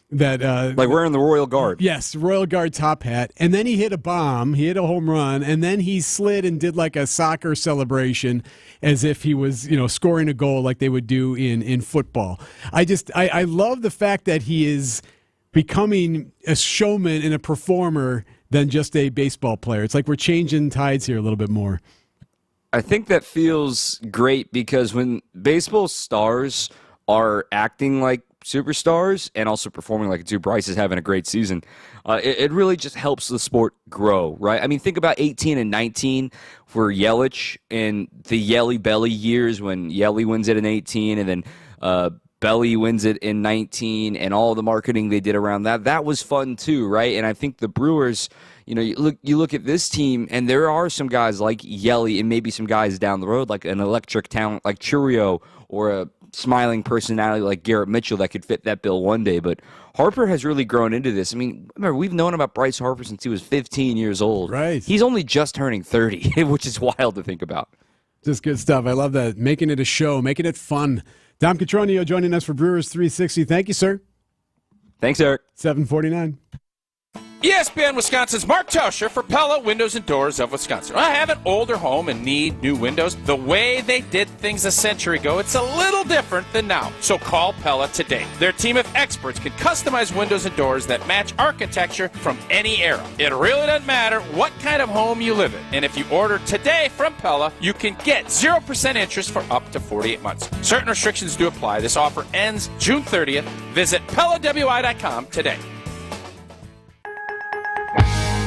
That like wearing the Royal Guard. Yes, Royal Guard top hat. And then he hit a bomb. He hit a home run. And then he slid and did like a soccer celebration as if he was, scoring a goal like they would do in football. I love the fact that he is becoming a showman and a performer than just a baseball player. It's like we're changing tides here a little bit more. I think that feels great because when baseball stars are acting like superstars and also performing like two, Bryce is having a great season. It really just helps the sport grow, right? I mean, think about 18 and 19 for Yelich in the Yelly Belly years when Yelly wins it in 18 and then Belly wins it in 19 and all the marketing they did around that. That was fun too, right? And I think the Brewers, you look at this team and there are some guys like Yelly and maybe some guys down the road like an electric talent like Churio or a smiling personality like Garrett Mitchell that could fit that bill one day. But Harper has really grown into this. I mean, remember, we've known about Bryce Harper since he was 15 years old. Right. He's only just turning 30, which is wild to think about. Just good stuff. I love that. Making it a show, making it fun. Dom Catronio joining us for Brewers 360. Thank you, sir. Thanks, Eric. 7:49. ESPN Wisconsin's Mark Tauscher for Pella Windows and Doors of Wisconsin. I have an older home and need new windows. The way they did things a century ago, it's a little different than now. So call Pella today. Their team of experts can customize windows and doors that match architecture from any era. It really doesn't matter what kind of home you live in. And if you order today from Pella, you can get 0% interest for up to 48 months. Certain restrictions do apply. This offer ends June 30th. Visit PellaWI.com today.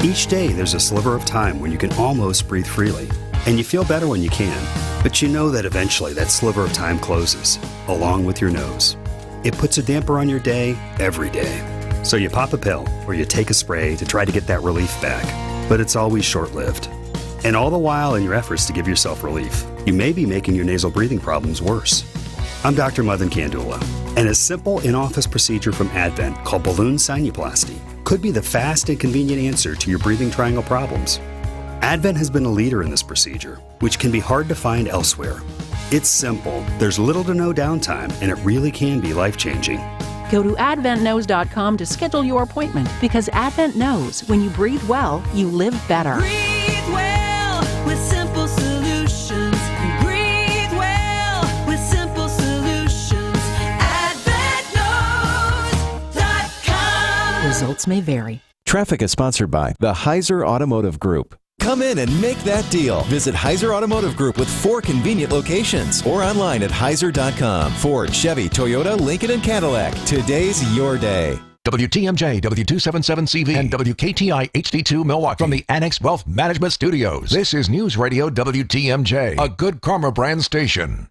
Each day, there's a sliver of time when you can almost breathe freely, and you feel better when you can. But you know that eventually that sliver of time closes, along with your nose. It puts a damper on your day every day. So you pop a pill or you take a spray to try to get that relief back. But it's always short-lived. And all the while in your efforts to give yourself relief, you may be making your nasal breathing problems worse. I'm Dr. Madan Kandula, and a simple in-office procedure from Advent called balloon sinuplasty could be the fast and convenient answer to your breathing triangle problems. Advent has been a leader in this procedure, which can be hard to find elsewhere. It's simple, there's little to no downtime, and it really can be life-changing. Go to adventknows.com to schedule your appointment because Advent knows when you breathe well, you live better. Breathe well with simple solutions. Breathe well with simple solutions. AdventKnows.com. Results may vary. Traffic is sponsored by the Heiser Automotive Group. Come in and make that deal. Visit Heiser Automotive Group with 4 convenient locations or online at heiser.com. Ford, Chevy, Toyota, Lincoln, and Cadillac. Today's your day. WTMJ, W277CV, and WKTI HD2 Milwaukee from the Annex Wealth Management Studios. This is News Radio WTMJ, a Good Karma brand station.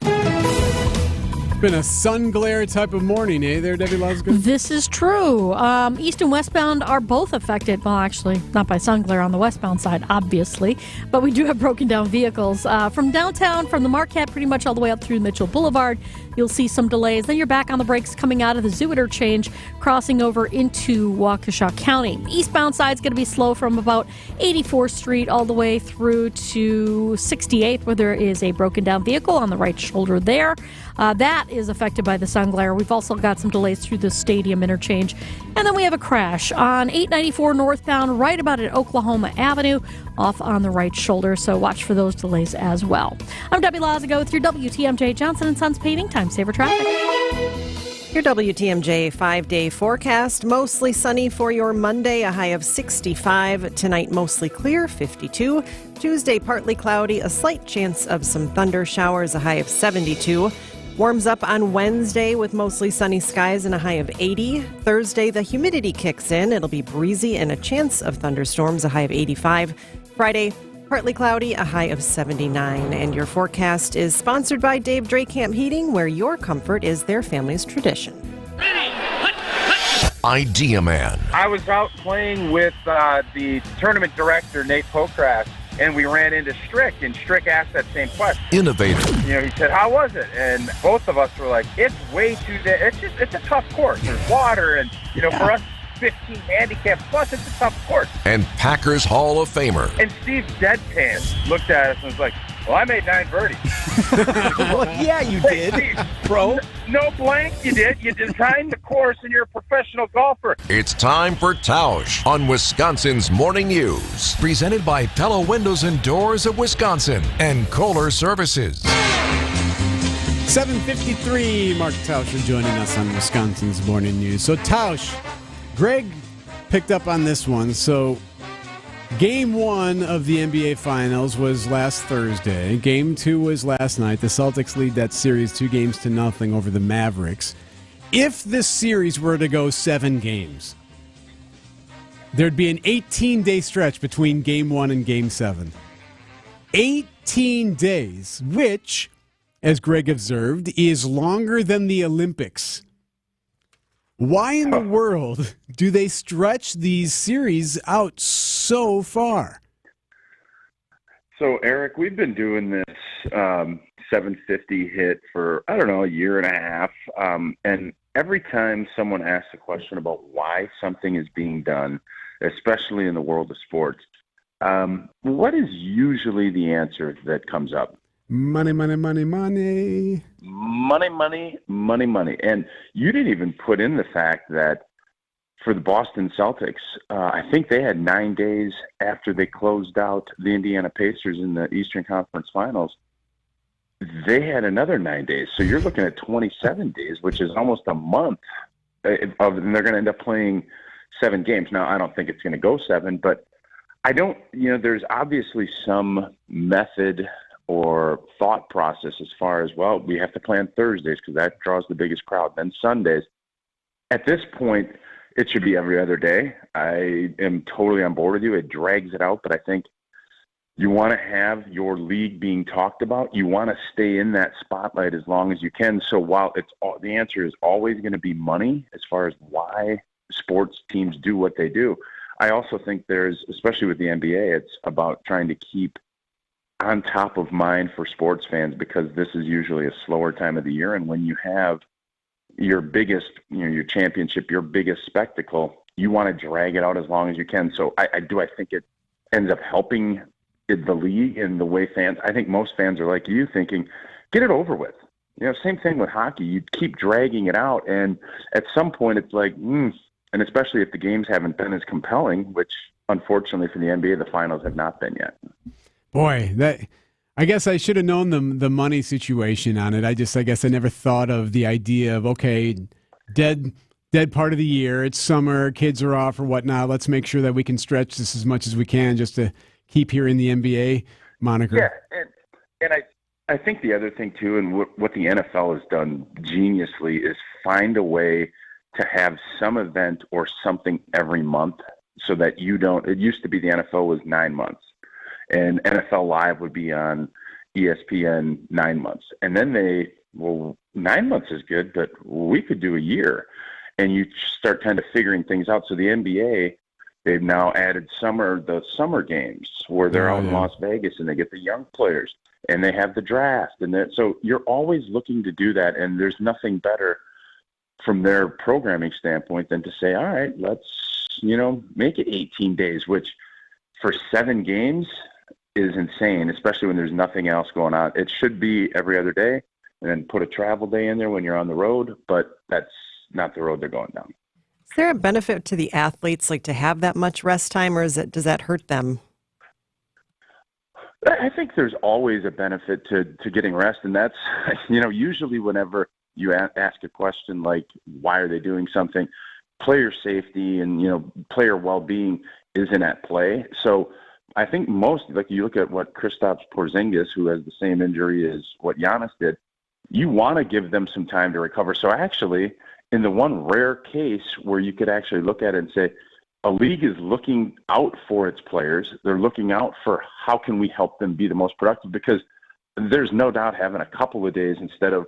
Been a sun glare type of morning, eh there, Debbie Laska? This is true. East and westbound are both affected. Well, actually, not by sun glare on the westbound side, obviously. But we do have broken down vehicles. From downtown, from the Marquette, pretty much all the way up through Mitchell Boulevard, you'll see some delays. Then you're back on the brakes coming out of the Zoo Interchange, crossing over into Waukesha County. Eastbound side's going to be slow from about 84th Street all the way through to 68th, where there is a broken down vehicle on the right shoulder there. That is affected by the sun glare. We've also got some delays through the Stadium Interchange. And then we have a crash on 894 northbound, right about at Oklahoma Avenue, off on the right shoulder. So watch for those delays as well. I'm Debbie Lazago with your WTMJ Johnson & Sons Paving Time Saver Traffic. Your WTMJ 5-day forecast. Mostly sunny for your Monday, a high of 65. Tonight, mostly clear, 52. Tuesday, partly cloudy, a slight chance of some thunder showers, a high of 72. Warms up on Wednesday with mostly sunny skies and a high of 80. Thursday, the humidity kicks in. It'll be breezy and a chance of thunderstorms, a high of 85. Friday, partly cloudy, a high of 79. And your forecast is sponsored by Dave Dracamp Heating, where your comfort is their family's tradition. Idea Man. I was out playing with the tournament director, Nate Pokrass, and we ran into Strick, and Strick asked that same question. Innovative. You know, he said, how was it? And both of us were like, it's way too, it's a tough course. There's water, and, you know, for us, 15 handicap plus, it's a tough course. And Packers Hall of Famer. And Steve deadpan looked at us and was like, well, I made 9 birdies. Well, yeah, you did, Steve, bro. No blank, you did. You designed the course, and you're a professional golfer. It's time for Tausch on Wisconsin's Morning News. Presented by Pella Windows and Doors of Wisconsin and Kohler Services. 7:53, Mark Tauscher joining us on Wisconsin's Morning News. So, Tausch, Greg picked up on this one. So, Game 1 of the NBA Finals was last Thursday. Game 2 was last night. The Celtics lead that series 2-0 over the Mavericks. If this series were to go 7 games, there'd be an 18-day stretch between Game 1 and Game 7. 18 days, which, as Greg observed, is longer than the Olympics. Why in the world do they stretch these series out so far? So, Eric, we've been doing this 750 hit for, I don't know, a year and a half. And every time someone asks a question about why something is being done, especially in the world of sports, what is usually the answer that comes up? Money, money, money, money. Money, money, money, money. And you didn't even put in the fact that for the Boston Celtics, I think they had 9 days after they closed out the Indiana Pacers in the Eastern Conference Finals. They had another 9 days. So you're looking at 27 days, which is almost a month. And they're going to end up playing 7 games. Now, I don't think it's going to go 7, but I don't, there's obviously some method or thought process as far as, well, we have to play on Thursdays because that draws the biggest crowd, then Sundays. At this point, it should be every other day. I am totally on board with you. It drags it out, but I think you want to have your league being talked about. You want to stay in that spotlight as long as you can. So while the answer is always going to be money as far as why sports teams do what they do, I also think there's, especially with the NBA, it's about trying to keep on top of mind for sports fans because this is usually a slower time of the year. And when you have your biggest, your championship, your biggest spectacle, you want to drag it out as long as you can. So I think it ends up helping the league and the way fans, I think most fans are like you thinking, get it over with. Same thing with hockey. You keep dragging it out. And at some point it's like, and especially if the games haven't been as compelling, which unfortunately for the NBA, the finals have not been yet. Boy, I guess I should have known the money situation on it. I guess I never thought of the idea of, okay, dead part of the year. It's summer, kids are off or whatnot. Let's make sure that we can stretch this as much as we can just to keep hearing the NBA moniker. Yeah, and I think the other thing too, and what the NFL has done geniusly is find a way to have some event or something every month so that it used to be the NFL was 9 months. And NFL Live would be on ESPN 9 months. And then 9 months is good, but we could do a year. And you start kind of figuring things out. So the NBA, they've now added the summer games where they're out in Las Vegas and they get the young players and they have the draft. So you're always looking to do that. And there's nothing better from their programming standpoint than to say, all right, let's, make it 18 days, which for 7 games is insane, especially when there's nothing else going on. It should be every other day and then put a travel day in there when you're on the road, but that's not the road they're going down. Is there a benefit to the athletes, like to have that much rest time, or does that hurt them? I think there's always a benefit to getting rest, and that's, usually whenever you ask a question like, why are they doing something, player safety and, player well-being isn't at play. So I think you look at what Kristaps Porzingis, who has the same injury as what Giannis did, you want to give them some time to recover. So actually, in the one rare case where you could actually look at it and say, a league is looking out for its players. They're looking out for how can we help them be the most productive, because there's no doubt having a couple of days instead of,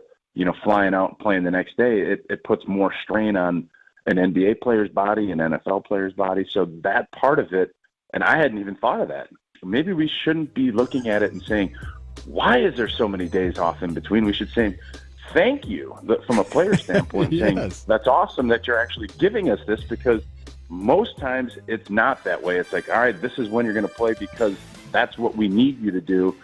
flying out and playing the next day, it puts more strain on an NBA player's body, an NFL player's body. So that part of it, and I hadn't even thought of that. Maybe we shouldn't be looking at it and saying, why is there so many days off in between? We should say, thank you from a player standpoint, Yes. saying that's awesome that you're actually giving us this, because most times it's not that way. It's like, all right, this is when you're going to play because that's what we need you to do.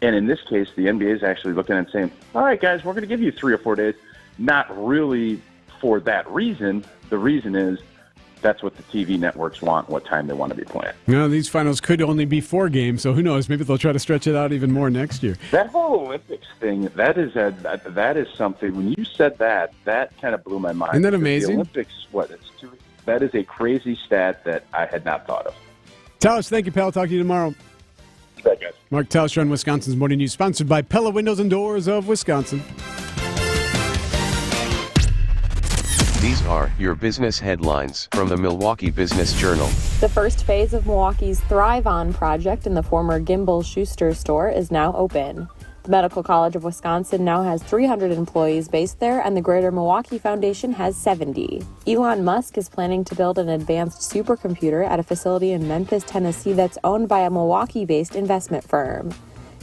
And in this case, the NBA is actually looking and saying, all right, guys, we're going to give you 3 or 4 days. Not really for that reason. The reason is that's what the TV networks want, what time they want to be playing. These finals could only be 4 games, so who knows? Maybe they'll try to stretch it out even more next year. That whole Olympics thing, that is something. When you said that kind of blew my mind. Isn't that amazing? The Olympics, that is a crazy stat that I had not thought of. Tausch, thank you, pal. Talk to you tomorrow. Bye, guys. Mark Tausch on Wisconsin's Morning News, sponsored by Pella Windows and Doors of Wisconsin. These are your business headlines from the Milwaukee Business Journal. The first phase of Milwaukee's Thrive On project in the former Gimbel Schuster store is now open. The Medical College of Wisconsin now has 300 employees based there, and the Greater Milwaukee Foundation has 70. Elon Musk is planning to build an advanced supercomputer at a facility in Memphis, Tennessee that's owned by a Milwaukee-based investment firm.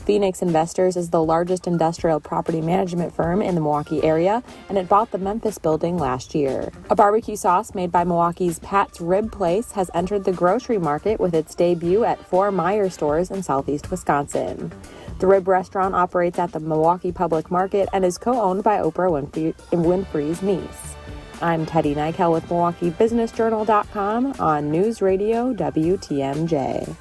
Phoenix Investors is the largest industrial property management firm in the Milwaukee area, and it bought the Memphis building last year. A barbecue sauce made by Milwaukee's Pat's Rib Place has entered the grocery market with its debut at 4 Meijer stores in southeast Wisconsin. The Rib restaurant operates at the Milwaukee Public Market and is co-owned by Oprah Winfrey's niece. I'm Teddy Nykel with MilwaukeeBusinessJournal.com on News Radio WTMJ.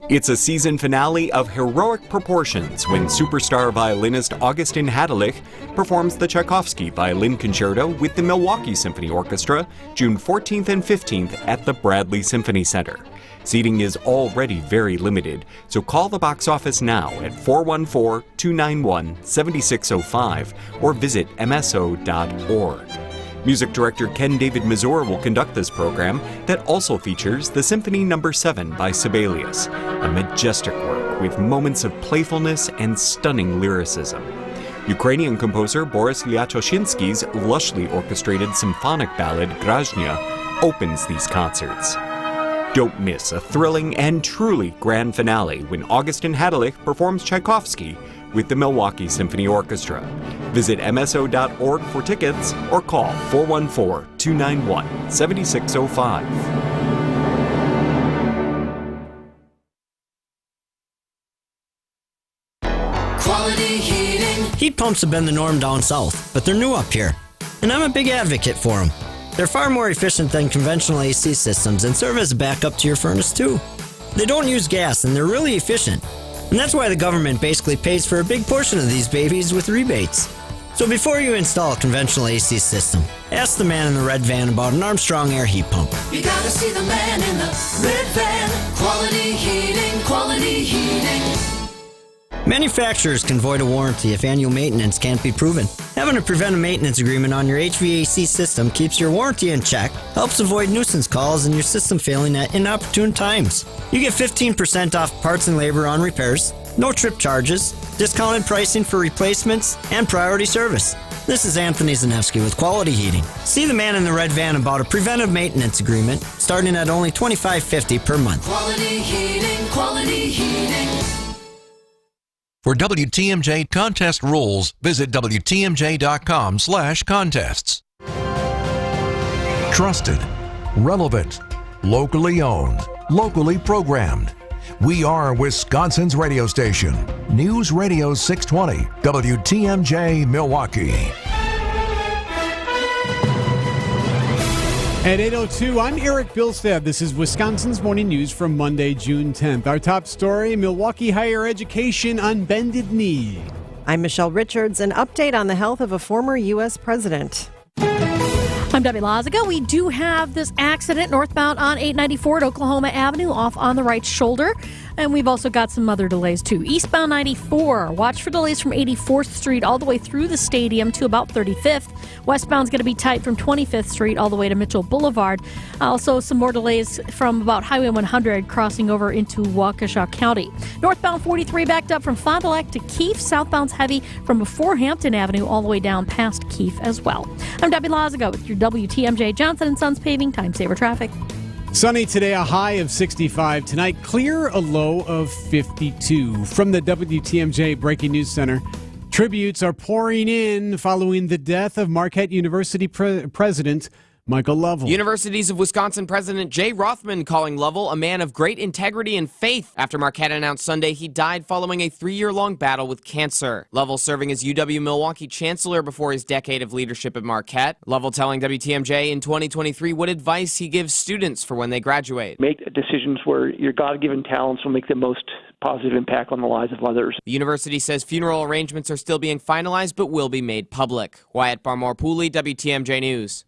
It's a season finale of heroic proportions when superstar violinist Augustin Hadelich performs the Tchaikovsky Violin Concerto with the Milwaukee Symphony Orchestra June 14th and 15th at the Bradley Symphony Center. Seating is already very limited, so call the box office now at 414-291-7605 or visit mso.org. Music director Ken David Mazur will conduct this program that also features the Symphony No. 7 by Sibelius, a majestic work with moments of playfulness and stunning lyricism. Ukrainian composer Boris Lyatoshinsky's lushly orchestrated symphonic ballad Grazhnya opens these concerts. Don't miss a thrilling and truly grand finale when Augustin Hadelich performs Tchaikovsky with the Milwaukee Symphony Orchestra. Visit MSO.org for tickets or call 414-291-7605. Quality heating. Heat pumps have been the norm down south, but they're new up here. And I'm a big advocate for them. They're far more efficient than conventional AC systems and serve as a backup to your furnace too. They don't use gas and they're really efficient. And that's why the government basically pays for a big portion of these babies with rebates. So before you install a conventional AC system, ask the man in the red van about an Armstrong air heat pump. You gotta see the man in the red van. Quality heating, quality heating. Manufacturers can void a warranty if annual maintenance can't be proven. Having a preventive maintenance agreement on your HVAC system keeps your warranty in check, helps avoid nuisance calls and your system failing at inopportune times. You get 15% off parts and labor on repairs, no trip charges, discounted pricing for replacements, and priority service. This is Anthony Zanevsky with Quality Heating. See the man in the red van about a preventive maintenance agreement starting at only $25.50 per month. Quality heating, quality heating. For WTMJ contest rules, visit WTMJ.com/contests. Trusted, relevant, locally owned, locally programmed. We are Wisconsin's radio station. News Radio 620, WTMJ Milwaukee. At 8:02, I'm Erik Bilstad. This is Wisconsin's Morning News from Monday, June 10th. Our top story, Milwaukee higher education on bended knee. I'm Michelle Richards. An update on the health of a former U.S. president. I'm Debbie Laziga. We do have this accident northbound on 894 at Oklahoma Avenue off on the right shoulder. And we've also got some other delays, too. Eastbound 94, watch for delays from 84th Street all the way through the stadium to about 35th. Westbound's going to be tight from 25th Street all the way to Mitchell Boulevard. Also, some more delays from about Highway 100 crossing over into Waukesha County. Northbound 43 backed up from Fond du Lac to Keefe. Southbound's heavy from before Hampton Avenue all the way down past Keefe as well. I'm Debbie Laziga with your WTMJ Johnson & Sons Paving Time Saver Traffic. Sunny today, a high of 65. Tonight, clear, a low of 52. From the WTMJ Breaking News Center, tributes are pouring in following the death of Marquette University President Michael Lovell. Universities of Wisconsin President Jay Rothman calling Lovell a man of great integrity and faith after Marquette announced Sunday he died following a 3-year-long battle with cancer. Lovell serving as UW-Milwaukee chancellor before his decade of leadership at Marquette. Lovell telling WTMJ in 2023 what advice he gives students for when they graduate. Make decisions where your God-given talents will make the most positive impact on the lives of others. The university says funeral arrangements are still being finalized but will be made public. Wyatt Barmore-Pooley, WTMJ News.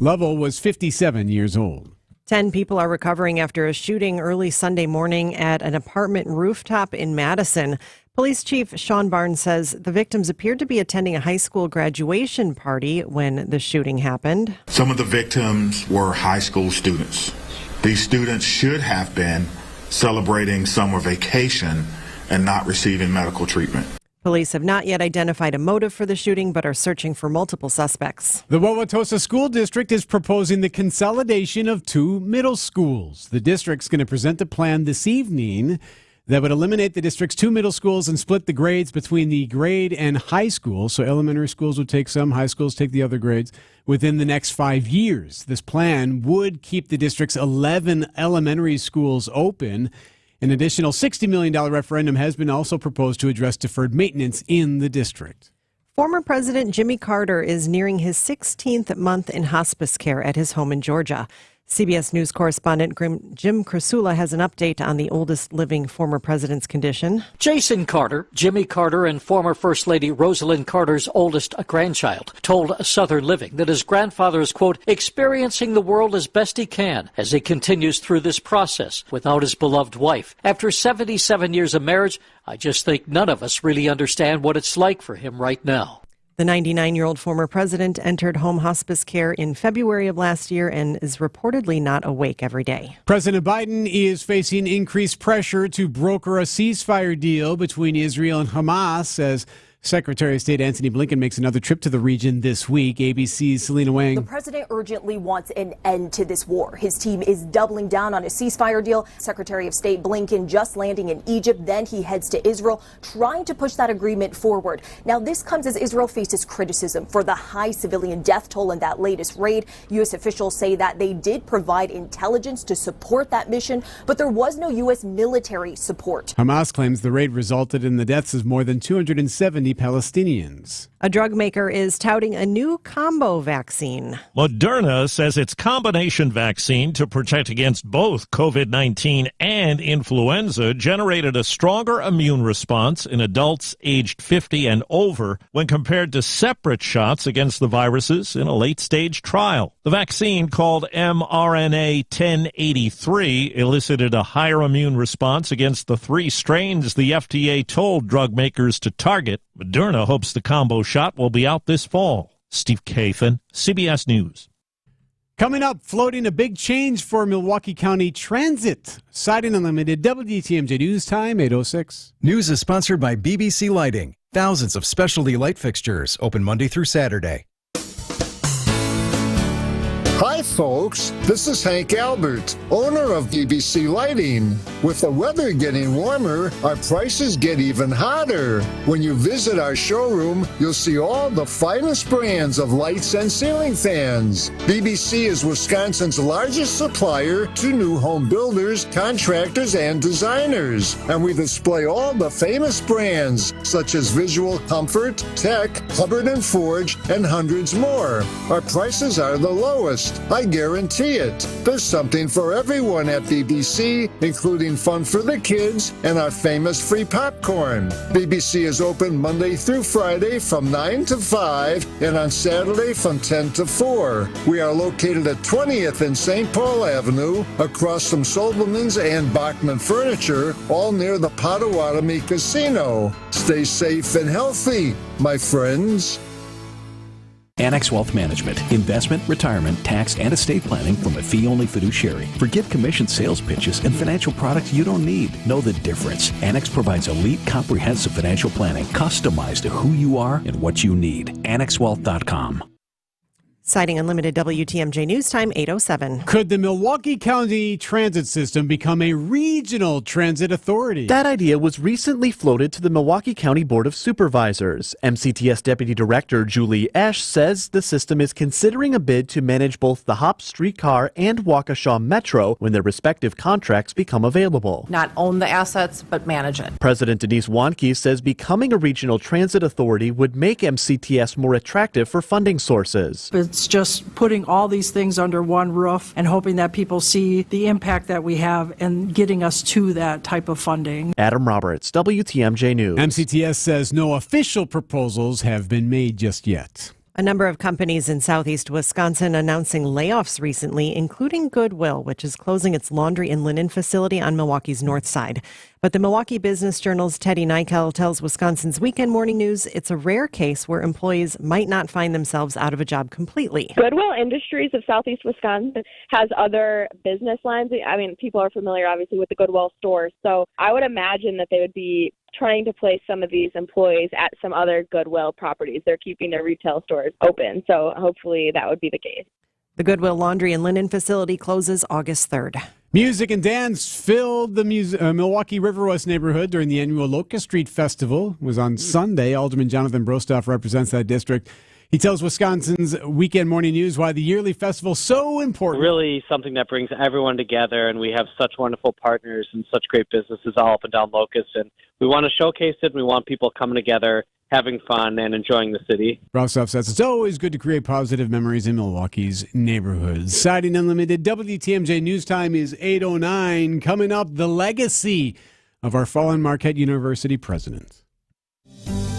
Lovell was 57 years old. 10 people are recovering after a shooting early Sunday morning at an apartment rooftop in Madison. Police Chief Sean Barnes says the victims appeared to be attending a high school graduation party when the shooting happened. Some of the victims were high school students. These students should have been celebrating summer vacation and not receiving medical treatment. Police have not yet identified a motive for the shooting, but are searching for multiple suspects. The Wauwatosa School District is proposing the consolidation of 2 middle schools. The district's going to present a plan this evening that would eliminate the district's 2 middle schools and split the grades between the grade and high school. So elementary schools would take some, high schools take the other grades within the next 5 years. This plan would keep the district's 11 elementary schools open. An additional $60 million referendum has been also proposed to address deferred maintenance in the district. Former President Jimmy Carter is nearing his 16th month in hospice care at his home in Georgia. CBS News correspondent Jim Krasula has an update on the oldest living former president's condition. Jason Carter, Jimmy Carter, and former First Lady Rosalind Carter's oldest grandchild, told Southern Living that his grandfather is, quote, experiencing the world as best he can as he continues through this process without his beloved wife. After 77 years of marriage, I just think none of us really understand what it's like for him right now. The 99-year-old former president entered home hospice care in February of last year and is reportedly not awake every day. President Biden is facing increased pressure to broker a ceasefire deal between Israel and Hamas as Secretary of State Antony Blinken makes another trip to the region this week. ABC's Selena Wang. The president urgently wants an end to this war. His team is doubling down on a ceasefire deal. Secretary of State Blinken just landing in Egypt. Then he heads to Israel, trying to push that agreement forward. Now, this comes as Israel faces criticism for the high civilian death toll in that latest raid. U.S. officials say that they did provide intelligence to support that mission, but there was no U.S. military support. Hamas claims the raid resulted in the deaths of more than 270 Palestinians. A drug maker is touting a new combo vaccine. Moderna says its combination vaccine to protect against both COVID-19 and influenza generated a stronger immune response in adults aged 50 and over when compared to separate shots against the viruses in a late-stage trial. The vaccine, called mRNA 1083, elicited a higher immune response against the three strains the FDA told drug makers to target. Moderna hopes the combo shot will be out this fall. Steve Kathan, CBS News. Coming up, floating a big change for Milwaukee County Transit. Siding Unlimited, WTMJ News Time, 8:06. News is sponsored by BBC Lighting. Thousands of specialty light fixtures, open Monday through Saturday. Hi folks, this is Hank Albert, owner of BBC Lighting. With the weather getting warmer, our prices get even hotter. When you visit our showroom, you'll see all the finest brands of lights and ceiling fans. BBC is Wisconsin's largest supplier to new home builders, contractors, and designers. And we display all the famous brands such as Visual Comfort, Tech, Hubbard & Forge, and hundreds more. Our prices are the lowest. I guarantee it. There's something for everyone at BBC, including fun for the kids and our famous free popcorn. BBC is open Monday through Friday from 9 to 5 and on Saturday from 10 to 4. We are located at 20th and St. Paul Avenue, across from Sobelman's and Bachman Furniture, all near the Potawatomi Casino. Stay safe and healthy, my friends. Annex Wealth Management. Investment, retirement, tax, and estate planning from a fee-only fiduciary. Forget commission sales pitches and financial products you don't need. Know the difference. Annex provides elite, comprehensive financial planning customized to who you are and what you need. AnnexWealth.com. Citing Unlimited WTMJ News Time, 8:07. Could the Milwaukee County Transit System become a regional transit authority? That idea was recently floated to the Milwaukee County Board of Supervisors. MCTS Deputy Director Julie Esch says the system is considering a bid to manage both the Hop Streetcar and Waukesha Metro when their respective contracts become available. Not own the assets, but manage it. President Denise Wanke says becoming a regional transit authority would make MCTS more attractive for funding sources. It's just putting all these things under one roof and hoping that people see the impact that we have and getting us to that type of funding. Adam Roberts, WTMJ News. MCTS says no official proposals have been made just yet. A number of companies in southeast Wisconsin announcing layoffs recently, including Goodwill, which is closing its laundry and linen facility on Milwaukee's north side. But the Milwaukee Business Journal's Teddy Nykel tells Wisconsin's Weekend Morning News it's a rare case where employees might not find themselves out of a job completely. Goodwill Industries of southeast Wisconsin has other business lines. I mean, people are familiar, obviously, with the Goodwill stores. So I would imagine that they would be trying to place some of these employees at some other Goodwill properties. They're keeping their retail stores open, so hopefully that would be the case. The Goodwill Laundry and Linen facility closes August 3rd. Music and dance filled the Milwaukee River West neighborhood during the annual Locust Street Festival. It was on Sunday. Alderman Jonathan Brostoff represents that district. He tells Wisconsin's Weekend Morning News why the yearly festival is so important. Really something that brings everyone together, and we have such wonderful partners and such great businesses all up and down Locust, and we want to showcase it. We want people coming together, having fun, and enjoying the city. Brostoff says it's always good to create positive memories in Milwaukee's neighborhoods. Siding Unlimited, WTMJ News Time is 8:09. Coming up, the legacy of our fallen Marquette University president.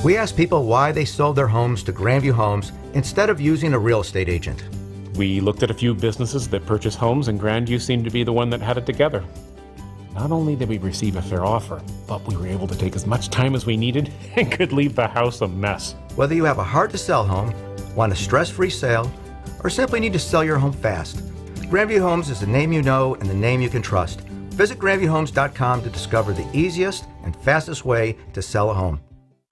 We asked people why they sold their homes to Grandview Homes instead of using a real estate agent. We looked at a few businesses that purchase homes, and Grandview seemed to be the one that had it together. Not only did we receive a fair offer, but we were able to take as much time as we needed and could leave the house a mess. Whether you have a hard-to-sell home, want a stress-free sale, or simply need to sell your home fast, Grandview Homes is the name you know and the name you can trust. Visit GrandviewHomes.com to discover the easiest and fastest way to sell a home.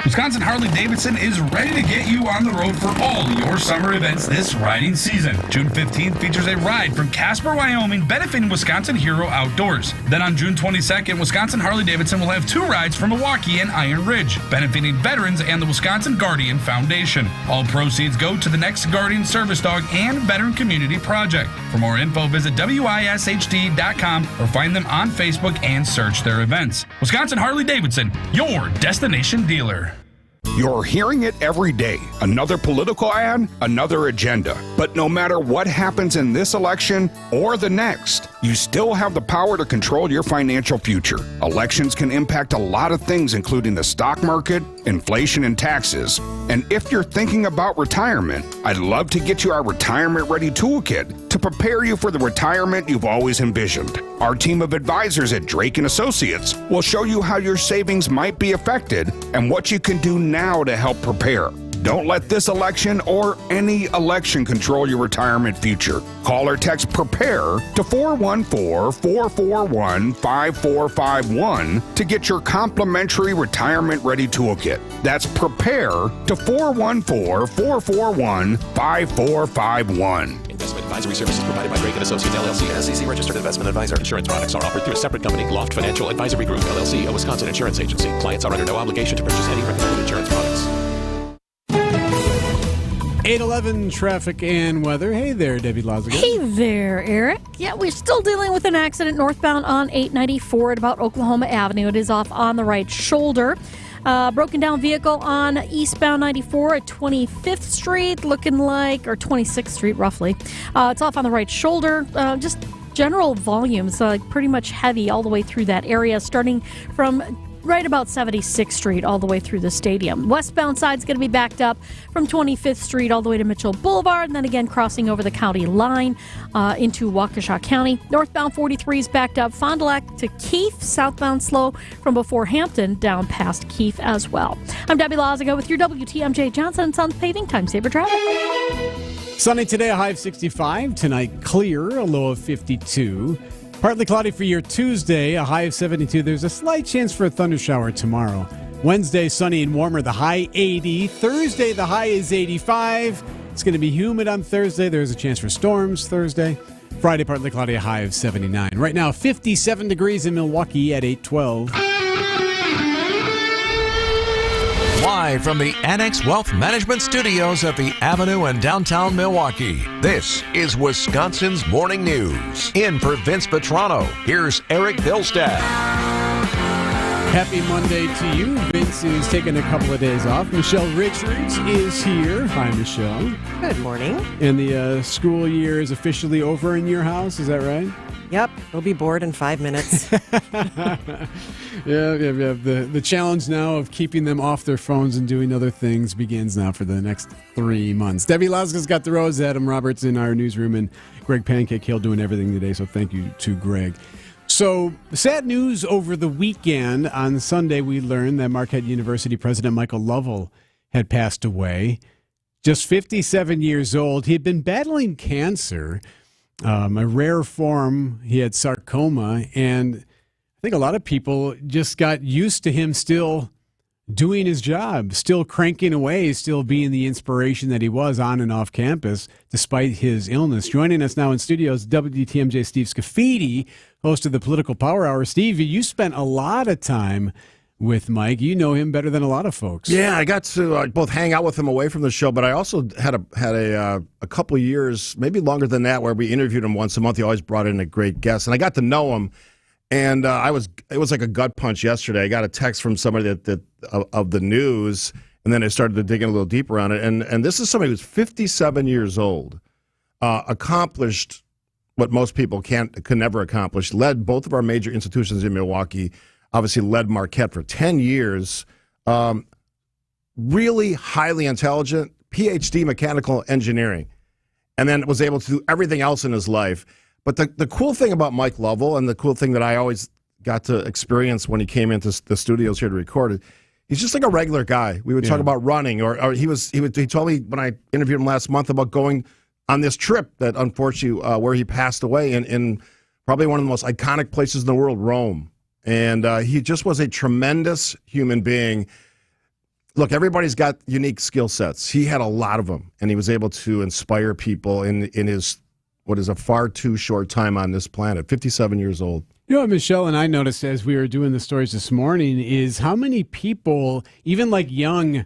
Wisconsin Harley-Davidson is ready to get you on the road for all your summer events this riding season. June 15th features a ride from Casper, Wyoming, benefiting Wisconsin Hero Outdoors. Then on June 22nd, Wisconsin Harley-Davidson will have 2 rides from Milwaukee and Iron Ridge, benefiting veterans and the Wisconsin Guardian Foundation. All proceeds go to the Next Guardian Service Dog and Veteran Community Project. For more info, visit WISHD.com or find them on Facebook and search their events. Wisconsin Harley-Davidson, your destination dealer. You're hearing it every day. Another political ad, another agenda. But no matter what happens in this election or the next, you still have the power to control your financial future. Elections can impact a lot of things, including the stock market, inflation, and taxes. And if you're thinking about retirement, I'd love to get you our Retirement Ready Toolkit to prepare you for the retirement you've always envisioned. Our team of advisors at Drake & Associates will show you how your savings might be affected and what you can do now to help prepare. Don't let this election or any election control your retirement future. Call or text PREPARE to 414-441-5451 to get your complimentary Retirement Ready Toolkit. That's PREPARE to 414-441-5451. Investment advisory services provided by Drake & Associates, LLC, an SEC registered investment advisor. Insurance products are offered through a separate company, Loft Financial Advisory Group, LLC, a Wisconsin insurance agency. Clients are under no obligation to purchase any recommended insurance products. 8:11 traffic and weather. Hey there, Debbie Lazaga. Hey there, Eric. Yeah, we're still dealing with an accident northbound on 894 at about Oklahoma Avenue. It is off on the right shoulder. Broken down vehicle on eastbound 94 at 25th Street, looking like, or 26th Street roughly. It's off on the right shoulder. Just general volumes, pretty much heavy all the way through that area, starting from right about 76th Street all the way through the stadium. Westbound side's going to be backed up from 25th Street all the way to Mitchell Boulevard, and then again crossing over the county line into Waukesha County. Northbound 43 is backed up Fond du Lac to Keefe, southbound slow from before Hampton down past Keefe as well. I'm Debbie Lazaga with your WTMJ Johnson & Sons Paving Time Saver traffic. Sunny today, a high of 65. Tonight, clear, a low of 52. Partly cloudy for your Tuesday, a high of 72. There's a slight chance for a thundershower tomorrow. Wednesday, sunny and warmer, the high 80. Thursday, the high is 85. It's going to be humid on Thursday. There's a chance for storms Thursday. Friday, partly cloudy, a high of 79. Right now, 57 degrees in Milwaukee at 8:12. Live from the Annex Wealth Management Studios at the Avenue in downtown Milwaukee, this is Wisconsin's Morning News. In for Vince Vetrano, here's Erik Bilstad. Happy Monday to you. Vince is taking a couple of days off. Michelle Richards is here. Hi, Michelle. Good morning. And the school year is officially over in your house. Is that right? Yep. They'll be bored in 5 minutes. Yeah. The challenge now of keeping them off their phones and doing other things begins now for the next 3 months. Debbie Lazga's got the rose. Adam Roberts in our newsroom, and Greg Pancake Hill doing everything today. So thank you to Greg. So, sad news over the weekend. On Sunday, we learned that Marquette University President Michael Lovell had passed away. Just 57 years old. He had been battling cancer, a rare form. He had sarcoma, and I think a lot of people just got used to him still doing his job, still cranking away, still being the inspiration that he was on and off campus, despite his illness. Joining us now in studios, WTMJ Steve Scafidi, host of the Political Power Hour. Steve, you spent a lot of time with Mike. You know him better than a lot of folks. Yeah, I got to both hang out with him away from the show, but I also had a couple of years, maybe longer than that, where we interviewed him once a month. He always brought in a great guest, and I got to know him. And it was like a gut punch yesterday. I got a text from somebody that of the news, and then I started to dig in a little deeper on it. And this is somebody who's 57 years old, accomplished what most people can never accomplish, led both of our major institutions in Milwaukee, obviously led Marquette for 10 years, really highly intelligent, PhD mechanical engineering, and then was able to do everything else in his life. But the cool thing about Mike Lovell, and the cool thing that I always got to experience when he came into the studios here to record it, he's just like a regular guy. We would talk about running, or he told me when I interviewed him last month about going on this trip that unfortunately where he passed away in probably one of the most iconic places in the world, Rome. And he just was a tremendous human being. Look, everybody's got unique skill sets. He had a lot of them, and he was able to inspire people in his, what is a far too short time on this planet, 57 years old. You know what Michelle and I noticed as we were doing the stories this morning is how many people, even like young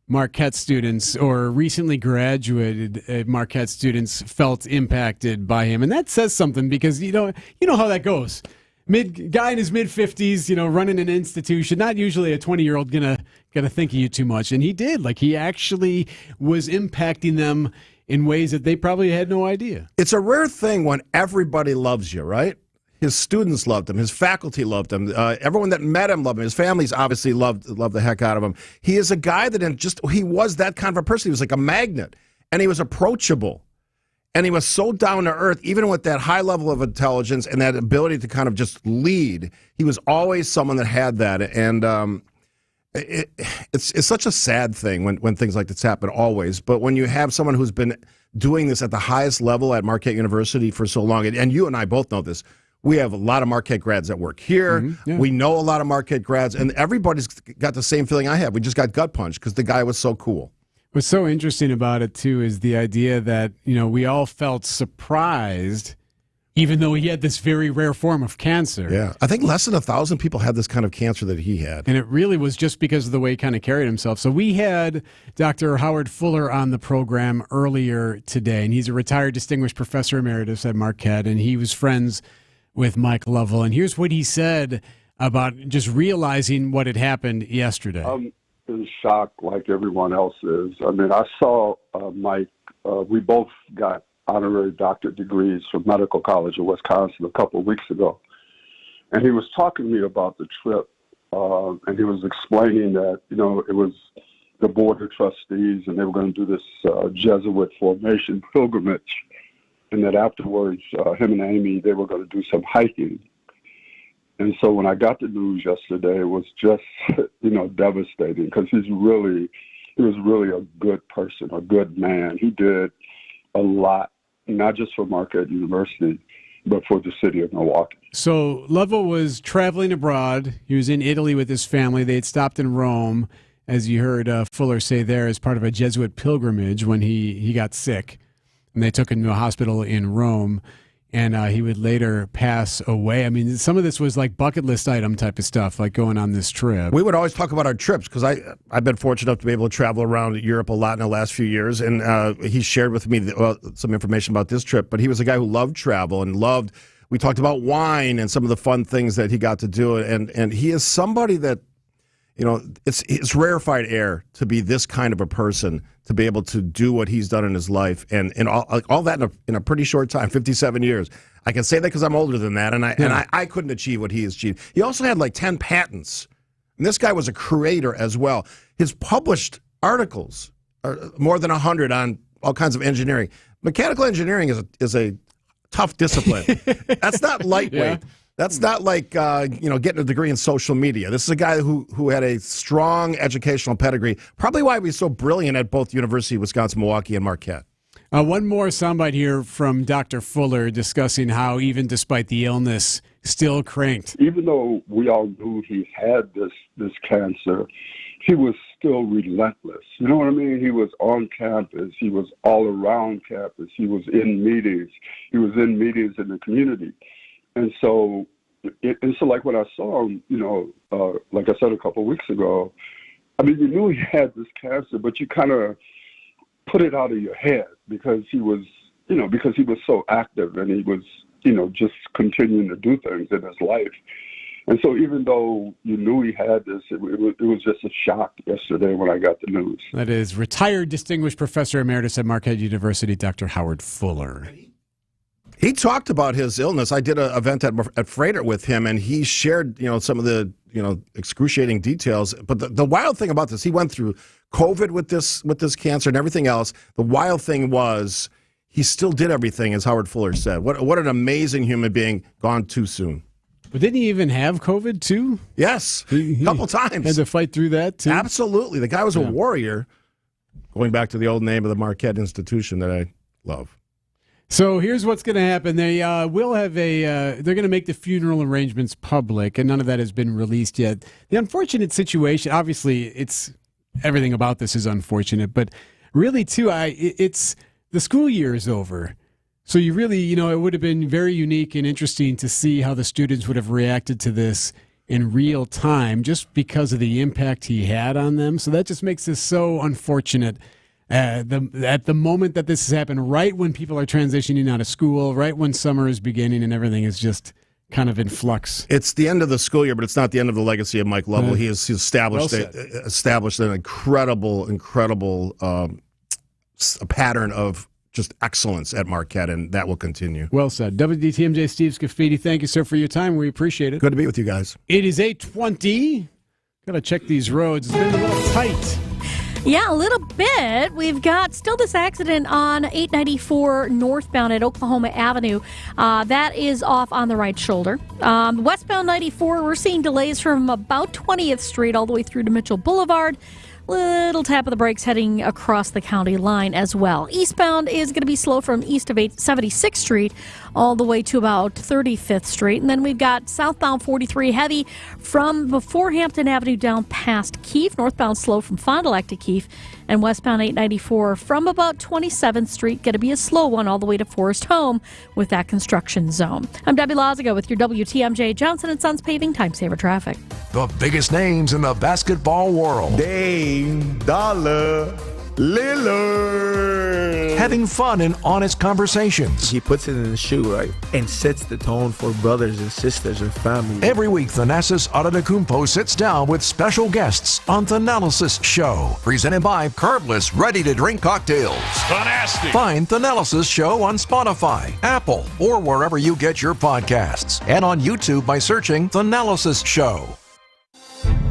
Marquette students or recently graduated Marquette students, felt impacted by him. And that says something because, you know how that goes. Guy in his mid-50s, running an institution, not usually a 20-year-old gonna think of you too much. And he did. Like, he actually was impacting them in ways that they probably had no idea. It's a rare thing when everybody loves you, right? His students loved him. His faculty loved him. Everyone that met him loved him. His families obviously loved the heck out of him. He is a guy that he was that kind of a person. He was like a magnet, and he was approachable. And he was so down to earth, even with that high level of intelligence and that ability to kind of just lead. He was always someone that had that. And it's such a sad thing when things like this happen, always. But when you have someone who's been doing this at the highest level at Marquette University for so long, and you and I both know this, we have a lot of Marquette grads that work here. Mm-hmm, yeah. We know a lot of Marquette grads, and everybody's got the same feeling I have. We just got gut punched because the guy was so cool. What's so interesting about it, too, is the idea that, we all felt surprised, even though he had this very rare form of cancer. Yeah. I think less than 1,000 people had this kind of cancer that he had. And it really was just because of the way he kind of carried himself. So we had Dr. Howard Fuller on the program earlier today, and he's a retired distinguished professor emeritus at Marquette, and he was friends with Mike Lovell. And here's what he said about just realizing what had happened yesterday. In shock like everyone else is. I mean, I saw Mike. We both got honorary doctorate degrees from Medical College of Wisconsin a couple of weeks ago. And he was talking to me about the trip. And he was explaining that, it was the Board of Trustees and they were going to do this Jesuit formation pilgrimage. And that afterwards, him and Amy, they were going to do some hiking. And so when I got the news yesterday, it was just, devastating because he was really a good person, a good man. He did a lot, not just for Marquette University, but for the city of Milwaukee. So Lovell was traveling abroad. He was in Italy with his family. They had stopped in Rome, as you heard Fuller say there, as part of a Jesuit pilgrimage when he got sick. And they took him to a hospital in Rome. And he would later pass away. I mean, some of this was like bucket list item type of stuff, like going on this trip. We would always talk about our trips because I've been fortunate enough to be able to travel around Europe a lot in the last few years. And he shared with me some information about this trip. But he was a guy who loved travel and we talked about wine and some of the fun things that he got to do. And he is somebody that, it's rarefied air to be this kind of a person, to be able to do what he's done in his life and all that in a pretty short time, 57 years. I can say that because I'm older than that, and I couldn't achieve what he has achieved. He also had like 10 patents, and this guy was a creator as well. His published articles are more than 100 on all kinds of engineering. Mechanical engineering is a tough discipline. That's not lightweight. Yeah. That's not like getting a degree in social media. This is a guy who had a strong educational pedigree, probably why he was so brilliant at both University of Wisconsin-Milwaukee and Marquette. One more soundbite here from Dr. Fuller discussing how even despite the illness, still cranked. Even though we all knew he had this cancer, he was still relentless. You know what I mean? He was on campus. He was all around campus. He was in meetings. He was in meetings in the community. And so like when I saw him, like I said a couple of weeks ago, I mean, you knew he had this cancer, but you kind of put it out of your head because he was so active and he was, just continuing to do things in his life. And so even though you knew he had this, it was just a shock yesterday when I got the news. That is retired distinguished professor emeritus at Marquette University, Dr. Howard Fuller. He talked about his illness. I did an event at Freighter with him, and he shared, some of the, excruciating details. But the wild thing about this, he went through COVID with this cancer and everything else. The wild thing was he still did everything, as Howard Fuller said. What an amazing human being, gone too soon. But didn't he even have COVID too? Yes, a couple times. Had to fight through that too? Absolutely. The guy was a warrior, going back to the old name of the Marquette institution that I love. So here's what's going to happen. They will have they're going to make the funeral arrangements public, and none of that has been released yet. The unfortunate situation, obviously, it's everything about this is unfortunate. But really, too, it's the school year is over. So you really, it would have been very unique and interesting to see how the students would have reacted to this in real time just because of the impact he had on them. So that just makes this so unfortunate. At the moment that this has happened, right when people are transitioning out of school, right when summer is beginning and everything is just kind of in flux. It's the end of the school year, but it's not the end of the legacy of Mike Lovell. He has established an incredible pattern of just excellence at Marquette, and that will continue. Well said. WTMJ Steve Scafidi, thank you, sir, for your time. We appreciate it. Good to be with you guys. It is 8:20. Got to check these roads. It's been a little tight. Yeah, a little bit. We've got still this accident on 894 northbound at Oklahoma Avenue. That is off on the right shoulder. Westbound 94, we're seeing delays from about 20th Street all the way through to Mitchell Boulevard. Little tap of the brakes heading across the county line as well. Eastbound is going to be slow from east of 76th Street all the way to about 35th Street. And then we've got southbound 43 heavy from before Hampton Avenue down past Keefe. Northbound slow from Fond du Lac to Keefe. And westbound 894 from about 27th Street. Going to be a slow one all the way to Forest Home with that construction zone. I'm Debbie Laziga with your WTMJ Johnson & Sons Paving Time Saver Traffic. The biggest names in the basketball world. Dame Dollar Lillard. Having fun and honest conversations. He puts it in the shoe, right? And sets the tone for brothers and sisters and family. Every week, Thanasis Adetokounmpo sits down with special guests on Thanalysis Show. Presented by Carbless Ready-to-Drink Cocktails. Fantastic. Find Thanalysis Show on Spotify, Apple, or wherever you get your podcasts. And on YouTube by searching Thanalysis Show.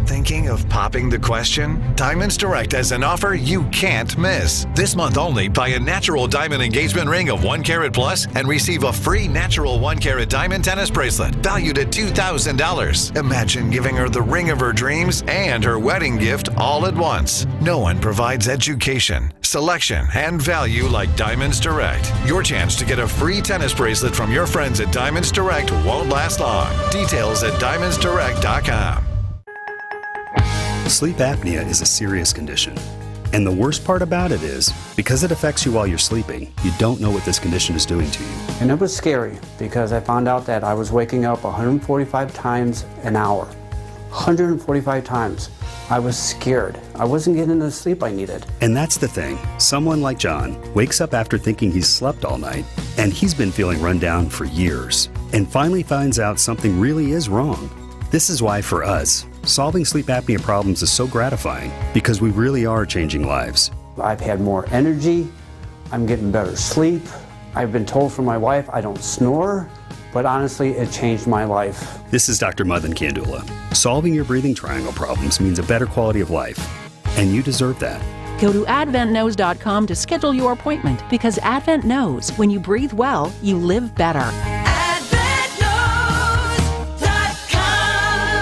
Thinking of popping the question? Diamonds Direct has an offer you can't miss. This month only, buy a natural diamond engagement ring of 1 carat plus and receive a free natural 1 carat diamond tennis bracelet valued at $2,000. Imagine giving her the ring of her dreams and her wedding gift all at once. No one provides education, selection, and value like Diamonds Direct. Your chance to get a free tennis bracelet from your friends at Diamonds Direct won't last long. Details at diamondsdirect.com. Sleep apnea is a serious condition. And the worst part about it is, because it affects you while you're sleeping, you don't know what this condition is doing to you. And it was scary because I found out that I was waking up 145 times an hour. 145 times. I was scared. I wasn't getting the sleep I needed. And that's the thing. Someone like John wakes up after thinking he's slept all night, and he's been feeling run down for years, and finally finds out something really is wrong. This is why, for us, solving sleep apnea problems is so gratifying, because we really are changing lives. I've had more energy. I'm getting better sleep. I've been told from my wife I don't snore, but honestly, it changed my life. This is Dr. Madan Kandula. Solving your breathing triangle problems means a better quality of life, and you deserve that. Go to AdventKnows.com to schedule your appointment, because Advent knows when you breathe well, you live better.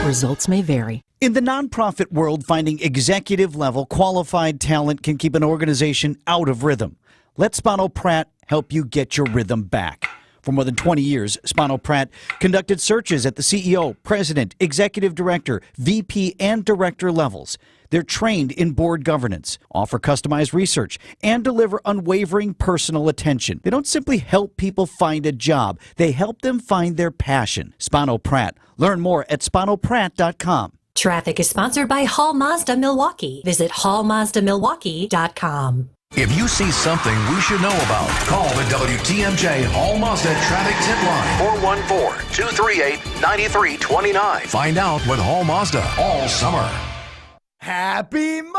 Results may vary. In the nonprofit world, finding executive-level qualified talent can keep an organization out of rhythm. Let Spano Pratt help you get your rhythm back. For more than 20 years, Spano Pratt conducted searches at the CEO, president, executive director, VP, and director levels. They're trained in board governance, offer customized research, and deliver unwavering personal attention. They don't simply help people find a job. They help them find their passion. Spano Pratt. Learn more at spanopratt.com. Traffic is sponsored by Hall Mazda Milwaukee. Visit hallmazdamilwaukee.com. If you see something we should know about, call the WTMJ Hall Mazda Traffic Tip Line, 414-238-9329. Find out with Hall Mazda all summer. Happy Monday!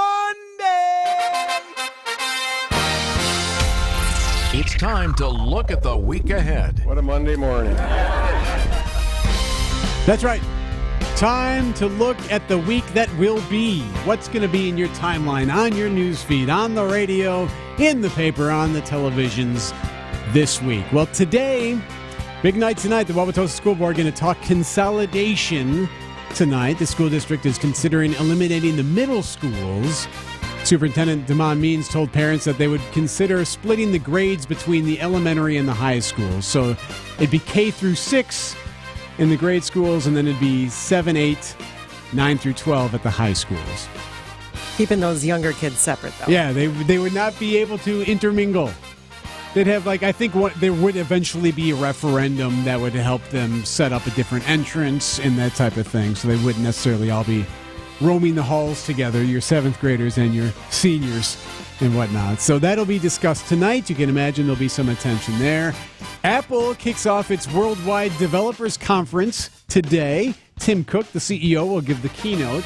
It's time to look at the week ahead. What a Monday morning. That's right. Time to look at the week that will be. What's going to be in your timeline, on your news feed, on the radio, in the paper, on the televisions this week. Well, today, big night tonight. The Wauwatosa School Board going to talk consolidation tonight. The school district is considering eliminating the middle schools. Superintendent Damon Means told parents that they would consider splitting the grades between the elementary and the high schools. So it'd be K through 6 in the grade schools, and then it'd be 7, 8, 9 through 12 at the high schools. Keeping those younger kids separate, though. Yeah, they would not be able to intermingle. They'd have, I think there would eventually be a referendum that would help them set up a different entrance and that type of thing. So they wouldn't necessarily all be roaming the halls together, your 7th graders and your seniors and whatnot. So that'll be discussed tonight. You can imagine there'll be some attention there. Apple kicks off its Worldwide Developers Conference today. Tim Cook, the CEO, will give the keynote.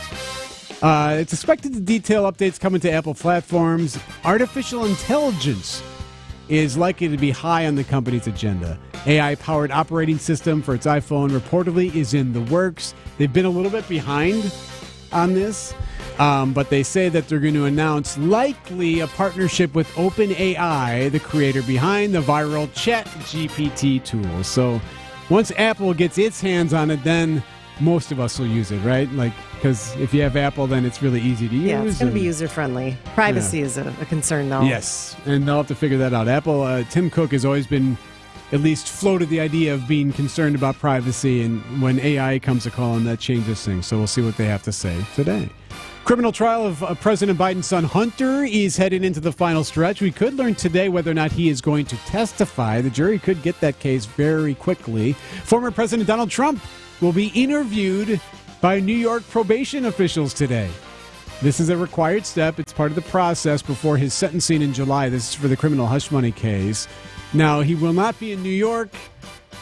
It's expected to detail updates coming to Apple platforms. Artificial intelligence is likely to be high on the company's agenda. AI-powered operating system for its iPhone reportedly is in the works. They've been a little bit behind on this, but they say that they're going to announce likely a partnership with OpenAI, the creator behind the viral ChatGPT tool. So once Apple gets its hands on it, then most of us will use it, right? Because if you have Apple, then it's really easy to use. Yeah, it's going to be user-friendly. Privacy is a concern, though. Yes, and they'll have to figure that out. Apple, Tim Cook has always been at least floated the idea of being concerned about privacy, and when AI comes a calling, that changes things. So we'll see what they have to say today. Criminal trial of President Biden's son Hunter is heading into the final stretch. We could learn today whether or not he is going to testify. The jury could get that case very quickly. Former President Donald Trump will be interviewed by New York probation officials today. This is a required step. It's part of the process before his sentencing in July. This is for the criminal hush money case. Now, he will not be in New York.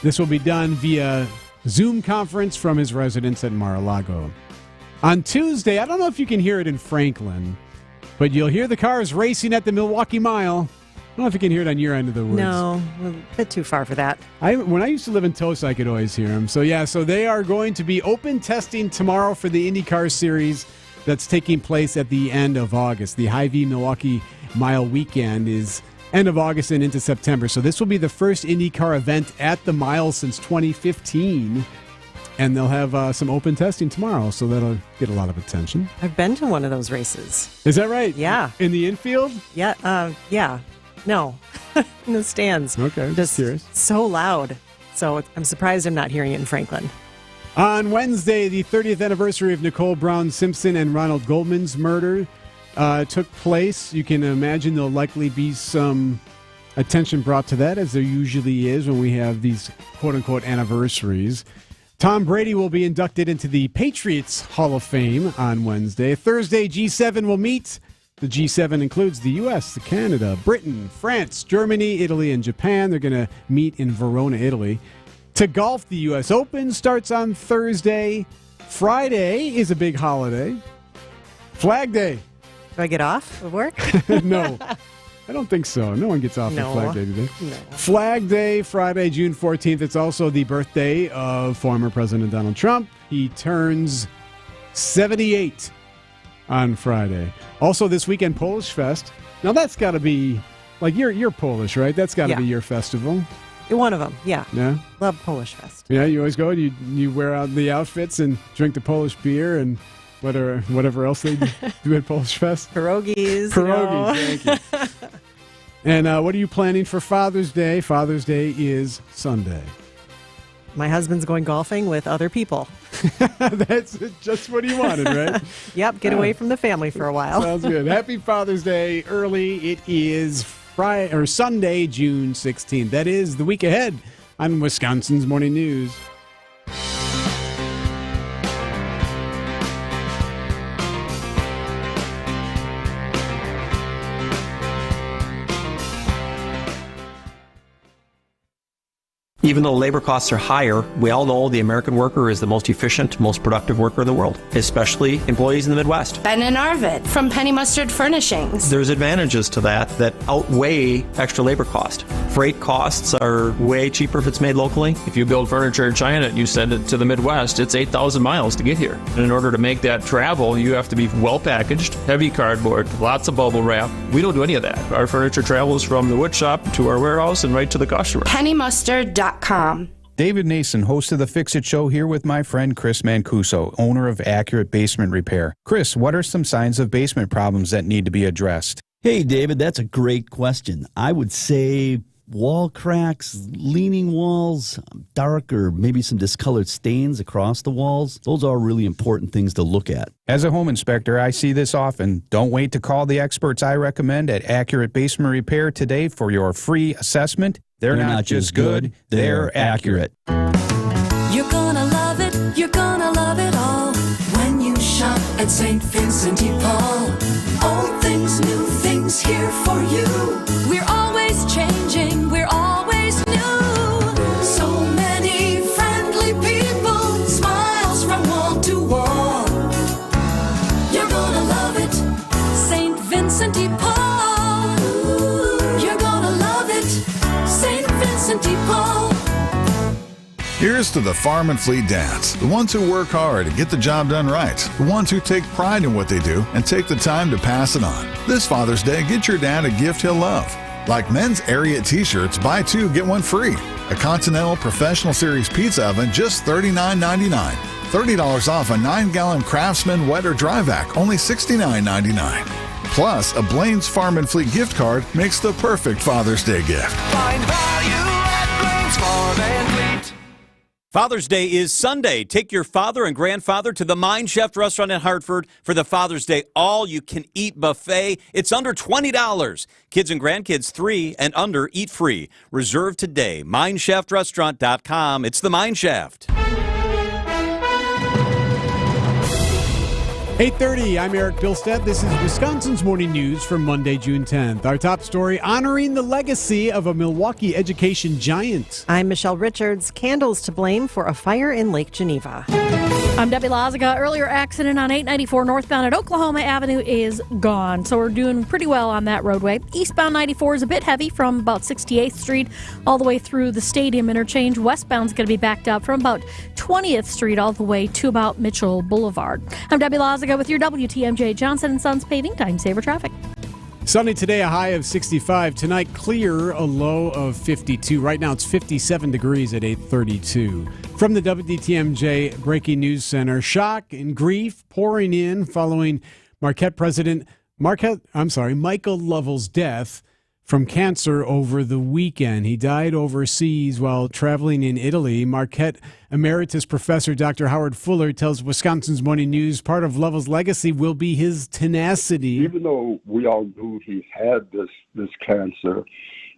This will be done via Zoom conference from his residence at Mar-a-Lago. On Tuesday, I don't know if you can hear it in Franklin, but you'll hear the cars racing at the Milwaukee Mile. I don't know if you can hear it on your end of the woods. No, a bit too far for that. When I used to live in Tosa, I could always hear them. So they are going to be open testing tomorrow for the IndyCar Series that's taking place at the end of August. The Hy-Vee Milwaukee Mile weekend is end of August and into September. So this will be the first IndyCar event at the mile since 2015. And they'll have some open testing tomorrow, so that'll get a lot of attention. I've been to one of those races. Is that right? Yeah. In the infield? Yeah. Yeah. No. In the stands. Okay, just curious. So loud. So I'm surprised I'm not hearing it in Franklin. On Wednesday, the 30th anniversary of Nicole Brown Simpson and Ronald Goldman's murder took place. You can imagine there'll likely be some attention brought to that, as there usually is when we have these quote-unquote anniversaries. Tom Brady will be inducted into the Patriots Hall of Fame on Wednesday. Thursday, G7 will meet. The G7 includes the U.S., Canada, Britain, France, Germany, Italy, and Japan. They're going to meet in Verona, Italy. To golf, the U.S. Open starts on Thursday. Friday is a big holiday. Flag Day. Do I get off of work? No. I don't think so. No one gets off on Flag Day today. No. Flag Day, Friday, June 14th. It's also the birthday of former President Donald Trump. He turns 78 on Friday. Also this weekend, Polish Fest. Now that's got to be, you're Polish, right? That's got to be your festival. One of them, yeah. Yeah? Love Polish Fest. Yeah, you always go and you wear out the outfits and drink the Polish beer and whatever else they do at Polish Fest. Pierogies. Thank you. And what are you planning for Father's Day? Father's Day is Sunday. My husband's going golfing with other people. That's just what he wanted, right? Yep, get away from the family for a while. Sounds good. Happy Father's Day early. It is Sunday, June 16th. That is the week ahead on Wisconsin's Morning News. Even though labor costs are higher, we all know the American worker is the most efficient, most productive worker in the world, especially employees in the Midwest. Ben and Arvid from Penny Mustard Furnishings. There's advantages to that outweigh extra labor cost. Freight costs are way cheaper if it's made locally. If you build furniture in China and you send it to the Midwest, it's 8,000 miles to get here. And in order to make that travel, you have to be well packaged, heavy cardboard, lots of bubble wrap. We don't do any of that. Our furniture travels from the wood shop to our warehouse and right to the customer. PennyMustard.com. David Nason, host of the Fix It Show, here with my friend Chris Mancuso, owner of Accurate Basement Repair. Chris, what are some signs of basement problems that need to be addressed? Hey, David, that's a great question. I would say wall cracks, leaning walls, dark or maybe some discolored stains across the walls. Those are really important things to look at. As a home inspector, I see this often. Don't wait to call the experts I recommend at Accurate Basement Repair today for your free assessment. They're not just good, they're accurate. You're gonna love it, you're gonna love it all when you shop at St. Vincent de Paul. Old things, new things here for you. We're always changing, we're always new. So many friendly people, smiles from wall to wall. You're gonna love it, St. Vincent de Paul. You're gonna love it, St. Vincent de Paul. Here's to the farm and fleet dads, the ones who work hard and get the job done right, the ones who take pride in what they do and take the time to pass it on. This Father's Day, get your dad a gift he'll love. Like men's Ariat t-shirts, buy two, get one free. A Continental Professional Series pizza oven, just $39.99. $30 off a 9-gallon Craftsman wet or dry vac, only $69.99. Plus, a Blaine's Farm and Fleet gift card makes the perfect Father's Day gift. Find value at Blaine's Farm and Fleet. Father's Day is Sunday. Take your father and grandfather to the Mind Chef restaurant in Hartford for the Father's Day all-you-can-eat buffet. It's under $20. Kids and grandkids 3 and under eat free. Reserve today. MindChefRestaurant.com. It's the Mind Chef. 8:30, I'm Erik Bilstad. This is Wisconsin's Morning News for Monday, June 10th. Our top story, honoring the legacy of a Milwaukee education giant. I'm Michelle Richards. Candles to blame for a fire in Lake Geneva. I'm Debbie Loziga. Earlier accident on 894 northbound at Oklahoma Avenue is gone, so we're doing pretty well on that roadway. Eastbound 94 is a bit heavy from about 68th Street all the way through the Stadium interchange. Westbound's going to be backed up from about 20th Street all the way to about Mitchell Boulevard. I'm Debbie Loziga with your WTMJ Johnson & Sons Paving Time Saver Traffic. Sunny today, a high of 65. Tonight, clear, a low of 52. Right now, it's 57 degrees at 8:32. From the WTMJ Breaking News Center, shock and grief pouring in following Marquette President Michael Lovell's death from cancer over the weekend. He died overseas while traveling in Italy. Marquette Emeritus Professor Dr. Howard Fuller tells Wisconsin's Morning News part of Lovell's legacy will be his tenacity. Even though we all knew he had this cancer,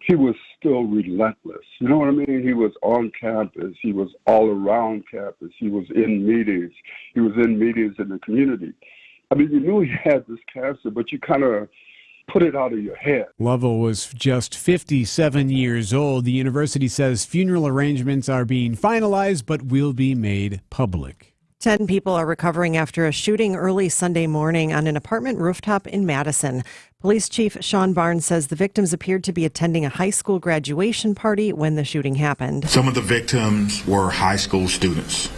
he was still relentless. You know what I mean? He was on campus. He was all around campus. He was in meetings. He was in meetings in the community. I mean, you knew he had this cancer, but you kind of put it out of your head. Lovell was just 57 years old. The university says funeral arrangements are being finalized but will be made public. 10 people are recovering after a shooting early Sunday morning on an apartment rooftop in Madison. Police Chief Sean Barnes says the victims appeared to be attending a high school graduation party when the shooting happened. Some of the victims were high school students.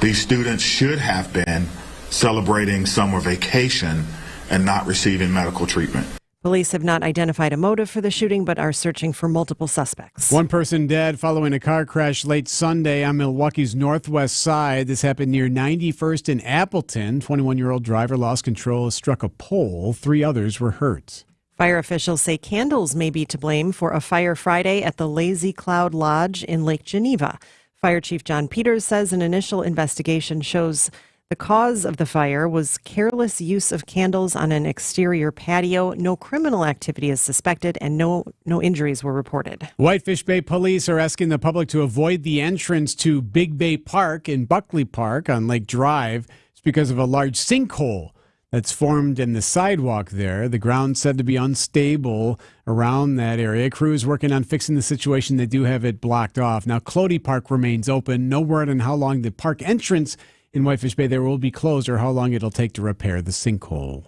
These students should have been celebrating summer vacation and not receiving medical treatment. Police have not identified a motive for the shooting, but are searching for multiple suspects. One person dead following a car crash late Sunday on Milwaukee's northwest side. This happened near 91st and Appleton. 21-year-old driver lost control, struck a pole. 3 others were hurt. Fire officials say candles may be to blame for a fire Friday at the Lazy Cloud Lodge in Lake Geneva. Fire Chief John Peters says an initial investigation shows the cause of the fire was careless use of candles on an exterior patio. No criminal activity is suspected and no injuries were reported. Whitefish Bay police are asking the public to avoid the entrance to Big Bay Park in Buckley Park on Lake Drive. It's because of a large sinkhole that's formed in the sidewalk there. The ground's said to be unstable around that area. Crews working on fixing the situation. They do have it blocked off. Now, Clody Park remains open. No word on how long the park entrance in Whitefish Bay there will be closed or how long it'll take to repair the sinkhole.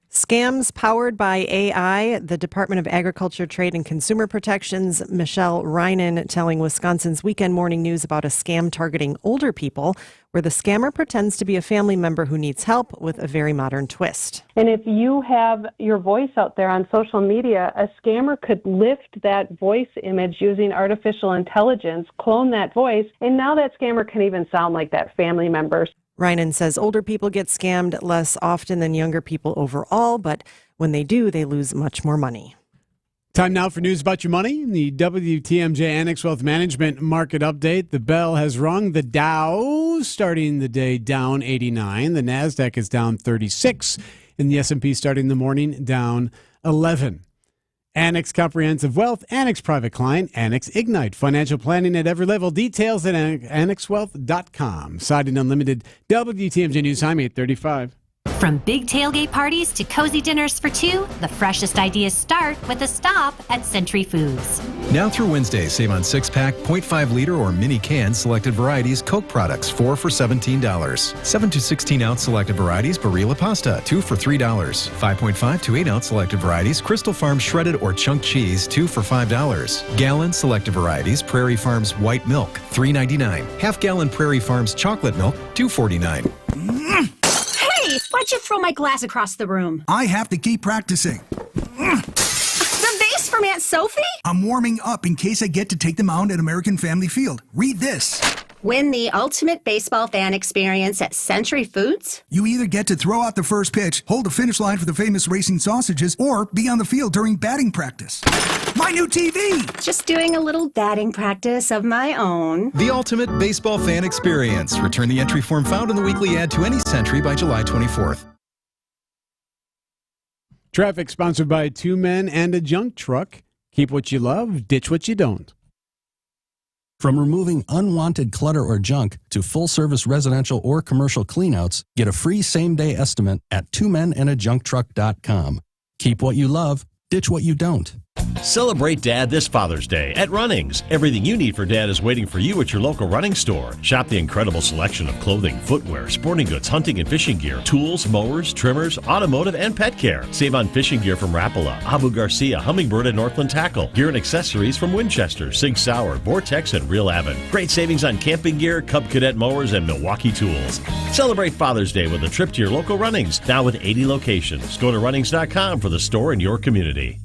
Scams powered by AI. The Department of Agriculture, Trade, and Consumer Protection's Michelle Reinen telling Wisconsin's Weekend Morning News about a scam targeting older people, where the scammer pretends to be a family member who needs help with a very modern twist. And if you have your voice out there on social media, a scammer could lift that voice image using artificial intelligence, clone that voice, and now that scammer can even sound like that family member. Reinen says older people get scammed less often than younger people overall, but when they do, they lose much more money. Time now for news about your money. The WTMJ Annex Wealth Management Market Update. The bell has rung. The Dow starting the day down 89. The NASDAQ is down 36. And the S&P starting the morning down 11. Annex Comprehensive Wealth, Annex Private Client, Annex Ignite. Financial planning at every level. Details at annexwealth.com. Siding Unlimited, WTMJ News Time, 8:35. From big tailgate parties to cozy dinners for two, the freshest ideas start with a stop at Century Foods. Now through Wednesday, save on 6-pack, 0.5-liter or mini can selected varieties Coke products, 4 for $17. 7 to 16-ounce selected varieties Barilla pasta, 2 for $3. 5.5 to 8-ounce selected varieties Crystal Farms shredded or chunk cheese, 2 for $5. Gallon selected varieties Prairie Farms white milk, $3.99. Half-gallon Prairie Farms chocolate milk, $2.49. Hey, why'd you throw my glass across the room? I have to keep practicing. The vase from Aunt Sophie? I'm warming up in case I get to take them out at American Family Field. Read this. Win the ultimate baseball fan experience at Century Foods? You either get to throw out the first pitch, hold the finish line for the famous racing sausages, or be on the field during batting practice. My new TV! Just doing a little batting practice of my own. The ultimate baseball fan experience. Return the entry form found in the weekly ad to any Century by July 24th. Traffic sponsored by Two Men and a Junk Truck. Keep what you love, ditch what you don't. From removing unwanted clutter or junk to full-service residential or commercial cleanouts, get a free same-day estimate at twomenajuncktruck.com. Keep what you love, ditch what you don't. Celebrate Dad this Father's Day at Runnings. Everything you need for Dad is waiting for you at your local running store. Shop the incredible selection of clothing, footwear, sporting goods, hunting and fishing gear, tools, mowers, trimmers, automotive, and pet care. Save on fishing gear from Rapala, Abu Garcia, Humminbird, and Northland Tackle. Gear and accessories from Winchester, Sig Sauer, Vortex, and Real Avon. Great savings on camping gear, Cub Cadet mowers, and Milwaukee tools. Celebrate Father's Day with a trip to your local Runnings, now with 80 locations. Go to runnings.com for the store in your community.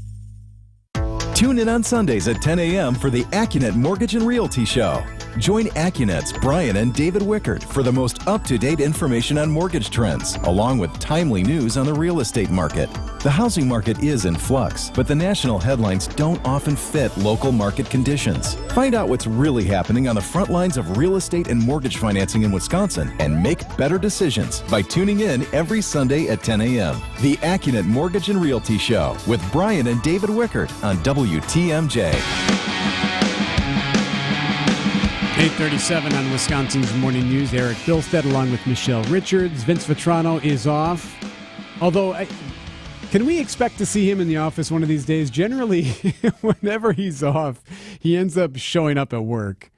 Tune in on Sundays at 10 a.m. for the AccuNet Mortgage and Realty Show. Join AccuNet's Brian and David Wickert for the most up-to-date information on mortgage trends, along with timely news on the real estate market. The housing market is in flux, but the national headlines don't often fit local market conditions. Find out what's really happening on the front lines of real estate and mortgage financing in Wisconsin and make better decisions by tuning in every Sunday at 10 a.m. The AccuNet Mortgage and Realty Show with Brian and David Wickert on WTMJ. 8:37 on Wisconsin's Morning News. Erik Bilstad along with Michelle Richards. Vince Vitrano is off. Although, can we expect to see him in the office one of these days? Generally, whenever he's off, he ends up showing up at work.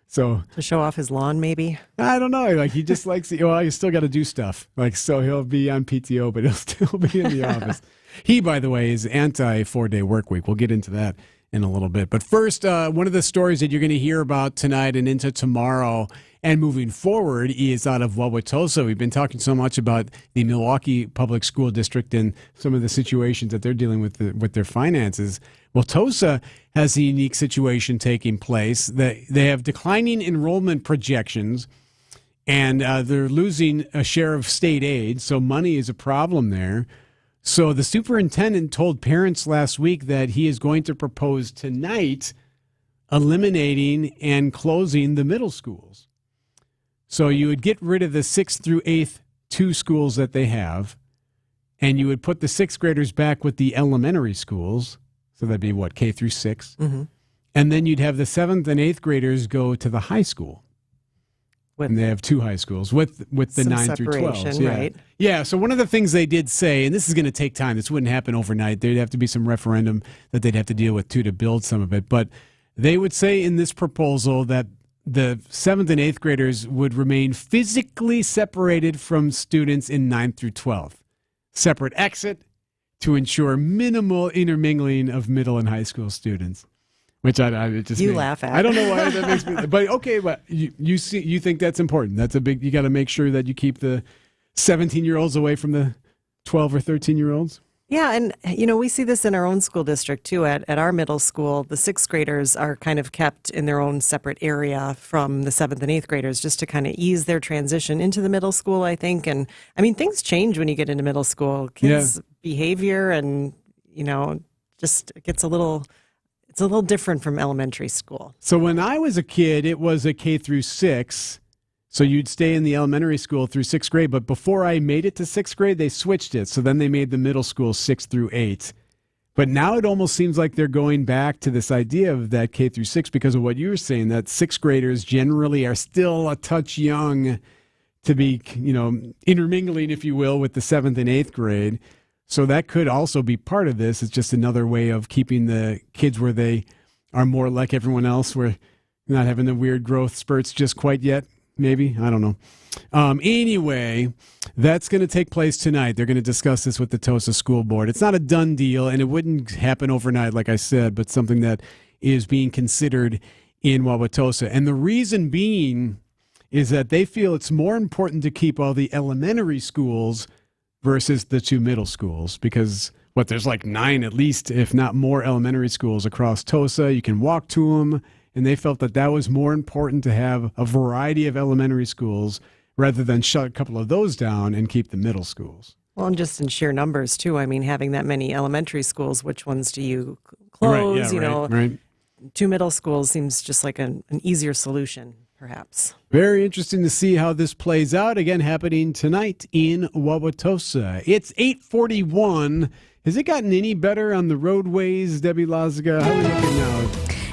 So to show off his lawn, maybe? I don't know. Like, he just likes to, well, you still got to do stuff. Like, so he'll be on PTO, but he'll still be in the office. He, by the way, is anti 4-day work week. We'll get into that in a little bit. But first, one of the stories that you're going to hear about tonight and into tomorrow and moving forward is out of Wauwatosa. We've been talking so much about the Milwaukee Public School District and some of the situations that they're dealing with their finances. Wauwatosa has a unique situation taking place. They have declining enrollment projections, and they're losing a share of state aid, so money is a problem there. So the superintendent told parents last week that he is going to propose tonight eliminating and closing the middle schools. So you would get rid of the 6th through 8th two schools that they have, and you would put the 6th graders back with the elementary schools. So that'd be what, K through 6? Mm-hmm. And then you'd have the 7th and 8th graders go to the high school. And they have two high schools with the 9 through 12. Yeah. Right? Yeah, so one of the things they did say, and this is going to take time, this wouldn't happen overnight. There'd have to be some referendum that they'd have to deal with, too, to build some of it. But they would say in this proposal that the 7th and 8th graders would remain physically separated from students in 9 through 12. Separate exit to ensure minimal intermingling of middle and high school students. Which it just laugh at. I don't know why that makes me. But okay, but you think that's important. That's a big. You got to make sure that you keep the 17-year-olds away from the 12 or 13-year-olds. Yeah, and we see this in our own school district too. At our middle school, the 6th graders are kind of kept in their own separate area from the 7th and 8th graders, just to kind of ease their transition into the middle school, I think. And I mean, things change when you get into middle school. Kids' behavior and just gets it's a little different from elementary school. So when I was a kid, it was a K through 6. So you'd stay in the elementary school through 6th grade. But before I made it to 6th grade, they switched it. So then they made the middle school 6 through 8. But now it almost seems like they're going back to this idea of that K through 6 because of what you were saying, that 6th graders generally are still a touch young to be, intermingling, if you will, with the 7th and 8th grade. So that could also be part of this. It's just another way of keeping the kids where they are more like everyone else, where not having the weird growth spurts just quite yet, maybe. I don't know. Anyway, that's going to take place tonight. They're going to discuss this with the TOSA school board. It's not a done deal, and it wouldn't happen overnight, like I said, but something that is being considered in Wauwatosa. And the reason being is that they feel it's more important to keep all the elementary schools versus the 2 middle schools because, there's like 9 at least, if not more, elementary schools across Tosa. You can walk to them, and they felt that was more important to have a variety of elementary schools rather than shut a couple of those down and keep the middle schools. Well, and just in sheer numbers, too. I mean, having that many elementary schools, which ones do you close? Right. 2 middle schools seems just like an easier solution, perhaps. Very interesting to see how this plays out. Again, happening tonight in Wauwatosa. It's 8:41. Has it gotten any better on the roadways, Debbie Lazaga? How are we looking now?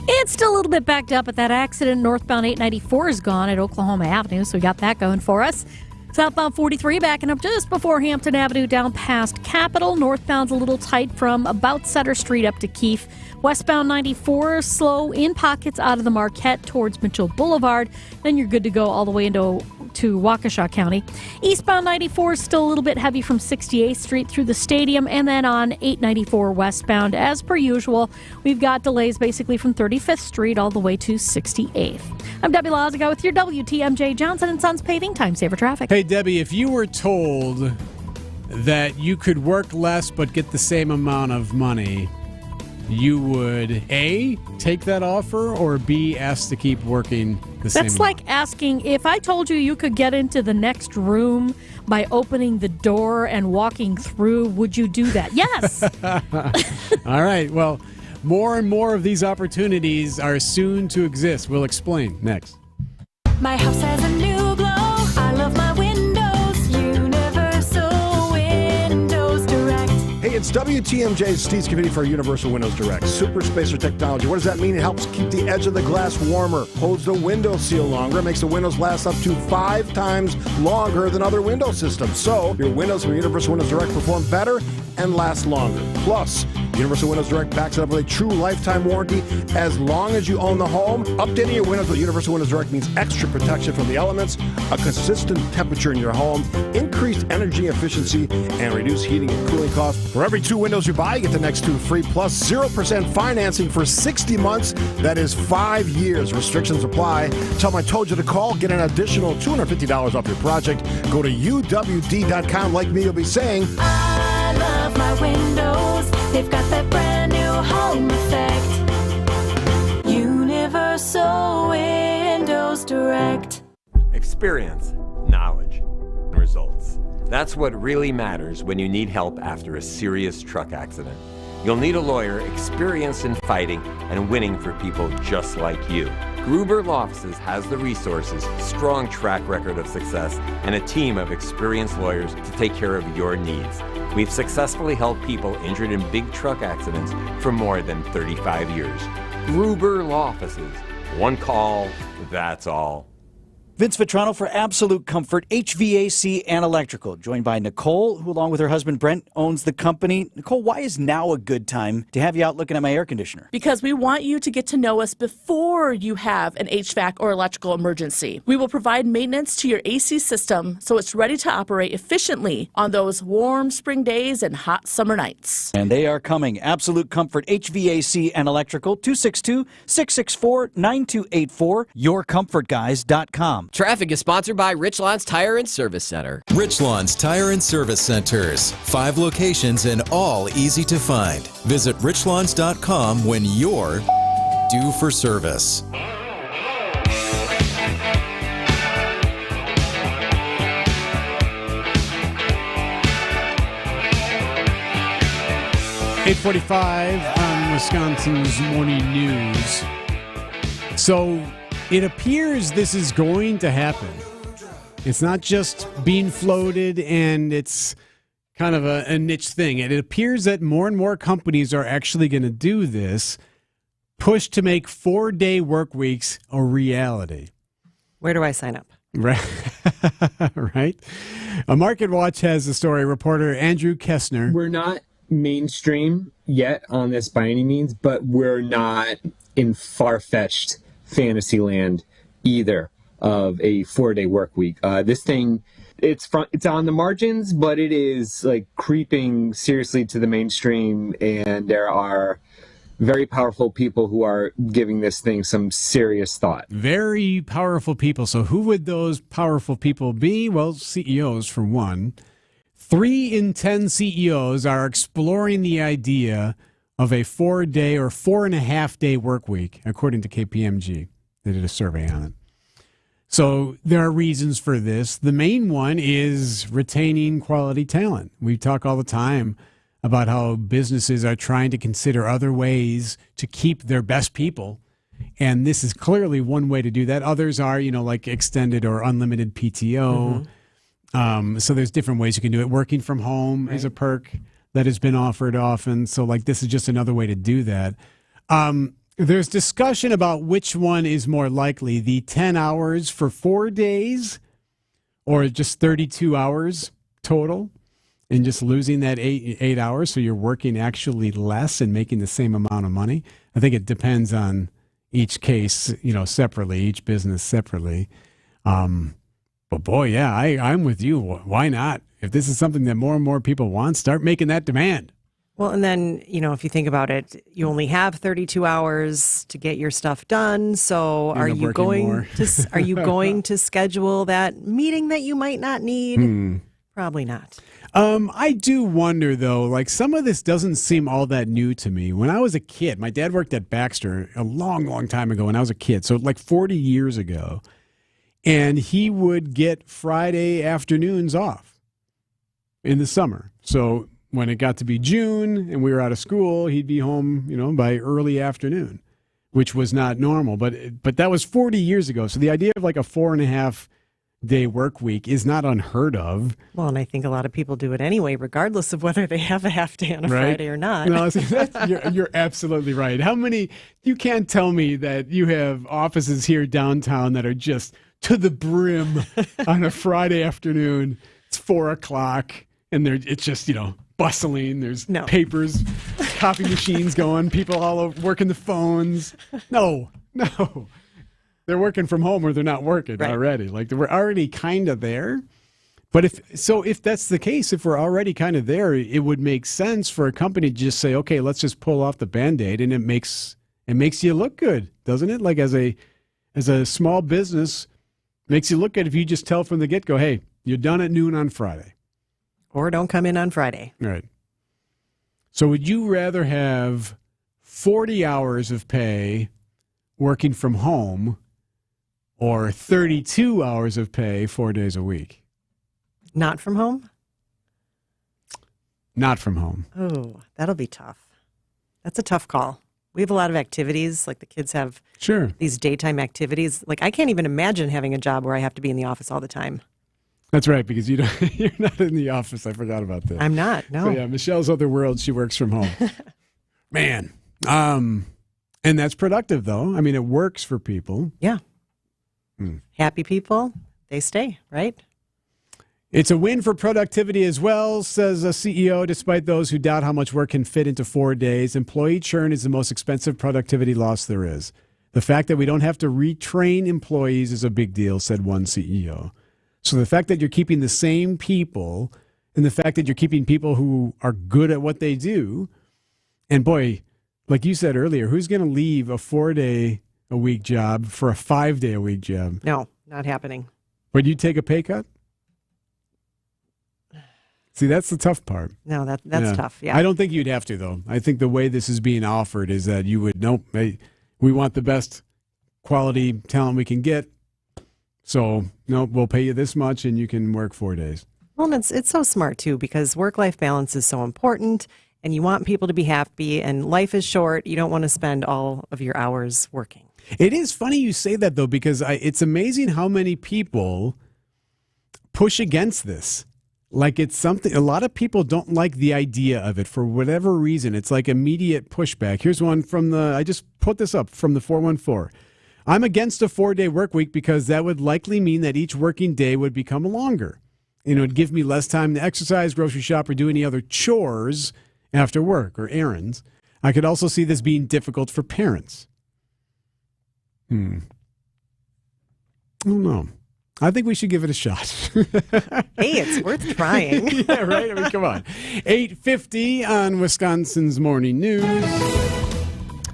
It's still a little bit backed up, but that accident northbound 894 is gone at Oklahoma Avenue, so we got that going for us. Southbound 43 backing up just before Hampton Avenue down past Capitol. Northbound's a little tight from about Sutter Street up to Keefe. Westbound 94 slow in pockets out of the Marquette towards Mitchell Boulevard. Then you're good to go all the way into Waukesha County. Eastbound 94 is still a little bit heavy from 68th Street through the stadium, and then on 894 westbound, as per usual, we've got delays basically from 35th Street all the way to 68th. I'm Debbie Lazaga with your WTMJ Johnson & Sons Paving Time Saver Traffic. Hey, Debbie, if you were told that you could work less but get the same amount of money, you would A, take that offer, or B, ask to keep working the same amount? That's like asking, if I told you could get into the next room by opening the door and walking through, would you do that? Yes. All right. Well, more and more of these opportunities are soon to exist. We'll explain next. My house has a new glow. I love my windows. Universal Windows Direct. Hey, it's WTMJ's Steve Scavini for Universal Windows Direct. Super spacer technology. What does that mean? It helps keep the edge of the glass warmer, holds the window seal longer, makes the windows last up to 5 times longer than other window systems. So your windows from Universal Windows Direct perform better and last longer. Plus, Universal Windows Direct backs it up with a true lifetime warranty as long as you own the home. Updating your windows with Universal Windows Direct means extra protection from the elements, a consistent temperature in your home, increased energy efficiency, and reduced heating and cooling costs. For every 2 windows you buy, you get the next 2 free, plus 0% financing for 60 months. That is 5 years. Restrictions apply. Tell them I told you to call. Get an additional $250 off your project. Go to UWD.com. Like me, you'll be saying, I love my windows. They've got that brand new home effect. Universal Windows Direct. Experience, knowledge, and results. That's what really matters when you need help after a serious truck accident. You'll need a lawyer experienced in fighting and winning for people just like you. Gruber Law Offices has the resources, strong track record of success, and a team of experienced lawyers to take care of your needs. We've successfully helped people injured in big truck accidents for more than 35 years. Gruber Law Offices. One call, that's all. Vince Vitrano for Absolute Comfort, HVAC and Electrical, joined by Nicole, who along with her husband Brent owns the company. Nicole, why is now a good time to have you out looking at my air conditioner? Because we want you to get to know us before you have an HVAC or electrical emergency. We will provide maintenance to your AC system so it's ready to operate efficiently on those warm spring days and hot summer nights. And they are coming. Absolute Comfort, HVAC and Electrical, 262-664-9284, yourcomfortguys.com. Traffic is sponsored by Richlands Tire and Service Center. Richlands Tire and Service Centers. 5 locations and all easy to find. Visit richlands.com when you're due for service. 8:45 on Wisconsin's Morning News. So it appears this is going to happen. It's not just being floated and it's kind of a niche thing. It appears that more and more companies are actually going to do this, push to make 4-day work weeks a reality. Where do I sign up? Right. Right. A Market Watch has the story. Reporter Andrew Kessner. We're not mainstream yet on this by any means, but we're not in far-fetched fantasy land either of a 4-day work week. This thing, it's on the margins, but it is like creeping seriously to the mainstream, and there are very powerful people who are giving this thing some serious thought. Very powerful people. So who would those powerful people be? Well, CEOs for one. 3 in 10 CEOs are exploring the idea of a 4-day or 4.5-day work week, according to KPMG. They did a survey on it. So there are reasons for this. The main one is retaining quality talent. We talk all the time about how businesses are trying to consider other ways to keep their best people. And this is clearly one way to do that. Others are, like extended or unlimited PTO. So there's different ways you can do it. Working from home is a perk that has been offered often. So this is just another way to do that. There's discussion about which one is more likely, the 10 hours for 4 days or just 32 hours total and just losing that eight hours. So you're working actually less and making the same amount of money. I think it depends on each case, separately, each business separately. But boy, yeah, I'm with you. Why not? If this is something that more and more people want, start making that demand. Well, and then, if you think about it, you only have 32 hours to get your stuff done. So are you going to schedule that meeting that you might not need? Probably not. I do wonder, though, some of this doesn't seem all that new to me. When I was a kid, my dad worked at Baxter a long, long time ago when I was a kid. So 40 years ago. And he would get Friday afternoons off in the summer. So when it got to be June and we were out of school, he'd be home, by early afternoon, which was not normal. But that was 40 years ago. So the idea of a 4.5-day work week is not unheard of. Well, and I think a lot of people do it anyway, regardless of whether they have a half day on a Friday or not. No, you're absolutely right. You can't tell me that you have offices here downtown that are just to the brim on a Friday afternoon. It's 4:00 and it's just, bustling. There's papers, copy machines going, people all over working the phones. No. They're working from home or they're not working already. We're already kind of there. But if that's the case, if we're already kind of there, it would make sense for a company to just say, okay, let's just pull off the Band-Aid, and it makes you look good, doesn't it? As a small business, makes you look good if you just tell from the get-go, hey, you're done at noon on Friday. Or don't come in on Friday. Right. So would you rather have 40 hours of pay working from home or 32 hours of pay 4 days a week? Not from home? Not from home. Oh, that'll be tough. That's a tough call. We have a lot of activities, the kids have these daytime activities. I can't even imagine having a job where I have to be in the office all the time. That's right, because you're not in the office. I forgot about that. I'm not, no. So yeah, Michelle's other world, she works from home. Man. And that's productive, though. It works for people. Yeah. Happy people, they stay, right? It's a win for productivity as well, says a CEO, despite those who doubt how much work can fit into 4 days. Employee churn is the most expensive productivity loss there is. The fact that we don't have to retrain employees is a big deal, said one CEO. So the fact that you're keeping the same people and the fact that you're keeping people who are good at what they do, and boy, like you said earlier, who's going to leave a 4-day-a-week job for a 5-day-a-week job? No, not happening. Would you take a pay cut? See, that's the tough part. No, that's tough, yeah. I don't think you'd have to, though. I think the way this is being offered is that you would, we want the best quality talent we can get. So, we'll pay you this much and you can work 4 days. Well, and it's so smart, too, because work-life balance is so important. and you want people to be happy, and life is short. You don't want to spend all of your hours working. It is funny you say that, though, because it's amazing how many people push against this. Like it's something, a lot of people don't like the idea of it for whatever reason. It's like immediate pushback. Here's one from I just put this up from the 414. I'm against a 4-day work week because that would likely mean that each working day would become longer. It'd give me less time to exercise, grocery shop, or do any other chores after work or errands. I could also see this being difficult for parents. I don't know. I think we should give it a shot. Hey, it's worth trying. Yeah, right? I mean, come on. 8:50 on Wisconsin's Morning News.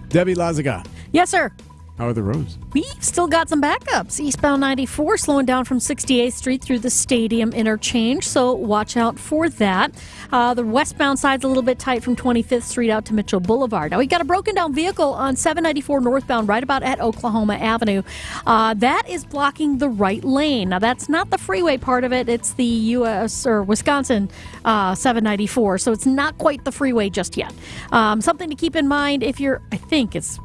Debbie Lazaga. Yes, sir. How are the roads? We've still got some backups. Eastbound 94 slowing down from 68th Street through the Stadium interchange, so watch out for that. The westbound side's a little bit tight from 25th Street out to Mitchell Boulevard. Now, we got a broken down vehicle on 794 northbound right about at Oklahoma Avenue. That is blocking the right lane. Now, that's not the freeway part of it. It's the U.S. or Wisconsin 794, so it's not quite the freeway just yet. Something to keep in mind if you're, I think it's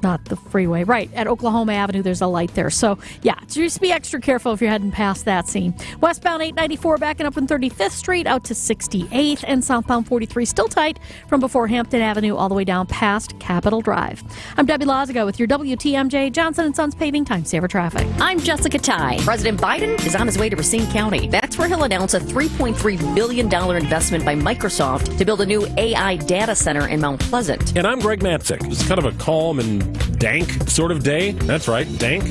not the freeway. Right, at Oklahoma Avenue, there's a light there. So, yeah, just be extra careful if you're heading past that scene. Westbound 894 backing up on 35th Street out to 68th, and southbound 43 still tight from before Hampton Avenue all the way down past Capitol Drive. I'm Debbie Lazaga with your WTMJ Johnson & Sons Paving Time Saver Traffic. I'm Jessica Ty. President Biden is on his way to Racine County. That's where he'll announce a $3.3 billion investment by Microsoft to build a new AI data center in Mount Pleasant. And I'm Greg Matzik. It's kind of a calm and dank sort of day. That's right, dank.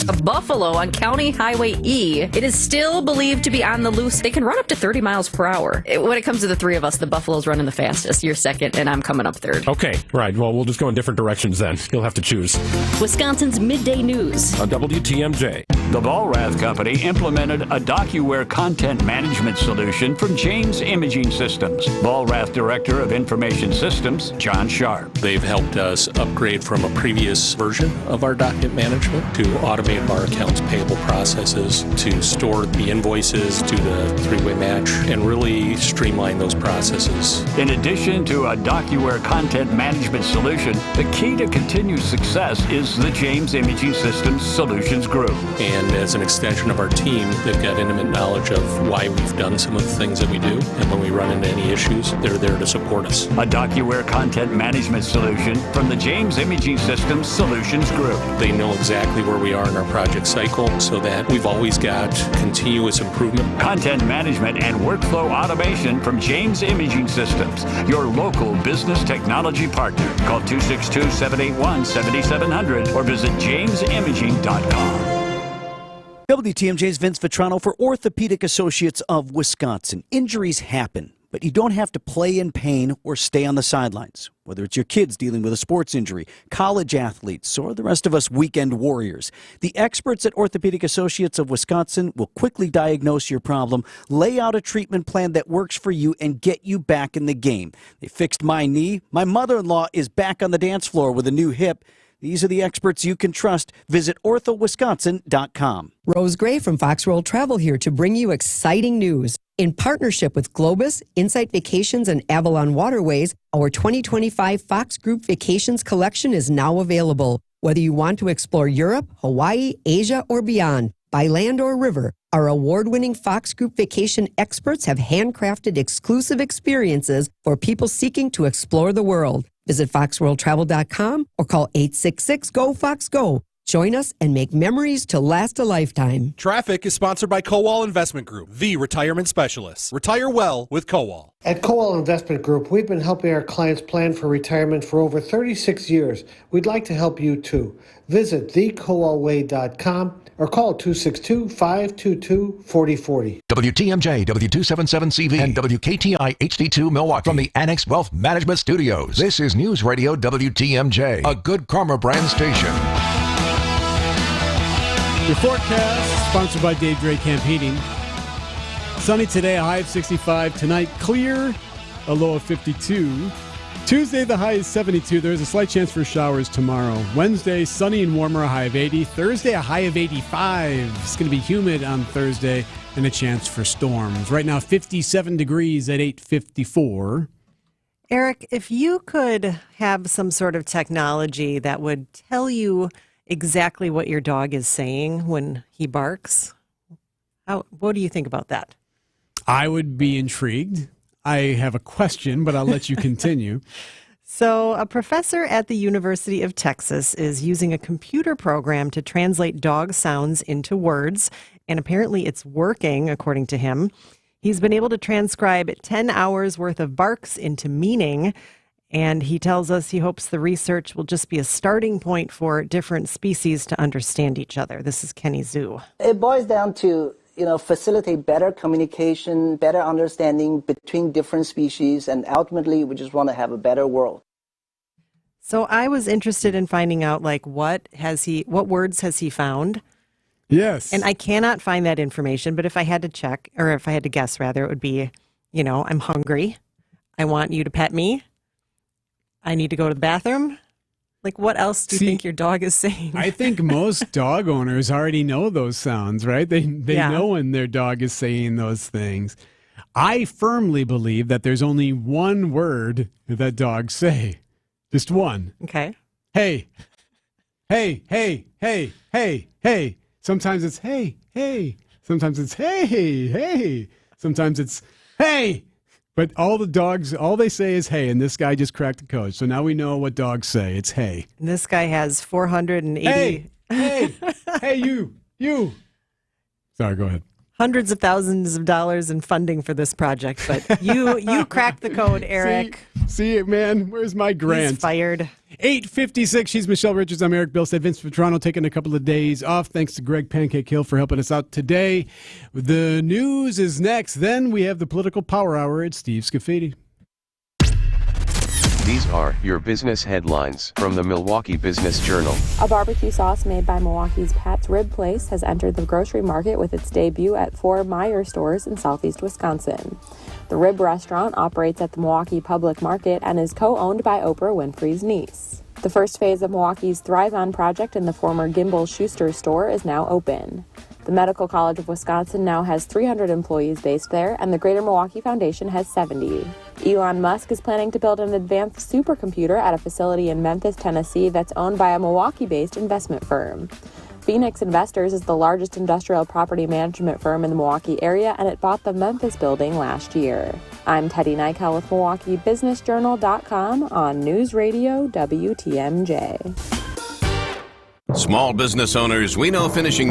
A buffalo on County Highway E. It is still believed to be on the loose. They can run up to 30 miles per hour. When it comes to the three of us, the buffalo's running the fastest. You're second, and I'm coming up third. Okay, right. Well, we'll just go in different directions then. You'll have to choose. Wisconsin's Midday News. On WTMJ. The Ballrath Company implemented a DocuWare content management solution from James Imaging Systems. Ballrath Director of Information Systems, John Sharp. They've helped us upgrade from a previous version of our document management to automate our accounts payable processes, to store the invoices to the three-way match, and really streamline those processes. In addition to a DocuWare content management solution, the key to continued success is the James Imaging Systems Solutions Group. And as an extension of our team, they've got intimate knowledge of why we've done some of the things that we do. And when we run into any issues, they're there to support us. A DocuWare content management solution from the James Imaging Systems Solutions Group. They know exactly where we are in our project cycle so that we've always got continuous improvement. Content management and workflow automation from James Imaging Systems, your local business technology partner. Call 262-781-7700 or visit jamesimaging.com. WTMJ's Vince Vitrano for Orthopedic Associates of Wisconsin. Injuries happen, but you don't have to play in pain or stay on the sidelines. Whether it's your kids dealing with a sports injury, college athletes, or the rest of us weekend warriors, the experts at Orthopedic Associates of Wisconsin will quickly diagnose your problem, lay out a treatment plan that works for you, and get you back in the game. They fixed my knee. My mother-in-law is back on the dance floor with a new hip. These are the experts you can trust. Visit orthowisconsin.com. Rose Gray from Fox World Travel here to bring you exciting news. In partnership with Globus, Insight Vacations, and Avalon Waterways, our 2025 Fox Group Vacations collection is now available. Whether you want to explore Europe, Hawaii, Asia, or beyond, by land or river, our award-winning Fox Group Vacation experts have handcrafted exclusive experiences for people seeking to explore the world. Visit foxworldtravel.com or call 866-GO-FOX-GO. Join us and make memories to last a lifetime. Traffic is sponsored by Kowal Investment Group, the retirement specialists. Retire well with Kowal. At Kowal Investment Group, we've been helping our clients plan for retirement for over 36 years. We'd like to help you too. Visit thekowalway.com or call 262-522-4040. WTMJ, W277CV, and WKTI HD2 Milwaukee from the Annex Wealth Management Studios. This is News Radio WTMJ, a Good Karma brand station. Your forecast, sponsored by Dave Dre Camp Heating. Sunny today, a high of 65. Tonight, clear, a low of 52. Tuesday, the high is 72. There's a slight chance for showers tomorrow. Wednesday, sunny and warmer, a high of 80. Thursday, a high of 85. It's going to be humid on Thursday and a chance for storms. Right now, 57 degrees at 8:54. Erik, if you could have some sort of technology that would tell you exactly what your dog is saying when he barks, what do you think about that? I would be intrigued. I have a question, but I'll let you continue. So, a professor at the University of Texas is using a computer program to translate dog sounds into words, and apparently it's working, according to him. He's been able to transcribe 10 hours worth of barks into meaning, and he tells us he hopes the research will just be a starting point for different species to understand each other. This is Kenny Zhu. It boils down to facilitate better communication, better understanding between different species, and ultimately we just want to have a better world. So I was interested in finding out, what words has he found? Yes. And I cannot find that information, but if I had to check, or if I had to guess rather, it would be, I'm hungry. I want you to pet me. I need to go to the bathroom. What else do you think your dog is saying? I think most dog owners already know those sounds, right? They know when their dog is saying those things. I firmly believe that there's only one word that dogs say. Just one. Okay. Hey. Hey, hey, hey, hey, hey. Sometimes it's hey, hey. Sometimes it's hey, hey. Sometimes it's hey. But all they say is hey, and this guy just cracked the code. So now we know what dogs say. It's hey. And this guy has 480... Hey, you. Sorry, go ahead. Hundreds of thousands of dollars in funding for this project, but you cracked the code, Erik. See it, man. Where's my grant? He's fired. 8:56. She's Michelle Richards. I'm Erik Bilstad. Vince Vetrano taking a couple of days off. Thanks to Greg Pancake Hill for helping us out today. The news is next. Then we have the Political Power Hour at Steve Scafidi. These are your business headlines from the Milwaukee Business Journal. A barbecue sauce made by Milwaukee's Pat's Rib Place has entered the grocery market with its debut at 4 Meijer stores in southeast Wisconsin. The rib restaurant operates at the Milwaukee Public Market and is co-owned by Oprah Winfrey's niece. The first phase of Milwaukee's Thrive On project in the former Gimbel Schuster store is now open. The Medical College of Wisconsin now has 300 employees based there, and the Greater Milwaukee Foundation has 70. Elon Musk is planning to build an advanced supercomputer at a facility in Memphis, Tennessee that's owned by a Milwaukee-based investment firm. Phoenix Investors is the largest industrial property management firm in the Milwaukee area, and it bought the Memphis building last year. I'm Teddy Nykel with MilwaukeeBusinessJournal.com on News Radio WTMJ. Small business owners, we know finishing